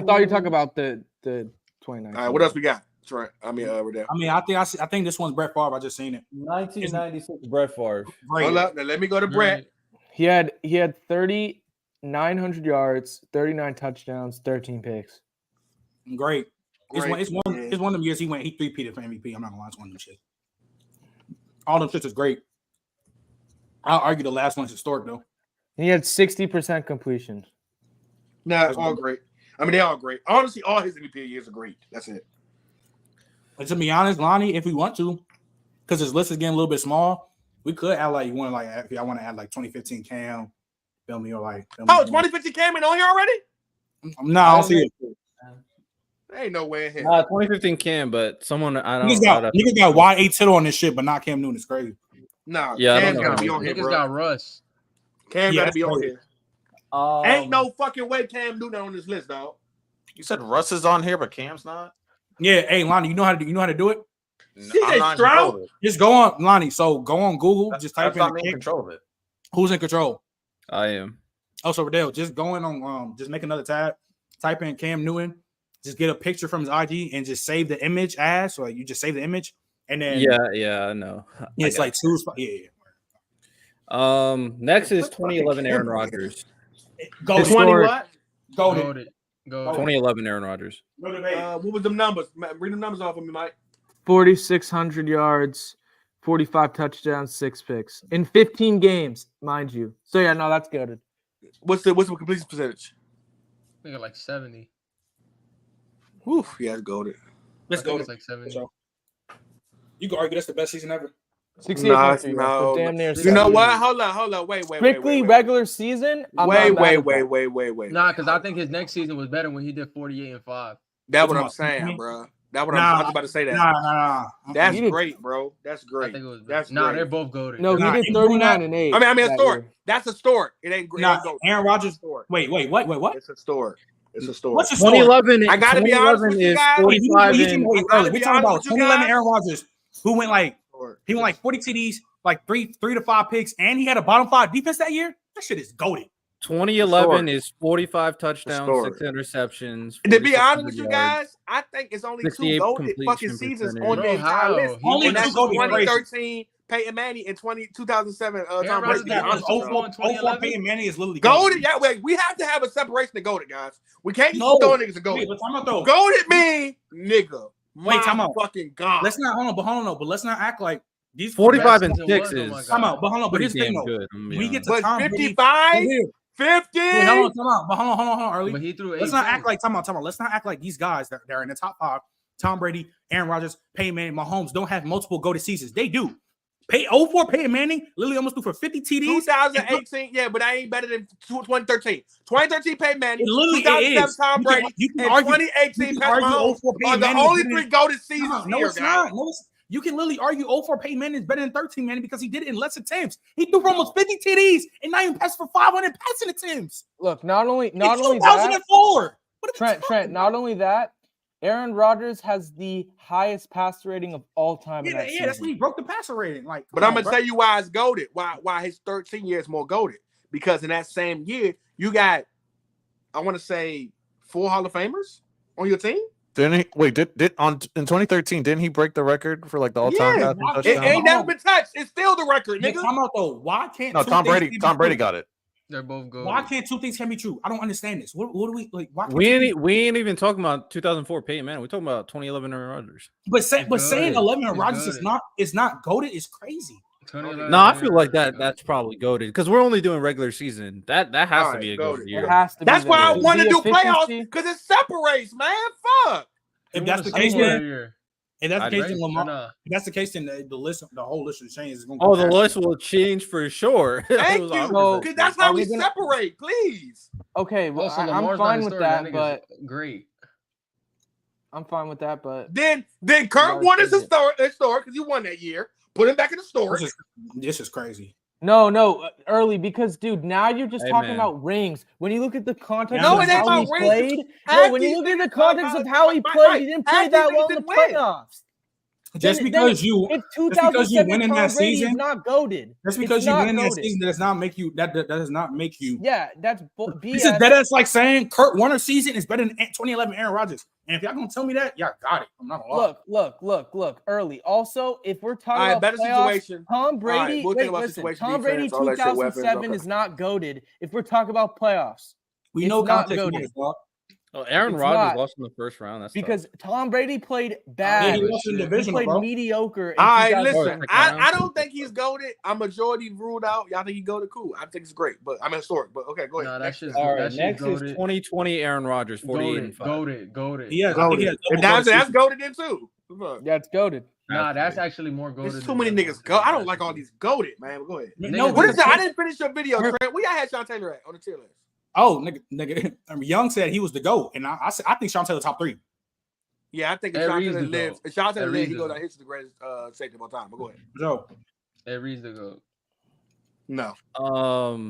thought you were talking about the 2019. All right. What else we got? That's right. we're there. I think this one's Brett Favre. I just seen it. 1996 Brett Favre. Hold up. Now let me go to Brett. He had 3,900 yards, 39 touchdowns, 13 picks. Great. It's one of them years he 3-peated for MVP. I'm not gonna lie, it's one of them shit. All them shits is great. I'll argue the last one's historic though. He had 60% completion. Nah, all great. I mean, they're all great. Honestly, all his MVP years are great. That's it. But to be honest, Lonnie, if we want to, because his list is getting a little bit small, we could add if I want to add like 2015 Cam, feel me, or like. 2015 Cam in on here already? No, I don't see it. There ain't no way in here. 2015 Cam, but someone I don't. Niggas got Y8 Tittle on this shit, but not Cam Newton. It's crazy. Nah, yeah, Cam gotta be on here, bro. Niggas got Russ. Cam gotta be on here. Ain't no fucking way Cam Newton on this list, dog. You said Russ is on here, but Cam's not. Yeah, hey Lonnie, you know how to do it? CJ Stroud. Just go on, Lonnie. So go on Google. Just type in control of it. Who's in control? I am. Oh, so Riddell, just go in on just make another tab. Type in Cam Newton. Just get a picture from his IG and just save the image as. So you just save the image and then I know. It's like two. Yeah. Next is 2011 Aaron Rodgers. Go 20 what? Go. 2011 Aaron Rodgers. What was them numbers? Read the numbers off of me, Mike. 4,600 yards, 45 touchdowns, 6 picks in 15 games, mind you. So yeah, no, that's good. What's the completion percentage? I think like 70. Oof, yeah, it's goated. Let's go. It's like 70. So, you can argue that's the best season ever. 68.3. No, Damn near. you know what? Hold on. Wait. Strictly regular season. Wait. Nah, because I think his next season was better when he did 48-5. That's what I'm saying, bro. That's what I was about to say. That. Nah. That's great, bro. That's great. I think it was. That's great. they're both goated. No, he did 39-8. I mean, historic. That's historic. It ain't great. Nah, Aaron Rodgers. Wait. What? It's historic. It's a story. What's the story? 2011. I gotta be honest with you guys. 45 we're talking about 2011 Aaron Rodgers, who went like 40 TDs, like three to five picks, and he had a bottom 5 defense that year. That shit is goated. 2011 is 45 touchdowns, 6 interceptions. To be honest with you guys, I think it's only 2 goated fucking seasons on the entire list. Only and that's 2 2013 Peyton Manning and 2007 Tom Brady. 04 Peyton Manning is literally goated. Yeah, wait, we have to have a separation of goated, guys. We can't just throw niggas to goated. Goated mean nigga. Wait, time out. Fucking God. Let's not but let's not act like these 45 and 6 is. Come out, but hold on. But here's the thing, good. We get to Tom 55, 50. Wait, hold on. But hold on, early. But he threw 18. Let's not act like time out. Let's not act like these guys that are in the top 5. Tom Brady, Aaron Rodgers, Peyton Manning, Mahomes don't have multiple goated seasons. They do. 04 Peyton Manning literally almost threw for 50 TDs. 2018, yeah, but I ain't better than 2013. 2013 Peyton Manning, it literally 2007 Tom Brady, and 2018 Patrick Mahomes are the only 3 goated seasons here, guys. You can literally argue 04 Peyton Manning is better than 13 Manning because he did it in less attempts. He threw for almost 50 TDs and not even passed for 500 passing attempts. Look, not only 2004. That, Trent, not only that, Aaron Rodgers has the highest passer rating of all time. Yeah, that's when he broke the passer rating. Like, but I'm gonna tell you why it's goated. Why his 13 years more goated? Because in that same year, you got, I want to say, 4 Hall of Famers on your team. Didn't he? Wait, did in 2013? Didn't he break the record for like the all-time? Yeah, it ain't never been touched. It's still the record, nigga. Come out though. Why can't? No, Tom Brady got it. They're both good. Why can't 2 things can be true? I don't understand this. What do we like? Why We ain't even talking about 2004 Peyton Manning. We're talking about 2011 Aaron Rodgers. But saying 11 Aaron Rodgers is not goated is crazy. No, I feel like that's probably goated because we're only doing regular season. That has to be a goated year. It has to be. That's why I want to do playoffs because it separates, man. Fuck. If that's the case, then Lamar. If that's the case, then the whole list of changes is going to the list will change for sure. Thank you. Because that's how we separate, please. Okay, well, I'm fine with that, but great. I'm fine with that, but then Kurt won his historic because he won that year. Put him back in the story. This is crazy. No, early because dude, now you're just talking about rings. When you look at the context of how he played, when you look at the context of how he played, he didn't play that well in the playoffs. Just because you win in that season, not goated. Just because you win in that season does not make you. That does not make you. Yeah, that's BS. That's like saying Kurt Warner's season is better than 2011 Aaron Rodgers. And if y'all gonna tell me that, y'all got it. I'm not gonna lie. Look. Early. Also, if we're talking about better playoffs, situation, Tom Brady. Tom Brady 2007 is not goated. If we're talking about playoffs, we know context. Aaron Rodgers lost in the first round. That's because Tom Brady played bad. He lost in the division, he played mediocre. All right, listen. I don't think he's goated. I'm majority ruled out. Y'all think he goated? Cool. I think it's great, but I'm historic. But okay, go ahead. Next is 2020 Aaron Rodgers, 48-5. Goated. Yeah, that's goated in too. That's goated. Nah, that's actually more goated. There's too many niggas go. I don't like all these goated, man. Go ahead. No, what is that? I didn't finish your video, Trent. Where y'all had Sean Taylor at on the tier list? Oh, nigga. Young said he was the GOAT, and I think Sean Taylor top 3. Yeah, I think if Sean Taylor lives, he goes out. He's the greatest safety of all time. But go ahead. No, Ed Reed's the GOAT. No.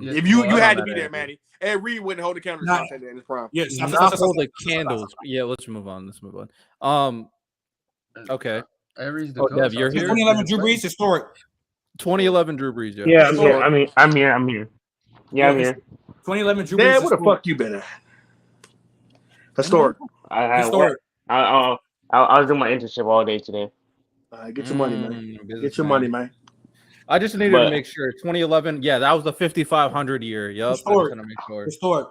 If you had to be there, Manny. Ed Reed wouldn't hold the candle to Sean Taylor in his prime. Yes, not hold the candles. Yeah, let's move on. Okay. Ed Reed's the GOAT. Dev, you're here. 2011 Drew Brees historic. 2011 Drew Brees. Yeah, I'm here. I'm here. Yeah, I'm here. 2011 Drew Brees. Dad, where the fuck you been at? Historic. Historic. I was doing my internship all day today. Get your money, man. Get your money, man. I just needed to make sure. 2011. Yeah, that was the 5,500 year. Yep. Historic. Historic.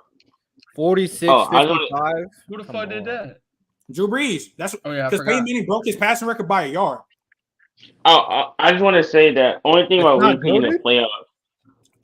46, 55. Who the fuck did that? Drew Brees. That's because Peyton Manning broke his passing record by a yard. I just want to say that only thing about repeating in the playoffs.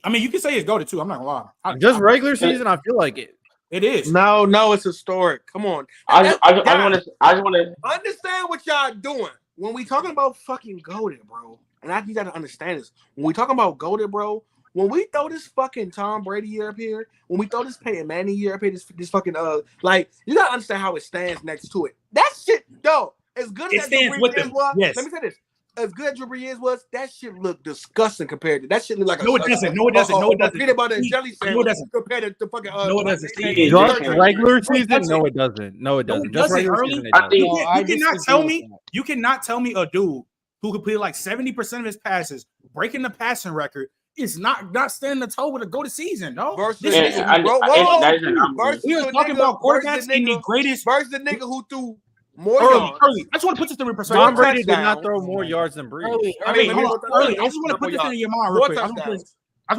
I mean, you can say it's goated too. I'm not gonna lie. Just regular season, I feel like it. It is. No, it's historic. Come on. I just want to understand what y'all doing when we talking about fucking goated, bro. And I need y'all to understand this. When we talking about goated, bro. When we throw this fucking Tom Brady year up here, when we throw this Peyton Manning year up here, this fucking like you gotta understand how it stands next to it. That shit, though, as good as that Drew Brees was. Yes. Let me say this. As good as Drew Brees was, that shit looked disgusting compared to that shit looked like no, it doesn't. No, it doesn't. No, it doesn't. Peanut butter and jelly sandwich. No, it doesn't. Compared to fucking no, it doesn't. Just regular season? No, it doesn't. No, it doesn't. Just regular season. You cannot tell me a dude who completed like 70% of his passes, breaking the passing record, is not standing the toe with a go to season, no. We were talking about quarterbacks in the greatest versus the nigga who threw more yards. Early. I just want to put this in perspective. Tom Brady did not throw more yards than Brees. Early. I just want to put this in your mom real quick. I just want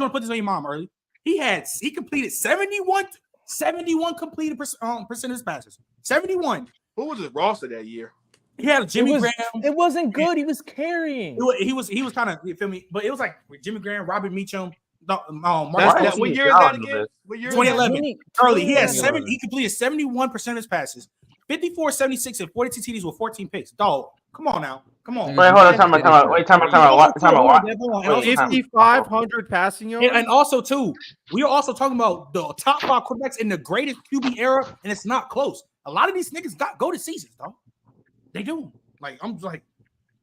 to put this in your mom early. He completed 71 completed percent of his passes. 71. Who was his roster that year? He had Jimmy Graham. It wasn't good. He was carrying. He was kind of, you feel me? But it was like Jimmy Graham, Robert Meacham. What year is that again? 2011. Early. He had He completed 71% of his passes, 54, 76, and 42 TDs with 14 picks. Dog, come on now. Come on. Wait, hold on. Time out. 5,500 passing yards. And also, too, we are also talking about the top 5 quarterbacks in the greatest QB era, and it's not close. A lot of these niggas go to seasons, dog. They do. Like, I'm like,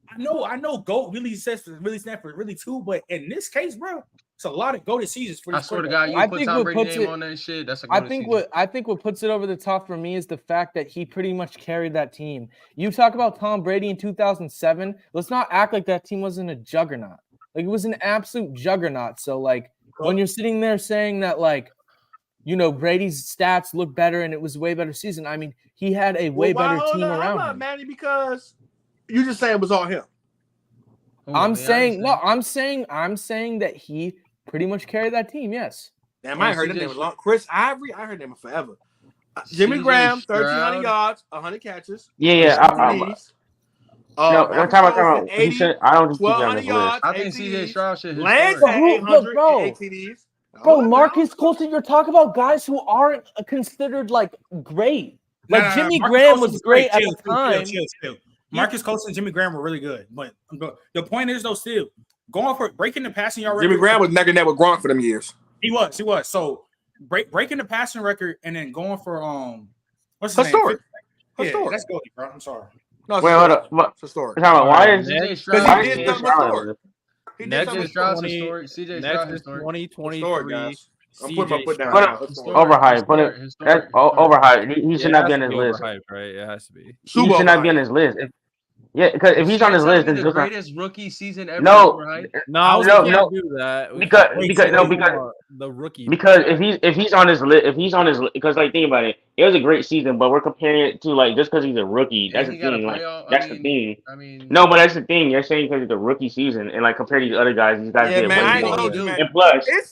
I know GOAT really stand for really too, but in this case, bro, it's a lot of GOAT seasons for this. I swear to God, you put Tom Brady name on that shit. That's a I think what puts it over the top for me is the fact that he pretty much carried that team. You talk about Tom Brady in 2007. Let's not act like that team wasn't a juggernaut. Like, it was an absolute juggernaut. So, like, when you're sitting there saying that, like, you know, Brady's stats look better and it was a way better season. I mean, he had a way better team around him. Manny, because you just saying it was all him. I'm saying that he pretty much carried that team. Yes. Damn, I heard him name long. Chris Ivory, I heard him forever. Jimmy Graham, 1,300 yards, 100 catches. Yeah. No, time out. I don't think 1,200 yards. I think CJ Stroud should hit. Lance had 800 ATDs. Bro, Marcus Colston, you're talking about guys who aren't considered like great. Like Jimmy Graham was great at the time. Chill. Marcus Colston and Jimmy Graham were really good. But the point is, though, still going for breaking the passing yard record. Jimmy Graham was neck and neck with Gronk for them years. He was. So breaking the passing record and then going for what's his name? Yeah, that's good, bro. I'm sorry. No, wait, hold up. It's a story. Why is CJ Stroud? Next is 2023. I'm putting down. Overhyped. Overhyped. He should not be on his list. Right? It has to be. He should not be on his list. Yeah, because if he's on his list, it's the greatest rookie season ever. No, do that. Because the rookie. Because if he's on his list, because like think about it, it was a great season, but we're comparing it to like just because he's a rookie. That's the thing. The thing. I mean, no, but that's the thing. You're saying because it's a rookie season, and like compared to these other guys, these guys did way more. And plus, it's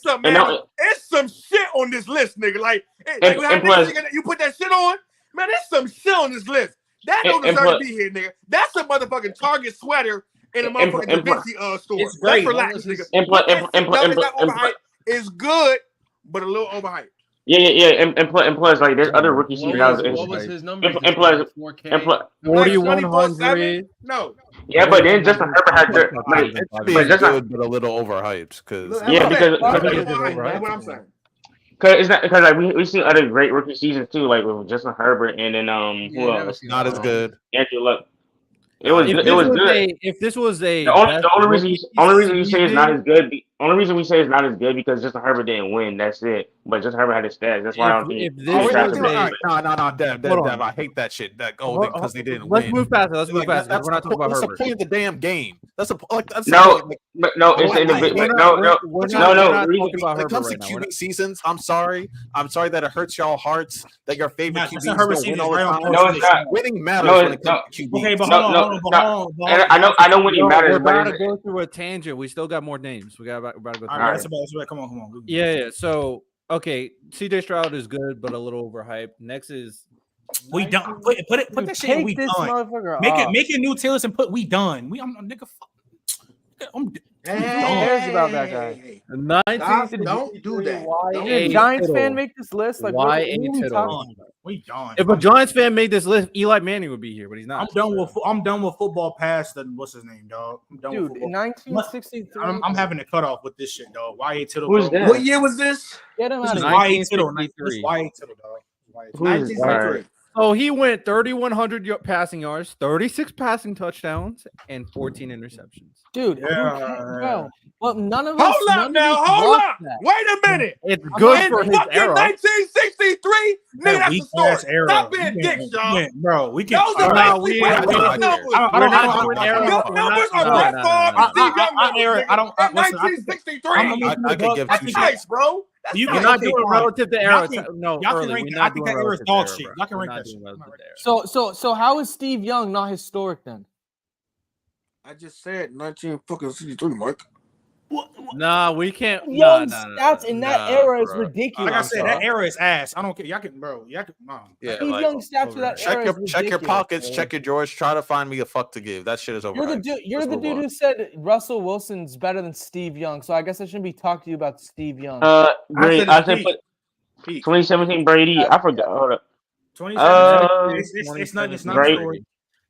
some shit on this list, nigga. Like, and plus, you put that shit on, man. There's some shit on this list. That don't deserve to be here, nigga. That's a motherfucking Target sweater in a motherfucking Da Vinci store. That's relaxed, nigga. It's good, but a little overhyped. Yeah. And plus, like, there's other rookie seasons. What was his number? And plus, 4,100. No. Yeah, but then Justin Herbert had good, but a little overhyped. Because that's what I'm saying. Because like we see other great rookie seasons too, like with Justin Herbert and then who else? Not as good. Andrew Luck. It was good. If this was the only reason you say it's not as good. The only reason we say it's not as good because Justin Herbert didn't win. That's it. But Justin Herbert had his stats. That's why I don't think. No, Dev, I hate that shit. Because they didn't win. Let's move past it. We're not talking about Herbert. That's the point of the damn game. That's no. It's individual. No. When it comes to QB seasons, I'm sorry that it hurts y'all hearts that your favorite QBs win all the time. No, it's not. Winning matters when it comes to QB. Okay, but hold on. I know winning matters. We're about to go through a tangent. We still got more names. We're about to go through. All right, that's about. Come on. Yeah. So, okay, CJ Stroud is good, but a little overhyped. Next is we done. Put that shit in we done. Make it new tailors and put we done. I'm nigga. Who cares about that guy? Don't do that. Did a Giants fan make this list? Like, what are we talking about? We done. If a Giants fan made this list, Eli Manning would be here, but he's not. I'm done with football past the what's his name, dog. I'm done with football. 1963. I'm having a cutoff with this shit, dog. Y.A. Tittle. Who's that? What year was this? Get him out of Y.A. here. Tittle. This Y.A. Tittle, dog. 1963. So he went 3,100 passing yards, 36 passing touchdowns, and 14 interceptions. Dude, bro. Well, none of us. Hold up now. Hold up. Wait a minute. It's good for his fucking era. 1963. Nigga, that's a story. Era. Stop being dicks, y'all. Bro, we can. Those are basically numbers. Your numbers are Brett Favre and Steve Young numbers. I don't. 1963. I could give two Nice, bro. You're not doing relative to era. No, y'all early. can rank. We're I not think doing that era is relative dog to shit. era, Y'all can bro. rank We're that not shit. doing relative to era. So how is Steve Young not historic then? I just said 1963, Mark. Nah, we can't. Young's stats in that era is ridiculous. Like I said, that era is ass. I don't care. Y'all can, bro. Y'all can. Yeah, Steve Young's stats for that era is check your ridiculous, pockets, bro. check your drawers. Try to find me a fuck to give. That shit is over. You're the dude who said Russell Wilson's better than Steve Young. So I guess I shouldn't be talking to you about Steve Young. Great. I said put 2017 Brady. I forgot. Hold up. 2017. It's not great. a story.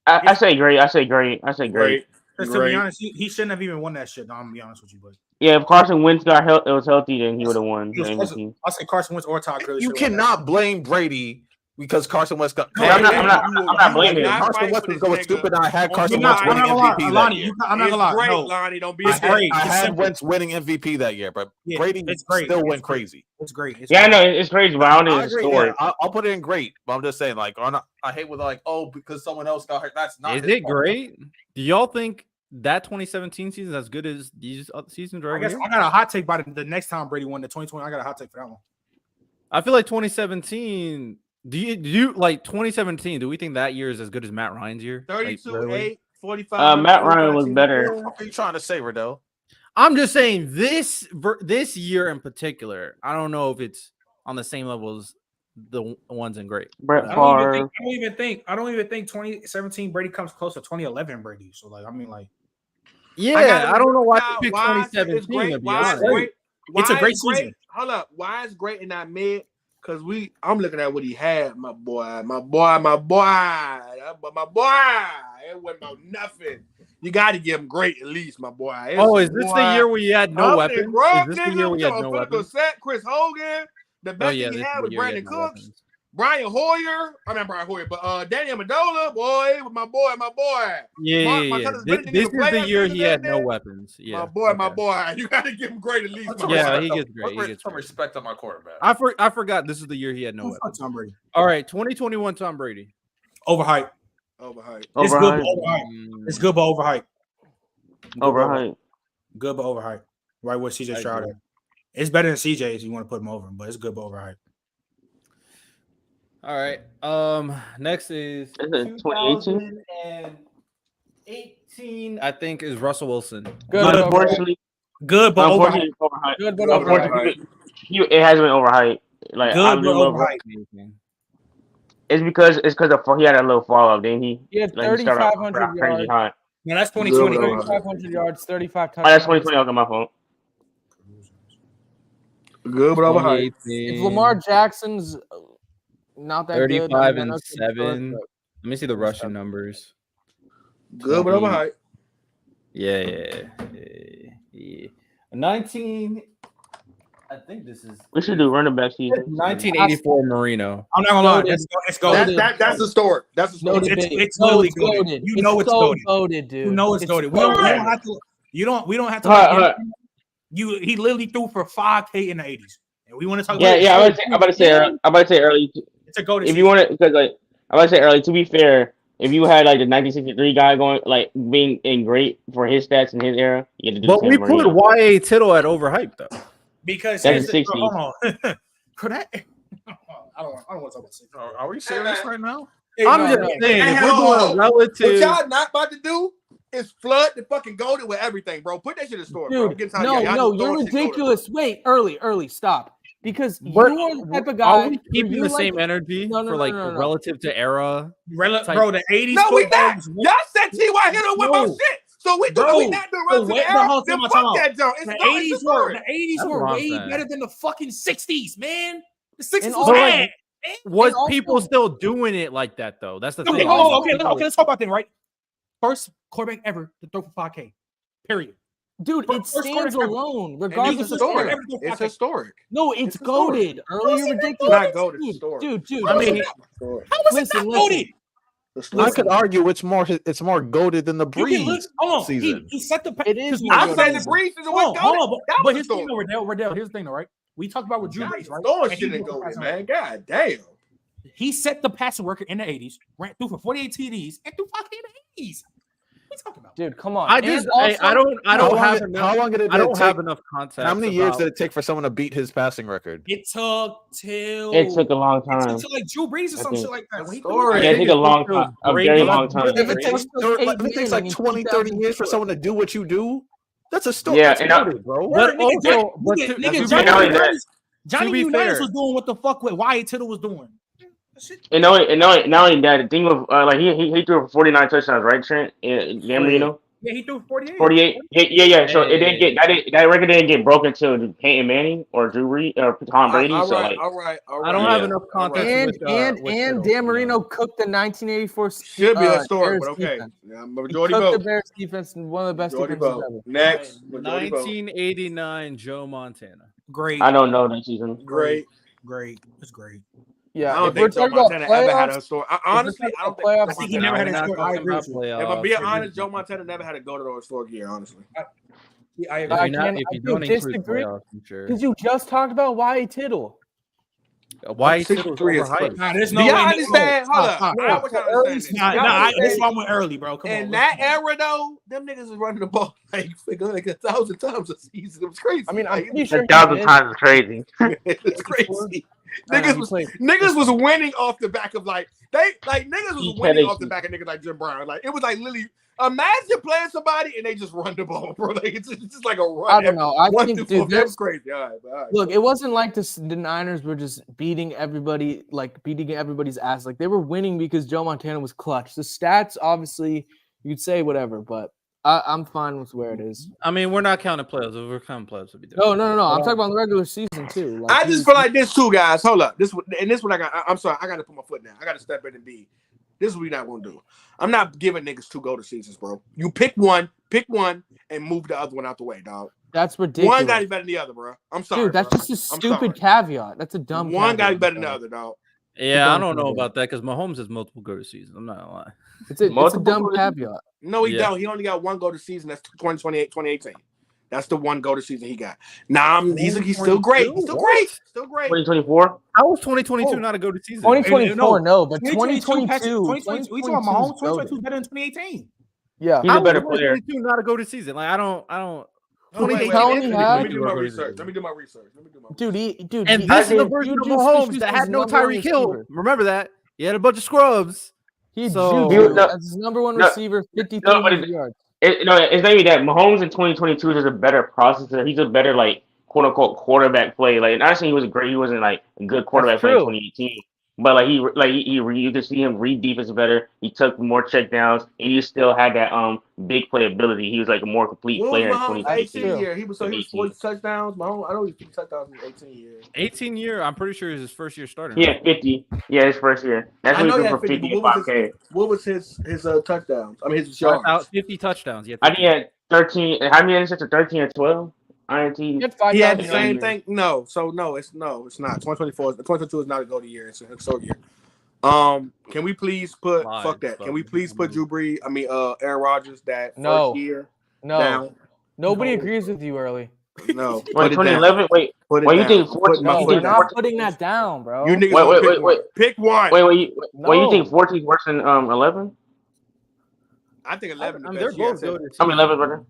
I say great. I say great. I say great. Because to be honest, he shouldn't have even won that shit. No, I'm gonna be honest with you, but yeah, if Carson Wentz got it was healthy, then he would have won. I'll say Carson Wentz or Todd Gurley. You cannot blame Brady because Carson Wentz got. I'm not blaming him. Carson Wentz was going stupid. I had Carson Wentz winning MVP that year. I'm not gonna lie. Great, No, Lonnie. Don't be I had Wentz winning MVP that year, but Brady still went crazy. It's great. Yeah, I know it's crazy, but I don't think it's a story. I'll put it in great, but I'm just saying, like, I hate with like, oh, because someone else got hurt. That's not. Is it great? Do y'all think that 2017 season is as good as these other seasons right I guess here? I got a hot take by the next time Brady won the 2020. I got a hot take for that one. I feel like 2017. Do you like 2017? Do we think that year is as good as Matt Ryan's year? 32, 45. Matt Ryan was better. What are you trying to say, Riddell? I'm just saying this year in particular. I don't know if it's on the same level as the ones in great. Brett I Favre. don't even think 2017 Brady comes close to 2011 Brady. So like, I mean, like, yeah, I don't know why you picked 2017. To be honest. It's a great season. Hold up, why is great and not mid? Because I'm looking at what he had, my boy. It wasn't about nothing. You got to give him great at least, my boy. Is this the year where he had no weapons? Is this the year we had no weapons? Chris Hogan. The best thing he had was Brandon Cooks. Brian Hoyer. I mean Brian Hoyer, but Danny Amendola, boy, my boy. Yeah. This is the year he had no weapons. Yeah, my boy. You got to give him great at least. Yeah, he gets great. He gets some respect on my quarterback. I forgot this is the year he had no weapons. Tom Brady. All right, 2021 Tom Brady. Overhyped. It's good, but overhyped. It's good, but overhyped. Overhyped. Good, but overhyped. Right with CJ Stroud. It's better than CJ if you want to put him over him, but it's good, but overhyped. All right. Next is 2018. I think is Russell Wilson. Good, unfortunately. Good, but unfortunately, overhyped. Good, but overhyped. It has been overhyped. Like good, but overhyped. It's because he had a little fall off, didn't he? He had 3,500 yards. High. No, that's 2020. 3,500 yards, 35 touchdowns. Oh, that's 2020. Okay, my fault. Good, but overhyped. If Lamar Jackson's not that 35 good, 35 and 7. Let me see the rushing numbers. Good, but overhyped. Yeah. 19. I think this is. We should do running back season. 1984 Marino. I'm not gonna lie. Let's go. That's the story. That's the story. It's literally goated. You know it's goated, dude. You know it's goated. We don't have to. We don't have to. He literally threw for 5K in the 80s, and we want to talk about. Yeah. I'm about to say early. It's a goated. If you want to, because like I'm about to say early. To be fair, if you had like the 1963 guy going like being in great for his stats in his era, you had to do. But we put Y.A. Tittle at overhyped though. Because that's 60. Hold on. Could I don't want to talk about 60. Are we serious right now? I'm just saying, if we're going relative. What y'all not about to do is flood the fucking goated with everything, bro. Put that shit in the store, dude, bro. No, you're ridiculous. Wait, early, stop. Because you are the type of guy. Are we keeping the same energy for like relative to era? Bro, the 80s. No, we not. Y'all said T.Y. hit him with my shit. So we not doing run to the era. Then fuck that jump. The 80s were way better than the fucking 60s, man. The 60s was bad. Was people still doing it like that though? That's the thing. Okay, let's talk about that, right? First quarterback ever to throw for 5K. Period. Dude, it stands alone, regardless of historic. It's historic. No, it's goated. Earlier ridiculous. It's not goated. It's historic. Dude. I mean, how was it not goated? I could argue it's more goated than the Breeze season. He set the. It is. I'm saying the Breeze is what goated. But here's the thing, Riddell. Here's the thing, though, right? We talked about with Drew Brees, right? Throwing shit and goated, man. God damn. He set the passing record in the 80s, ran through for 48 TDs, and threw 5K in the 80s. What are you talking about? Dude, come on. I don't have enough context. How many years did it take for someone to beat his passing record? It took a long time. It took like Drew Brees or some shit like that. It took a long time. A very long time. If it takes like 20, 30 years for someone to do what you do, that's a story. Yeah, bro. But Johnny Unitas was doing what the fuck with Wyatt Tittle was doing. And not only that, the thing of like he threw for 49 touchdowns, right, Trent? Gamblino? Yeah, he threw 48. 48. Yeah. So it didn't get that record didn't get broken until Peyton Manning or Drew Brees or Tom Brady. All so right. I don't have enough context. And Dan Marino cooked the 1984. Should be a story, but okay. Majority vote. The Bears defense, one of the best defenses ever. Next, 1989 Joe Montana. Great. I don't know that season. Great. It's great. Yeah, I don't think Joe Montana ever had a story. Honestly, I don't think. I think he never had a story. I agree with you. If I'm being honest, Joe Montana never had to go to the historic year. Honestly, I agree. If you don't include playoffs, I'm sure. Because you just talked about Wyatt Tittle. Wyatt Tittle's overhyped. There's no do you way. understand? Hold up. That's why I went early, bro. Come on. In that era, though, them niggas was running the ball like 1,000 times a season. It was crazy. I mean, I'm pretty sure 1,000 times is crazy. It's crazy. Niggas was winning off the back of niggas was winning off the back of niggas like Jim Brown. Like it was like literally. Imagine playing somebody and they just run the ball, bro. Like it's just like a run. I don't know. I think, dude, that's crazy. All right. Look, it wasn't like the Niners were just beating everybody, like beating everybody's ass. Like they were winning because Joe Montana was clutch. The stats, obviously, you'd say whatever, but I'm fine with where it is. I mean, we're not counting playoffs. If we're counting playoffs, it'd be different. No. I'm talking about the regular season too. Like, I just feel like this too, guys. Hold up. This what I got. I'm sorry. I got to put my foot down. I got to step in and be. This is what we're not gonna do. I'm not giving niggas 2 go to seasons, bro. You pick one, and move the other one out the way, dog. That's ridiculous. One got to be better than the other, bro. I'm sorry, dude. That's bro. just a stupid caveat. That's a dumb. One got to be better than the other, dog. Yeah, I don't know about that because Mahomes has multiple go to seasons. I'm not gonna lie. It's a dumb caveat. No, he don't. He only got 1 go to season. That's 2018. That's the 1 go to season he got. Nah, he's still great. He's still great. Still great. 2024. How was 2022 not a go to season? 2024, no, but 2022. We talking about Mahomes. 2022 is better than 2018. Yeah, he's a better player. 2022 not a go to season. Like I don't. Let me do my research. Dude, and this is the version of Mahomes that had no Tyreek Hill. Remember that? He had a bunch of scrubs. He's his number 1 receiver, 53 yards. It's not even that. Mahomes in 2022 is just a better processor. He's a better quote unquote quarterback play. Like honestly, he was great. He wasn't a good quarterback play in 2018. But you could see him read defense better. He took more checkdowns, and he still had that big playability. He was a more complete player in 2018 year. He was 40 touchdowns. Mahomes, I know he's 50 touchdowns in 18 years. 18 year. I'm pretty sure it's his first year starting. Yeah, 50. Yeah, his first year. That's what he threw for 50 and 5K. What was his touchdowns? I mean his yards. 50 touchdowns. Yeah. I think he had 13. How many interceptions? 13 or 12. He had the same thing. No, it's not. 2022 is not a go-to year. It's a historic year. Can we please put fuck that? Can we please put Drew Brees? I mean, Aaron Rodgers first year. No, down? Nobody agrees with you, early. No, wait, 2011. Wait, you think 14? No, we're not putting that down, bro. You niggas wait. Pick one. Wait, you think 14 is worse than 11? I think 11. They're both good. 11 better.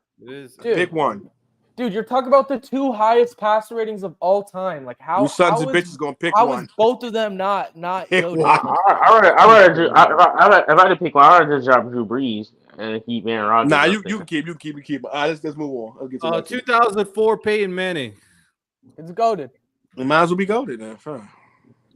Pick one. Dude, you're talking about the 2 highest passer ratings of all time. Like how you sons of bitches gonna pick one? How is both of them not? Pick one. If I had to pick one, I would just drop Drew Brees and keep Aaron Rodgers. Nah, you can keep. All right, let's move on. Let's get to 2004 Peyton Manning. It's goated. It might as well be goated then.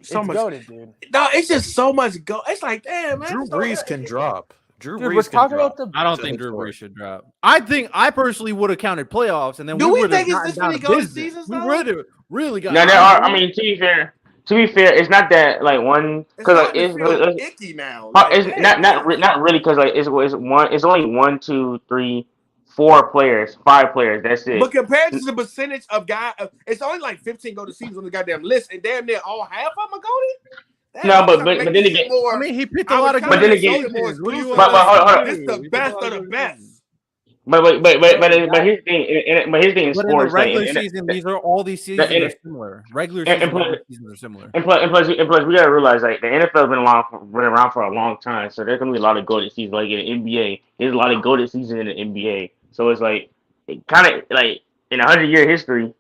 So much goated, dude. No, it's just so much go. It's like, damn, man. Drew Brees can drop. Drew Dude, Brees we're can talking drop. about the. I don't think Drew Brees should drop. I personally would have counted playoffs, and then Do we we would have think it's gotten this down many to golden business. seasons, We though? really got. No, there are. I mean, to be fair, it's not that like one It's because like starting to feel icky now. it's not really because like it's one. It's only 1, 2, 3, 4 players, 5 players. That's it. But compared to the percentage of guys, it's only like 15 golden seasons on the goddamn list, and damn near all half of them are golden. Damn, No, but then again, I mean, he picked a lot of. But then again, what do you but hold on. This is the best of the best. But here's the thing. But here's the thing in But sports, in the regular like, season, these seasons are similar. Regular seasons are similar. And plus, we gotta realize like the NFL been around for a long time, so there's gonna be a lot of golden seasons. Like in the NBA, there's a lot of golden seasons in the NBA. So it's like kind of like in 100-year history,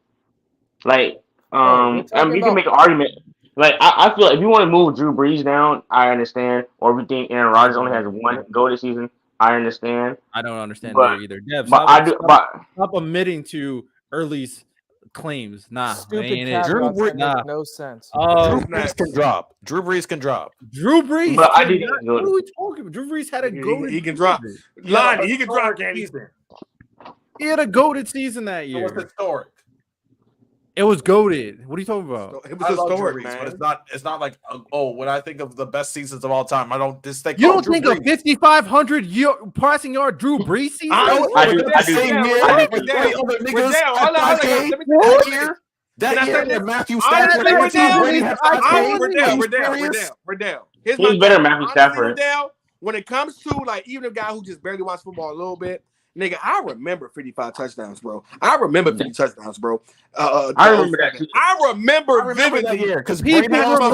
like I mean, you can make an argument. Like I feel like if you want to move Drew Brees down, I understand. Or if you think Aaron Rodgers only has one golden season, I understand. I don't understand But- there either. Dev, But stop admitting to Early's claims. Nah, Stupid ain't it. caveats Drew that Brees- make no sense. Drew Brees can drop. Drew Brees can drop. Drew Brees. But I did didn't not- go What to- are we talking about? Drew Brees had a goated. He can drop. Lonnie, he can drop. Candy. He had a goated season that year. It was historic. It was goated. What are you talking about? It I was love Drew historic, Brees, man. but it's not like when I think of the best seasons of all time, I don't just think You don't Drew think Brees. a 5,500 passing yard Drew Brees season? I do. That year that Matthew Honestly, Stafford Riddell. He's better than Matthew Stafford. When it comes to like even a guy who just barely watched football a little bit, nigga, I remember 55 touchdowns, bro. I remember 50 touchdowns, bro. I remember that too. I remember vividly that year because People remember Drew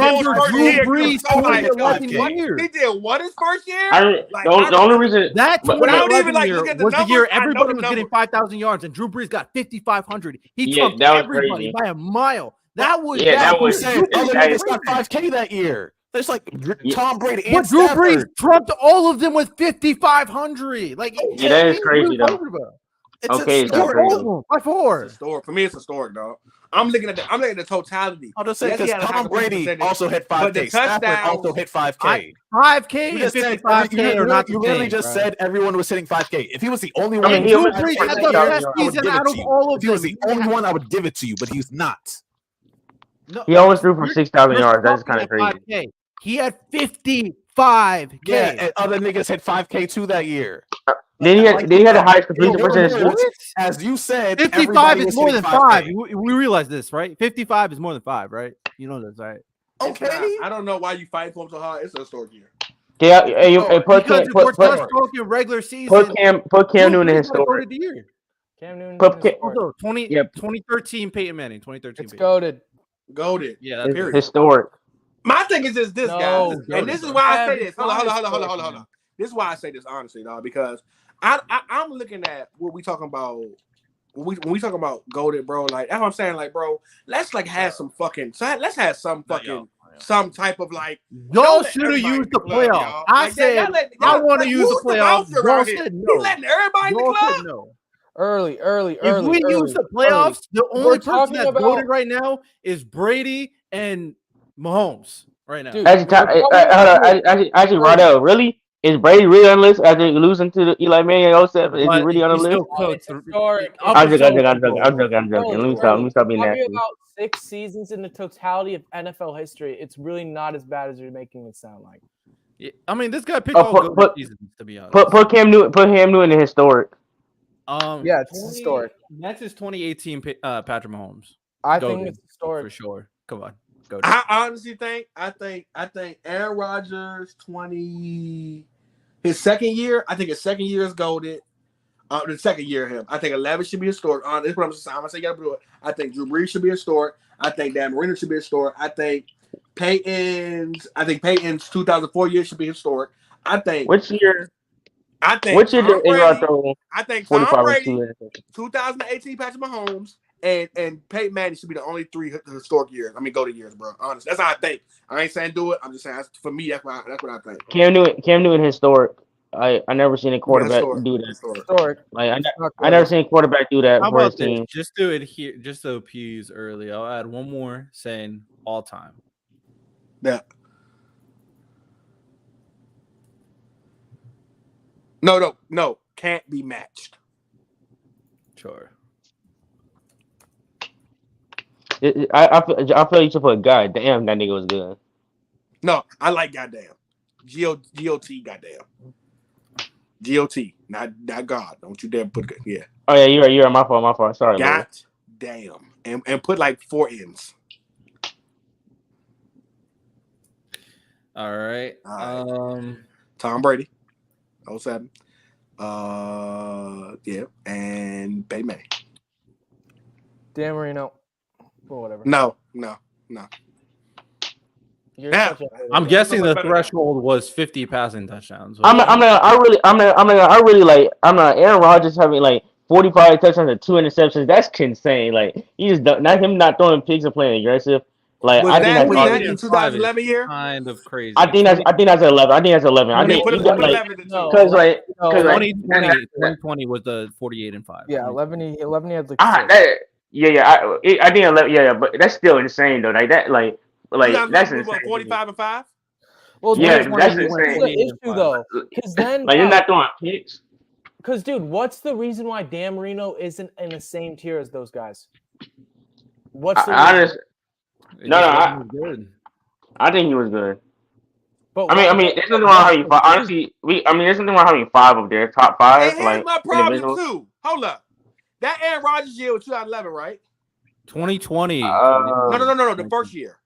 Brees so like, 2011 what? year. He did what his first year? The only reason That But I don't 2011 even, like, year look at the was the numbers. year I know everybody the was getting numbers. 5,000 yards, and Drew Brees got 5,500. He Yeah, trumped that was everybody crazy. by a mile. That was Yeah, that year. was- Drew Brees that got is- 5K that year. There's like Tom Brady and But Drew Stafford. Brees trumped all of them with 5,500. Like, Yeah, that is crazy, what are you though. talking about? It's Okay, it's historic. crazy. By 4. It's historic. For me, it's historic, dog. I'm looking at the totality. I'll just say Yes, he because had a high Tom Brady percentage, also hit but the 5K. Stafford touchdowns- also hit 5K. 5K You and just said 55K are not the you literally same, just bro. said everyone was hitting 5K. If he was the only I one, mean, who he was was- hitting Brees 5K had that the year, best I would season give it out to of you. all of If he was them. the only one, I would give it to you, but he's not. No, He always threw for you're- 6,000 you're yards. That's talking kind of at crazy. 5K. He had 55K. Yeah, and other niggas hit 5K too that year. Then he had the highest completion percentage. What? As you said, 55 everybody is was more hitting than 5K. 5. We realize this, right? 55 is more than 5, right? You know this, right? It's not. Okay. I don't know why you fight for him so hard. It's a historic year. Yeah, put Because if we're just talking regular season, Put Cam Newton in Drew Brees historic. voted the year. Cam Newton. Put is Cam- historic. Also, 20, Yeah. 2013 Peyton Manning. 2013 It's Peyton. goaded. Goated. Yeah, that's Period. Historic. My thing is just this, No, guys, and this is why I say Kev, this. Hold on. This is why I say this honestly, dog, because I'm looking at what we talking about. When we talking about goated, bro, like that's what I'm saying, like, bro, let's like have some fucking, let's have some fucking, some type of like. Y'all don't let should have everybody used in the club, playoffs. y'all. I Like, said I want to use the who's playoffs. bouncer Y'all out here? said He no. letting everybody in the Y'all club. said no. Early. If we use the playoffs, the only We're person talking that's about- voted right now is Brady and Mahomes right now. Dude, Actually, Rodell, really? Is Brady really on the list after losing to the Eli Manning in 07? Is he But really on the he's list? still cooked. historic. I'm joking. Let me stop being Talking nasty. about 6 seasons in the totality of NFL history, it's really not as bad as you're making it sound like. Yeah, I mean, this guy picked all good seasons, to be honest. Put Cam Newton in historic. Yeah, it's historic. Next is 2018 Patrick Mahomes. I Go think dude, it's historic for sure. Come on, go. Dude. I honestly think I think Aaron Rodgers his second year. I think his second year is goated. The second year of him, I think 11 should be historic. This is what I'm saying. I'm gonna say you gotta do it. I think Drew Brees should be historic. I think Dan Marino should be historic. I think Peyton's 2004 year should be historic. I think which year? I think which year Tom did Brady, throw? I think 45 Tom and Brady, 2 interceptions. 2018 Patrick Mahomes, and Peyton Manning should be the only 3 historic years. I mean, go to years, bro. Honestly, that's how I think. I ain't saying do it. I'm just saying for me, that's what I think. Cam Newton historic. I never seen a quarterback do that. Historic. Like I never seen a quarterback do that How for his about this? team. Just to adhere, just to appease early, I'll add one more saying all time. Yeah. No. Can't be matched. Sure. I feel you should put God damn that nigga was good. No, I like goddamn. G-O-T, goddamn. G-O-T, not God. Don't you dare put yeah. Oh yeah, you're right. My fault. Sorry, God damn. And put like 4 M's. All right. Tom Brady. 07. Yeah, and Bay May. Dan Marino. Or whatever. No. I'm guessing the threshold was 50 passing touchdowns. Aaron Rodgers having like 45 touchdowns and 2 interceptions. That's insane. Like he just not him not throwing picks and playing aggressive. Like was I think that in 2011 year? Kind of crazy. I think that's 11. I think that's 11. I think because 2020 was the 48 and 5. Yeah, 11 he had like I think 11. Yeah, but that's still insane though. Like that, like that's insane. 45 and 5. Well, yeah, that's insane. The issue though, because then like you're not throwing picks. Because dude, what's the reason why Dan Marino isn't in the same tier as those guys? What's the reason? I think he was good. But I mean, there's nothing wrong having 5. Honestly, there's nothing wrong having 5 of their top 5. And here's my problem too. Hold up, that Aaron Rodgers year was 2011, right? 2020. No. The first year.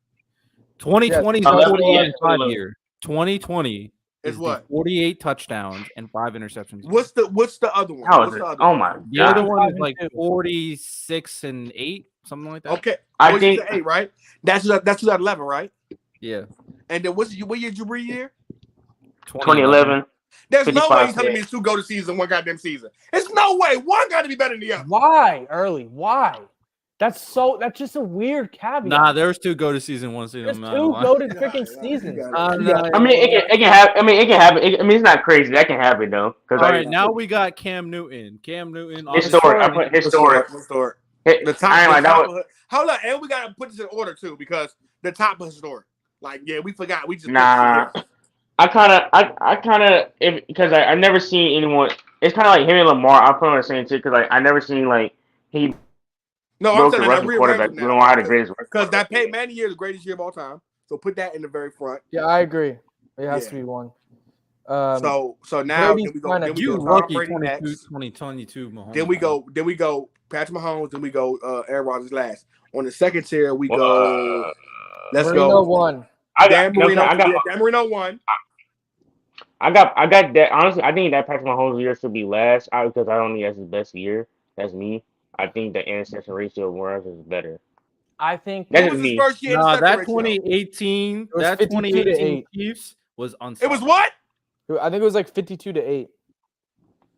2020 is the 48 and 5 year. 2020 is what? 48 touchdowns and 5 interceptions. What's the other one? The other one is like 46 and 8, something like that. Okay, I think 8, right? That's 2011, right? Yeah. And then what year Drew year? 2011. There's no way you're telling me 2 go to season, 1 goddamn season. There's no way. One got to be better than the other. Why, Early? Why? That's just a weird caveat. Nah, there's 2 go to season, 1 season. There's 2 go to freaking seasons. I mean, it can happen. I mean, it can happen. I mean, it's not crazy. That can happen though. All right, now we got Cam Newton. Historic. I put historic. The top. Hold on, and we gotta put this in order too because the top is historic. Like, yeah, we forgot. We just I kind of because I've never seen anyone. It's kind of like him and Lamar. I'm probably saying too because like I never seen like he. No, broke the Russian quarterback. We don't know how the greatest. Because that Peyton Manning year is the greatest year of all time. So put that in the very front. Yeah, I agree. It has to be one. So now you lucky 2022 Mahomes. Then we go Patrick Mahomes. Then we go Aaron Rodgers last. On the second tier, we go. Let's Marino go. One. Dan Marino 1. I got that. Honestly, I think that Patrick Mahomes year should be last because I don't think that's his best year. That's me. I think the interception ratio of Morales is better. I think that was his first year. That 2018, that 2018 Chiefs was unstoppable. It was what? I think it was like 52-8.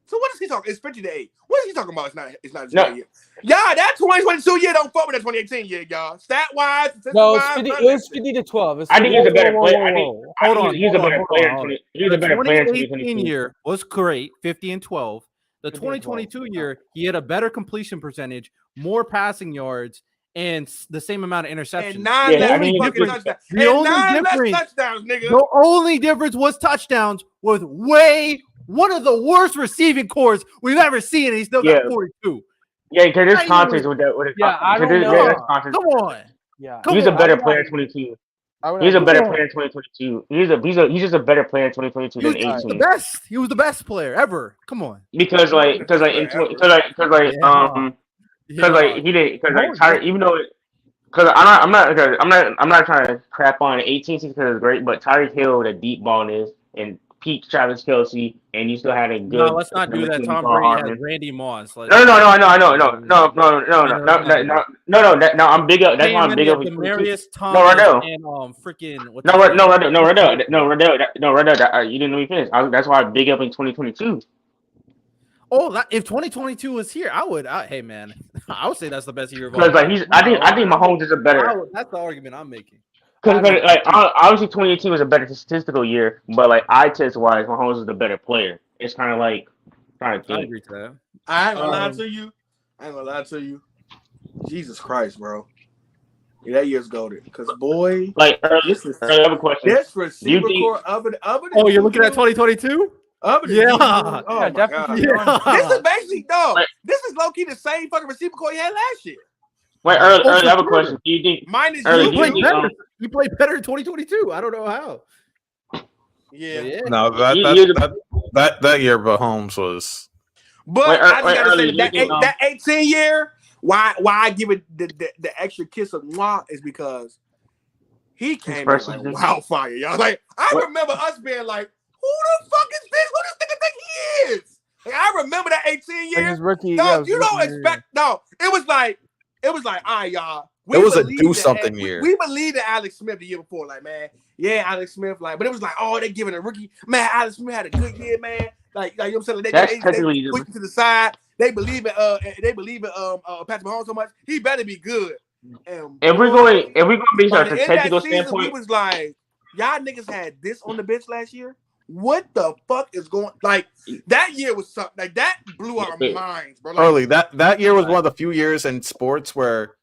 So what is he talking? It's 50-8. What is he talking about? It's not his year. Yeah, that 2022 year don't fuck with that 2018 year, y'all. Stat wise, no, it was 50-12. I think he's a better player. Hold on, he's a better player. He's a better player. 2018 year was great, 50 and 12. The 2022 year, he had a better completion percentage, more passing yards, and the same amount of interceptions. And 9 less fucking touchdowns. The only difference was touchdowns with one of the worst receiving cores we've ever seen, and he still got 42. Yeah, because there's context with that. I don't know. Come on. Yeah, he's a better player in 22. He's a better player in 2022. He's just a better player in 2022 than 18. He was the best player ever. Come on. Because he didn't even though because I'm not trying to crap on 18 because it's great, but Tyreek Hill the deep ball is and peak Travis Kelce, and you still had a good. No, let's not do that. Tom Brady has Randy Moss. No. I'm big up. That's why I'm big up. Demarius Thomas and freaking. You didn't let me finish. That's why I'm big up in 2022. Oh, if 2022 was here, I would. Hey, man, I would say that's the best year of all. Because I think Mahomes is a better. That's the argument I'm making. Because like obviously 2018 was a better statistical year, but like eye test wise, Mahomes is the better player. It's kind of like trying to think. I agree to that. I ain't gonna lie to you. Jesus Christ, bro. Yeah, that year's goated. Because boy, like I have a question. This receiver core of it. Oh, you're looking at 2022? Other than Yeah. Juju, oh my definitely. god. Yeah. This is basically Wait. This is low key the same fucking receiver core he had last year. Wait, early, I have a question. Do you think Minus Early, He do you played think better. He played better in 2022. I don't know how. Yeah. Yeah. No, that year, Mahomes was. But I just gotta Early, say that you think, that 18 year, why I give it the extra kiss of mwah is because he came in like wildfire, y'all. Like I remember us being like, who the fuck is this? Who does nigga think he is? Like, I remember that 18 year. His rookie, No, you don't expect. No, it was like, all right, y'all. It was a do something year. We believed in Alex Smith the year before, like man, yeah, Alex Smith, like, but it was like, oh, they giving a rookie, man. Alex Smith had a good year, man. Like you know what I'm saying? They push to the side. They believe in Patrick Mahomes so much. He better be good. And if we're going based on a technical season, standpoint, we was like, y'all niggas had this on the bench last year. What the fuck is going? Like that year was something like that blew our minds, bro. Like, Early that year was one of the few years in sports where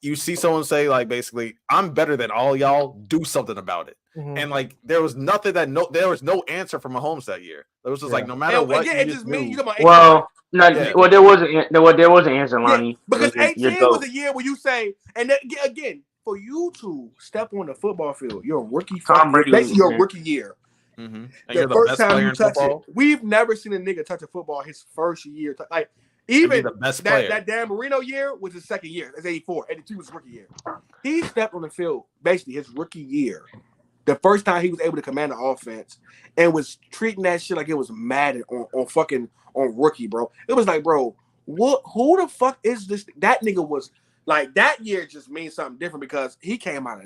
you see someone say like basically, I'm better than all y'all. Do something about it. Mm-hmm. And like there was nothing there was no answer from Mahomes that year. It was just like no matter what. Again, it just means you talking well, there was an answer, Lonnie. Yeah, because 18 was a year where you say, and then, again, for you to step on the football field, you're a rookie. Basically, your rookie year. Mm-hmm. The first time you touch it, we've never seen a nigga touch a football his first year. Like even the best player. that Dan Marino year was his second year. That's 84. 82 was his rookie year. He stepped on the field basically his rookie year. The first time he was able to command the offense and was treating that shit like it was Madden on rookie, bro. It was like, bro, who the fuck is this? That nigga was like that year just means something different because he came out of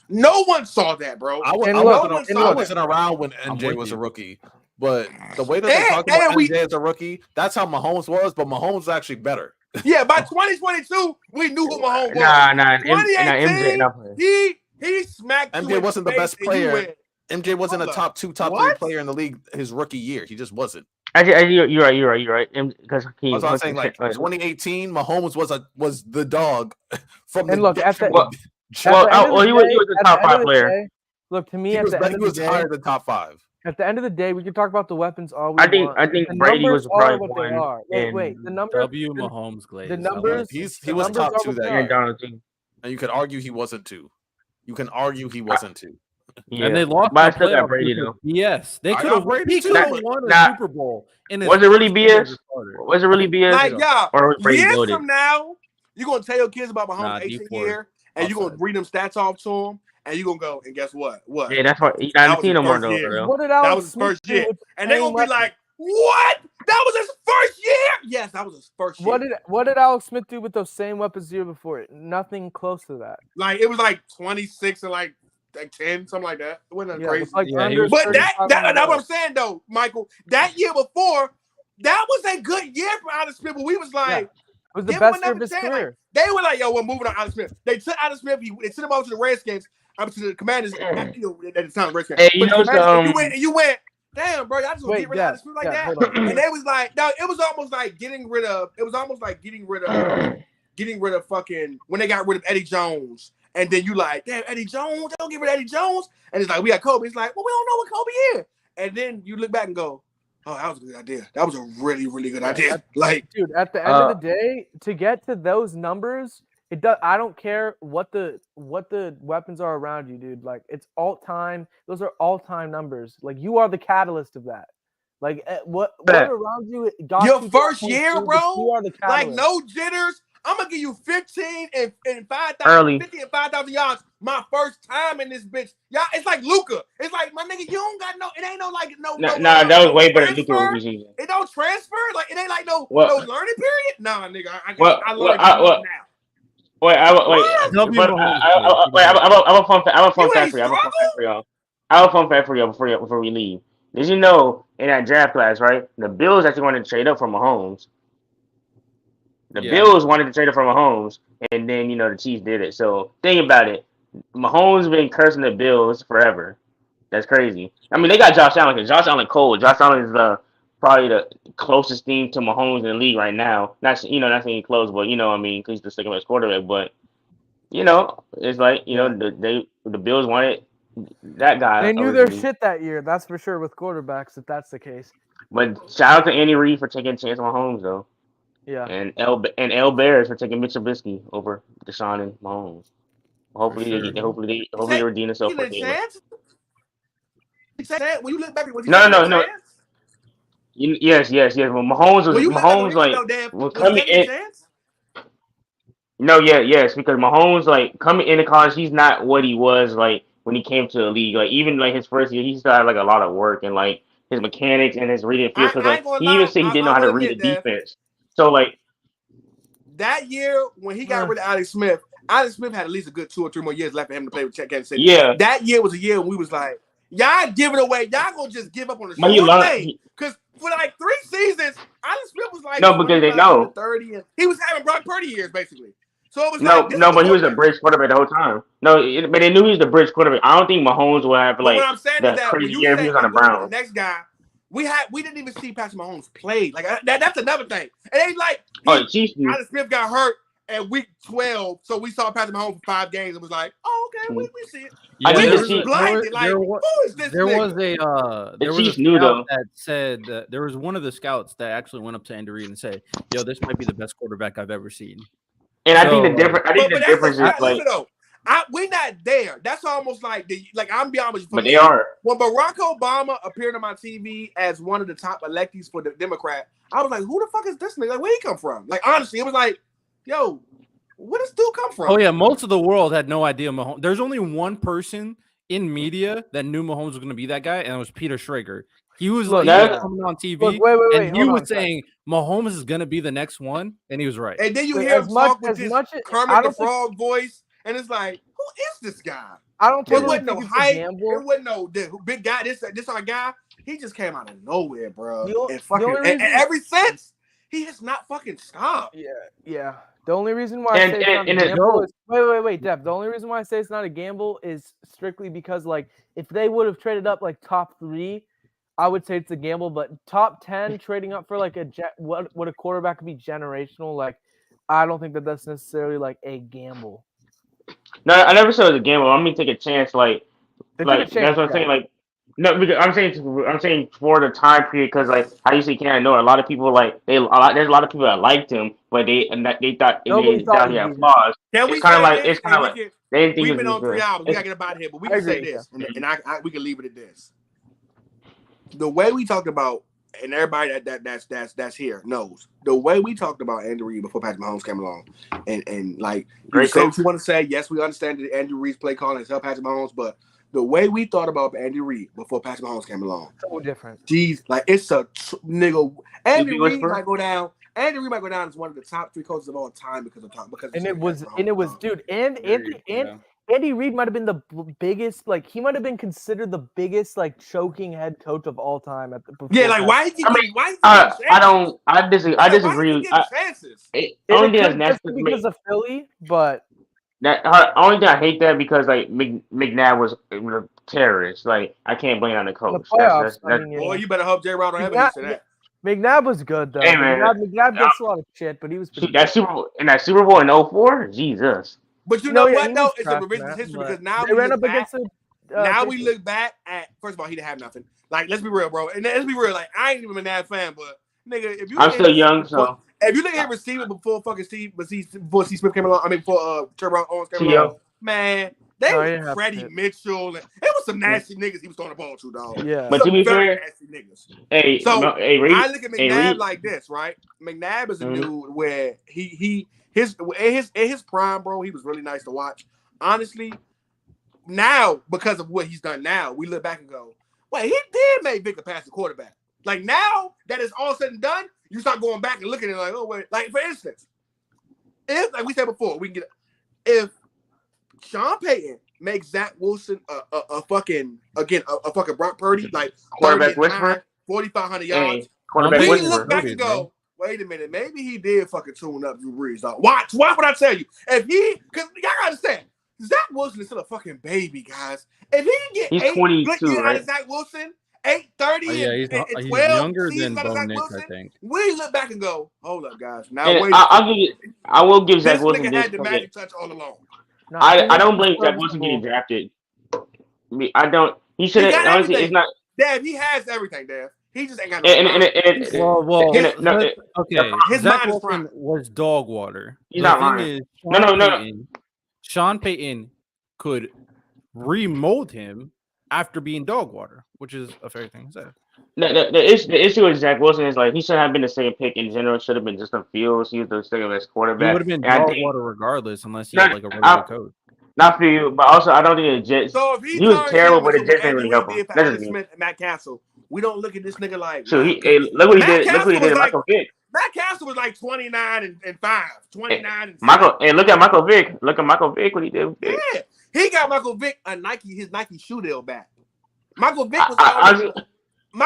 no one saw that, bro. I wasn't around when MJ was a rookie, but the way that they talk about MJ as a rookie, that's how Mahomes was, but Mahomes was actually better. Yeah, by 2022, we knew who Mahomes was. Nah, 2018, he smacked MJ wasn't the best player. MJ wasn't a top 3 player in the league his rookie year. He just wasn't. You're right. Because I was saying, like 2018, Mahomes was the dog from the. And look, he was the top 5 player. Look, to me, he at the end he of was the day, higher than top 5. At the end of the day, we can talk about the weapons all we want. I think the Brady was probably what one. they are. Wait, the numbers. Mahomes Glaze. The numbers. He was top 2 that year, and you could argue he wasn't 2. You can argue he wasn't 2. Yeah. And they lost. But I still got Brady though. Yes, they could have. He could have won a Super Bowl. Was it really BS? Was it really BS? Like, yeah, or years from now, you're gonna tell your kids about Mahomes' 18 year, and you're gonna read them stats off to them, and you're gonna go, and guess what? What? Yeah, that's what. That was his first year, and they're gonna be like, "What? That was his first year?" Yes, that was his first year. What did Alex Smith do with those same weapons the year before it? Nothing close to that. Like it was like 26 and like 10, something like that. It wasn't crazy. Like but that's what I'm saying though, Michael. That year before, that was a good year for Alex Smith. But we was like, it was the best year of his career. Like, they were like, yo, we're moving on Alex Smith. They took Alex Smith, they sent him over to the Redskins, up to the Commanders, at the time, Redskins. Hey, you went, damn, bro, y'all just gonna get rid of Alex Smith like that. And they was like, no, it was almost like getting rid of fucking when they got rid of Eddie Jones. And then you like, damn, Eddie Jones, they don't get rid of Eddie Jones. And it's like, we got Kobe. It's like, well, we don't know what Kobe is. And then you look back and go, oh, that was a good idea. That was a really, really good idea. Like, dude, at the end of the day, to get to those numbers, it does. I don't care what the weapons are around you, dude. Like, it's all time. Those are all time numbers. Like, you are the catalyst of that. Like, what around you got your first year, bro. You are the catalyst. Like, no jitters. I'm gonna give you 15 and 5,000, 50 and 5,000 yards. My first time in this bitch, y'all. It's like Luka. It's like my nigga. You don't got no. It ain't no like no. Nah, that was way better than Luka season. It don't transfer. Like it ain't like no learning period. Nah, nigga. I learned now. Wait, I have a fun fact for y'all. I have a fun fact for y'all before we leave. Did you know in that draft class, right? The Bills actually wanted to trade up for Mahomes. The Bills wanted to trade it for Mahomes, and then, the Chiefs did it. So, think about it. Mahomes been cursing the Bills forever. That's crazy. I mean, they got Josh Allen, because Josh Allen cold. Josh Allen is probably the closest thing to Mahomes in the league right now. Not saying close, but, I mean, because he's the second best quarterback. But, it's like, the Bills wanted That guy. They knew their shit that year. That's for sure with quarterbacks. If that's the case. But shout out to Andy Reid for taking a chance on Mahomes though. Yeah. And L Bears for taking Mitch Trubisky over Deshaun and Mahomes. Hopefully they redeem themselves for Taylor. When you look back, was he No. Yes. Well, Mahomes was coming in. Yes, because Mahomes like coming into college, he's not what he was like when he came to the league. Like even like his first year, he still had like a lot of work and like his mechanics and his reading field. Because like he even said he didn't know how to read the defense. So like that year when he got rid of Alex Smith had at least a good 2 or 3 more years left for him to play with Kansas City. Yeah, that year was a year when we was like, y'all giving away, y'all gonna just give up on the short thing. Because for like 3 seasons, Alex Smith was like because they know 30, and he was having Brock Purdy years basically. So it was but he was a bridge quarterback the whole time. But they knew he was the bridge quarterback. I don't think Mahomes would have like the crazy year if he was on the Browns. The next guy, we didn't even see Patrick Mahomes play. Like that's another thing. And they like Alex Smith got hurt at week 12, so we saw Patrick Mahomes for 5 games and was like, oh okay, we see it. Yeah, we was blinded. Like who is this? There nigga? was a scout that said that there was one of the scouts that actually went up to Andy Reid and said, "Yo, this might be the best quarterback I've ever seen." And I think the difference is like we're not there. That's almost like I'm be honest. But they are. When Barack Obama appeared on my TV as one of the top electees for the Democrat, I was like, who the fuck is this nigga? Like, where he come from? Like, honestly, it was like, yo, where does dude come from? Oh yeah, most of the world had no idea Mahomes. There's only one person in media that knew Mahomes was going to be that guy, and it was Peter Schrager. He was like coming on TV, and he was saying Mahomes is going to be the next one, and he was right. And then you hear him talk with his Kermit the Frog voice, and it's like, who is this guy? I don't think it wasn't no hype. It wasn't no big guy. This our guy. He just came out of nowhere, bro. And ever since, he has not fucking stopped. Yeah. The only reason why I say it's not a gamble is wait, Dev. The only reason why I say it's not a gamble is strictly because like if they would have traded up like top 3, I would say it's a gamble. But top 10 trading up for like what a quarterback could be generational. Like I don't think that's necessarily like a gamble. No, I never said it was a gamble. I mean, take a chance. Like that's what I'm saying. Like no, because I'm saying for the time period because like how you say can't know a lot of people like there's a lot of people that liked him, but they thought he had flaws. It's kind of like they didn't think we've been on 3 hours. We gotta get about here, but we can say this, and we can leave it at this. The way we talked about, and everybody that's here knows the way we talked about Andy Reid before Patrick Mahomes came along, and like you say what you want to say. Yes, we understand that Andy Reid's play calling has helped Patrick Mahomes, but the way we thought about Andy Reid before Patrick Mahomes came along, so different. Jeez, like it's a nigga. Andy Reid might go down. Andy Reid might go down as one of the top 3 coaches of all time because it was dude, and Andy Reid might have been the biggest, like he might have been considered the biggest like choking head coach of all time at the why I disagree. Only because of Philly, but only thing I hate that because like McNabb was a terrorist. Like I can't blame it on the coach. Boy, you better hope J-Rod don't have any to that. McNabb was good though. Hey, man. McNabb gets a lot of shit, but he was pretty that Super Bowl in 04? Jesus. But you know what though? It's a revisionist history because now we look back at first of all, he didn't have nothing. Like, let's be real, bro. And let's be real. Like, I ain't even a McNabb fan, but nigga, if you I'm still young, so if you look at receiving before fucking before C Smith came along, I mean before Trevor Lawrence came along, man, they was Freddie Mitchell, and it was some nasty niggas he was throwing the ball to, dog. Yeah, but to be fair, nasty niggas. I look at McNabb like this, right? McNabb is a dude where his prime, bro, he was really nice to watch. Honestly, now because of what he's done now, we look back and go, wait, he did make Victor pass the quarterback. Like now that it's all said and done, you start going back and looking at it like, oh wait, like for instance, if like we said before, if Sean Payton makes Zach Wilson a fucking Brock Purdy like quarterback whisperer, 4,500 yards, we look back and go, wait a minute, maybe he did fucking tune up Drew Brees. Dog. Watch what I tell you. If because y'all gotta understand, Zach Wilson is still a fucking baby, guys. If he can get 8 out of Zach Wilson, 8:30 and 12 younger than Bo Nix, I think. We look back and go, hold up, guys. Now wait. I will give Zach Wilson this. This nigga had the magic touch all along. I don't blame Zach Wilson getting drafted. I don't. He should have. Honestly, it's not. Dev, he has everything, Dev. He just ain't got okay. His Zach mind is Wilson fine. was dog water. He's The not thing lying. is, Sean Payton could remold him after being dog water, which is a fair thing to say. The issue with Zach Wilson is like he shouldn't have been the same pick in general. It should have been Justin Fields. He was the second best quarterback. He would have been And dog water regardless, unless he had like a regular coach. Not for you, but also I don't think the Jets. So if he was terrible, but the Jets didn't really help him. Did for Alex Smith and Matt Castle, we don't look at this nigga like. So look what he did. Look what he did. Michael Vick. Matt Castle was like 29 and 5, 29 and 6. Michael, and look at Michael Vick. Look at Michael Vick. What he did. Yeah, he got Michael Vick his Nike shoe deal back. Michael Vick was.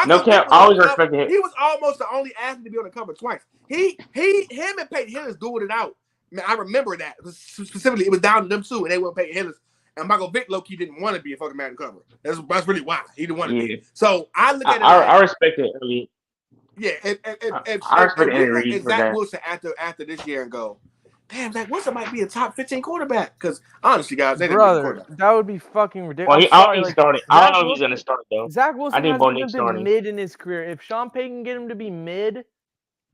No cap. I always respected him. He was almost the only athlete to be on the cover twice. Him and Peyton Hillis doing it out. Man, I remember that specifically. It was down to them two, and they weren't Peyton Hillis. And Michael Vick low-key didn't want to be a fucking Madden cover. That's really why he didn't want to be. So I look at it. I respect it. Yeah, I respect any if reason for Zach that. Wilson after this year and go, damn, Zach Wilson might be a top 15 quarterback. Because honestly, guys, they didn't brother, that would be fucking ridiculous. Well, I don't think he's starting. I don't know if he's gonna start though. Zach Wilson I think hasn't even been mid in his career. If Sean Payton can get him to be mid,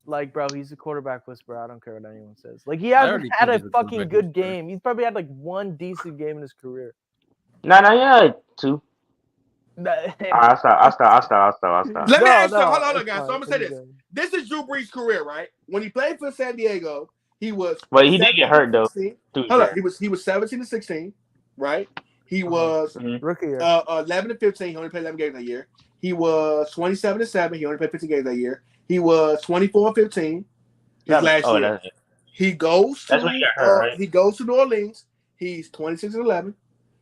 like, bro, he's a quarterback whisperer. I don't care what anyone says. Like, he hasn't had a fucking good game. He's probably had like one decent game in his career. No, yeah, two. I'll stop. Let me ask you, hold on, guys. So I'm gonna say this. This is Drew Brees' career, right? When he played for San Diego, he was. Well, he did get hurt though. Hold on, he was 17 to 16, right? He was rookie year. 11 to 15. He only played 11 games that year. He was 27 to 7. He only played 15 games that year. He was 24-15 last year. He goes to he got hurt, right? He goes to New Orleans. He's 26-11.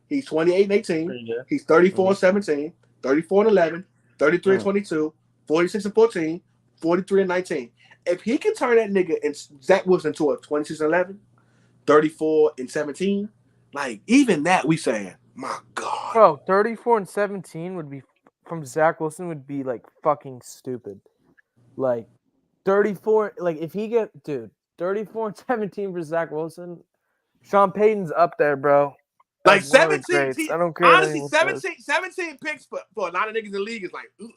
He's 28-18. He's 34-17, 34-11, 33-22, 46-14, 43-19. If he can turn that nigga and Zach Wilson to a 26-11, 34-17, like even that we saying, my God. Bro, 34-17 would be from Zach Wilson would be like fucking stupid. Like 34, like if he 34-17 for Zach Wilson, Sean Payton's up there, bro. Like 17, I don't care. Honestly, 17 picks for a lot of niggas in the league is like, ugh.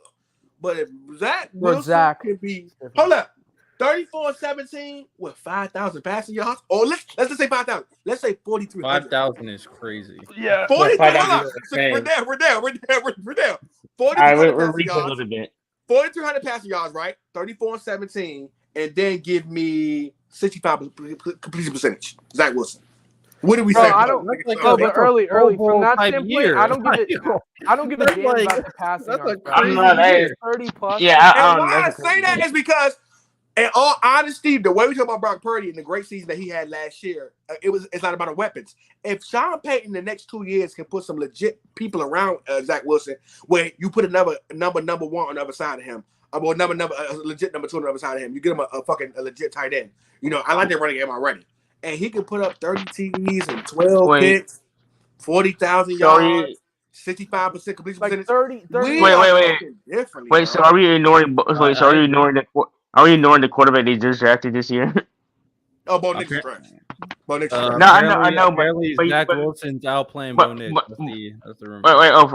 But if Zach Wilson can be, hold up, 34-17 with 5,000 passing yards, or let's just say 5,000. Let's say 4,300. 5,000 is crazy. Yeah, 4,300. We're there. 4,300 passing yards. 4,300 passing yards, right? 34-17, and then give me 65 completion percentage. Zach Wilson. What do we say? I don't. But early from that standpoint, I don't give a damn about the passing yards. I'm not 30 plus. Yeah, and why I say that is because, in all honesty, the way we talk about Brock Purdy and the great season that he had last year, it's not about the weapons. If Sean Payton the next 2 years can put some legit people around Zach Wilson, where you put another number one on the other side of him, or a legit number 2 on the other side of him, you get him a legit tight end. You know, I like that running game already. And he can put up 30 TDs and 12 picks, 40,000 yards, 65% completion percentage. 30. Wait. So are we ignoring? Are we ignoring the quarterback they just drafted this year? Oh, Bo Nix is trash. Bo Nix is trash. No, I know. But Zach Wilson's outplaying Bo Nix. That's the rumor. That's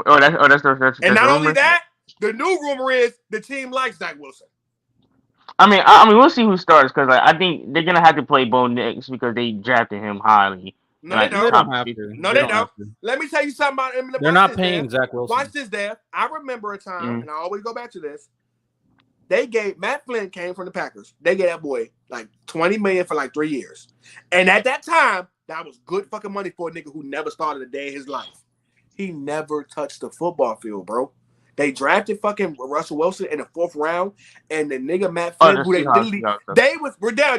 and not rumor. only that, the new rumor is the team likes Zach Wilson. I mean, we'll see who starts because I think they're gonna have to play Bo Nix because they drafted him highly. No, they don't. No, they don't. Let me tell you something about him. They're not paying Zach Wilson. Watch this, Dad. I remember a time, and I always go back to this. They gave Matt Flynn came from the Packers. They gave that boy like $20 million for like 3 years, and at that time, that was good fucking money for a nigga who never started a day in his life. He never touched the football field, bro. They drafted fucking Russell Wilson in the 4th round, and the nigga Matt Flynn, who they literally,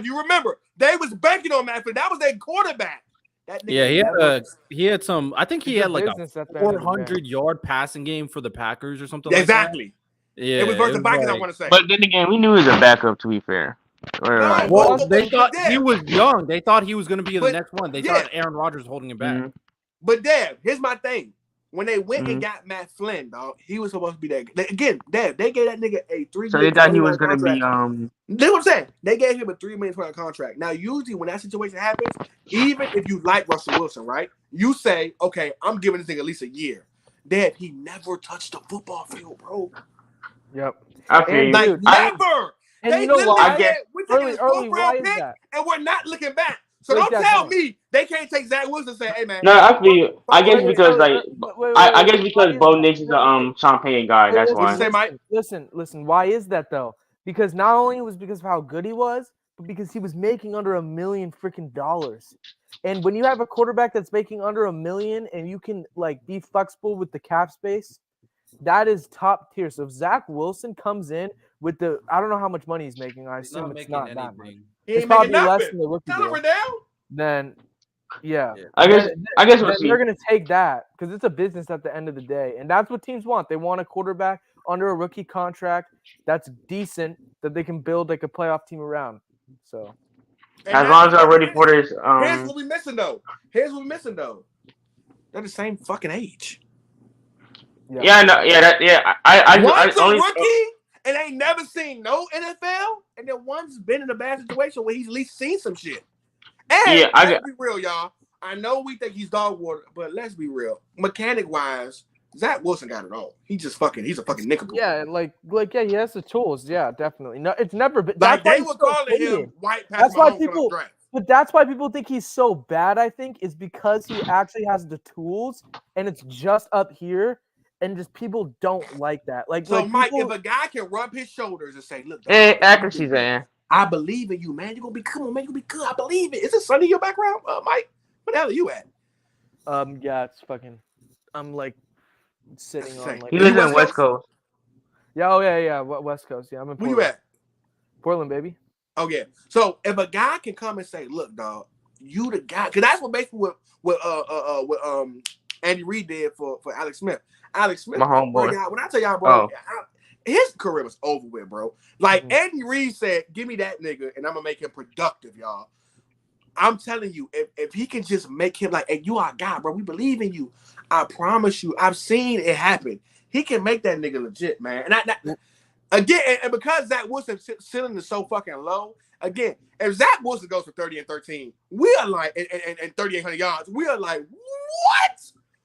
you remember, they was banking on Matt Flynn. That was their quarterback. That nigga he had some. I think he had like a 400-yard passing game for the Packers or something. Exactly. Like that. Yeah, it was versus the Vikings. I want to say. But then again, we knew he was a backup. To be fair, well, they thought he was young. They thought he was going to be the next one. They thought Aaron Rodgers holding him back. But Dad, here's my thing. When they went and got Matt Flynn, dog, he was supposed to be that. Again, Dad, they gave that nigga a 3 million. So they thought he was going to be. That's what I'm saying. They gave him a $3 million contract. Now, usually when that situation happens, even if you like Russell Wilson, right? You say, okay, I'm giving this thing at least a year. Dad, he never touched the football field, bro. Yep. I feel you. Like never. And They you know literally why? said we're taking this Early, fourth why round is pick, that? and we're not looking back. So Break don't that tell down. me they can't take Zach Wilson and say, "Hey man." No, I feel you. I guess because like I guess wait, because Bo Nix is a champagne guy. That's why. Listen. Why is that though? Because not only was because of how good he was, but because he was making under $1 million freaking dollars. And when you have a quarterback that's making under $1 million and you can like be flexible with the cap space, that is top tier. So if Zach Wilson comes in with I don't know how much money he's making. I assume it's not that much. It's probably less than the rookie deal. Then, yeah. I guess we'll then see. they're gonna take that because it's a business at the end of the day, and that's what teams want. They want a quarterback under a rookie contract that's decent that they can build like a playoff team around. So, as long as they're ready for this. Here's what we're missing though. They're the same fucking age. Yeah, no, yeah, One's I only, a rookie and ain't never seen no NFL, and then one's been in a bad situation where he's at least seen some shit. And let's be real, y'all. I know we think he's dog water, but let's be real. Mechanic wise, Zach Wilson got it all. He's a fucking nickel. Yeah, yeah, he has the tools. Yeah, definitely. No, it's never been. Like they were calling him white. That's why people. But that's why people think he's so bad. I think is because he actually has the tools, and it's just up here, and just people don't like that. Like, so like Mike, people, if a guy can rub his shoulders and say, "Look, accuracy, man. I believe in you, man. You're gonna be cool, man. You're gonna be good. I believe it." Is it sunny in your background, Mike? Where the hell are you at? Yeah, it's fucking. I'm like sitting on. Like, he lives in West Coast. Yeah, yeah. West Coast. Yeah, I'm in. Portland. Where you at? Portland, baby. Oh yeah. So if a guy can come and say, "Look, dog, you the guy," because that's what basically what Andy Reid did for Alex Smith. Alex Smith, my homeboy. When I tell y'all, bro, his career was over with, bro. Like Andy Reid said, "Give me that nigga, and I'm gonna make him productive, y'all." I'm telling you, if he can just make him like, "Hey, you our guy, bro. We believe in you. I promise you. I've seen it happen. He can make that nigga legit, man." And again, and because Zach Wilson's ceiling is so fucking low, again, if Zach Wilson goes for 30 and 13, we are like, and 3,800 yards, we are like,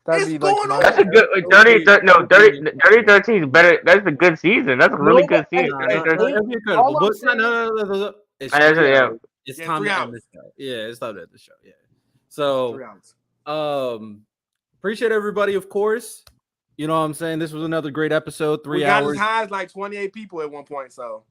what is going on? That's a good 30, 13 is better. That's a good season. That's a really good season. No. It's time to end the show. Yeah, it's time to end the show. Yeah. So, appreciate everybody, of course. You know what I'm saying? This was another great episode. 3 hours. We got as high as like 28 people at one point. So,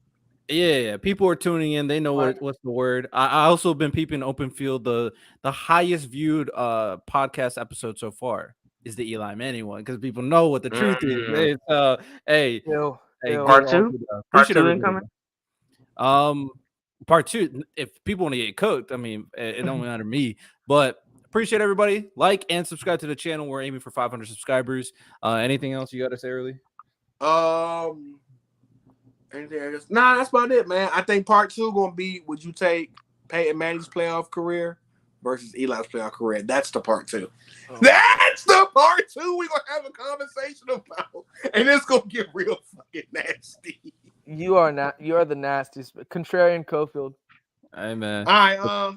yeah. People are tuning in. They know what's the word. I also been peeping Open Field. The highest viewed podcast episode so far is the Eli Manning one because people know what the truth is. Hey, part two. Part two incoming. Part two. If people want to get cooked, I mean, it don't matter to me. But appreciate everybody. Like and subscribe to the channel. We're aiming for 500 subscribers. Anything else you got to say early? Anything else? Nah, that's about it, man. I think part two gonna be: would you take Peyton Manning's playoff career versus Eli's playoff career? That's the part two. Oh. That's the part two we're gonna have a conversation about, and it's gonna get real fucking nasty. You are the nastiest. Contrarian Cofield. Hey man. All right,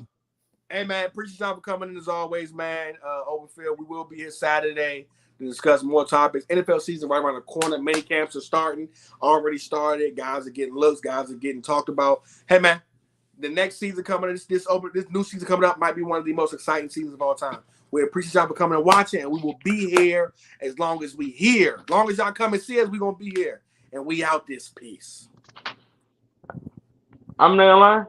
hey man, appreciate y'all for coming in as always, man. Overfield, we will be here Saturday to discuss more topics. NFL season right around the corner. Many camps are already started. Guys are getting looks. Guys are getting talked about. Hey man, the next season coming, this new season coming up might be one of the most exciting seasons of all time. We appreciate y'all for coming and watching, and we will be here as long as we here. As long as y'all come and see us, we gonna be here. And we out this piece. I'm not gonna lie.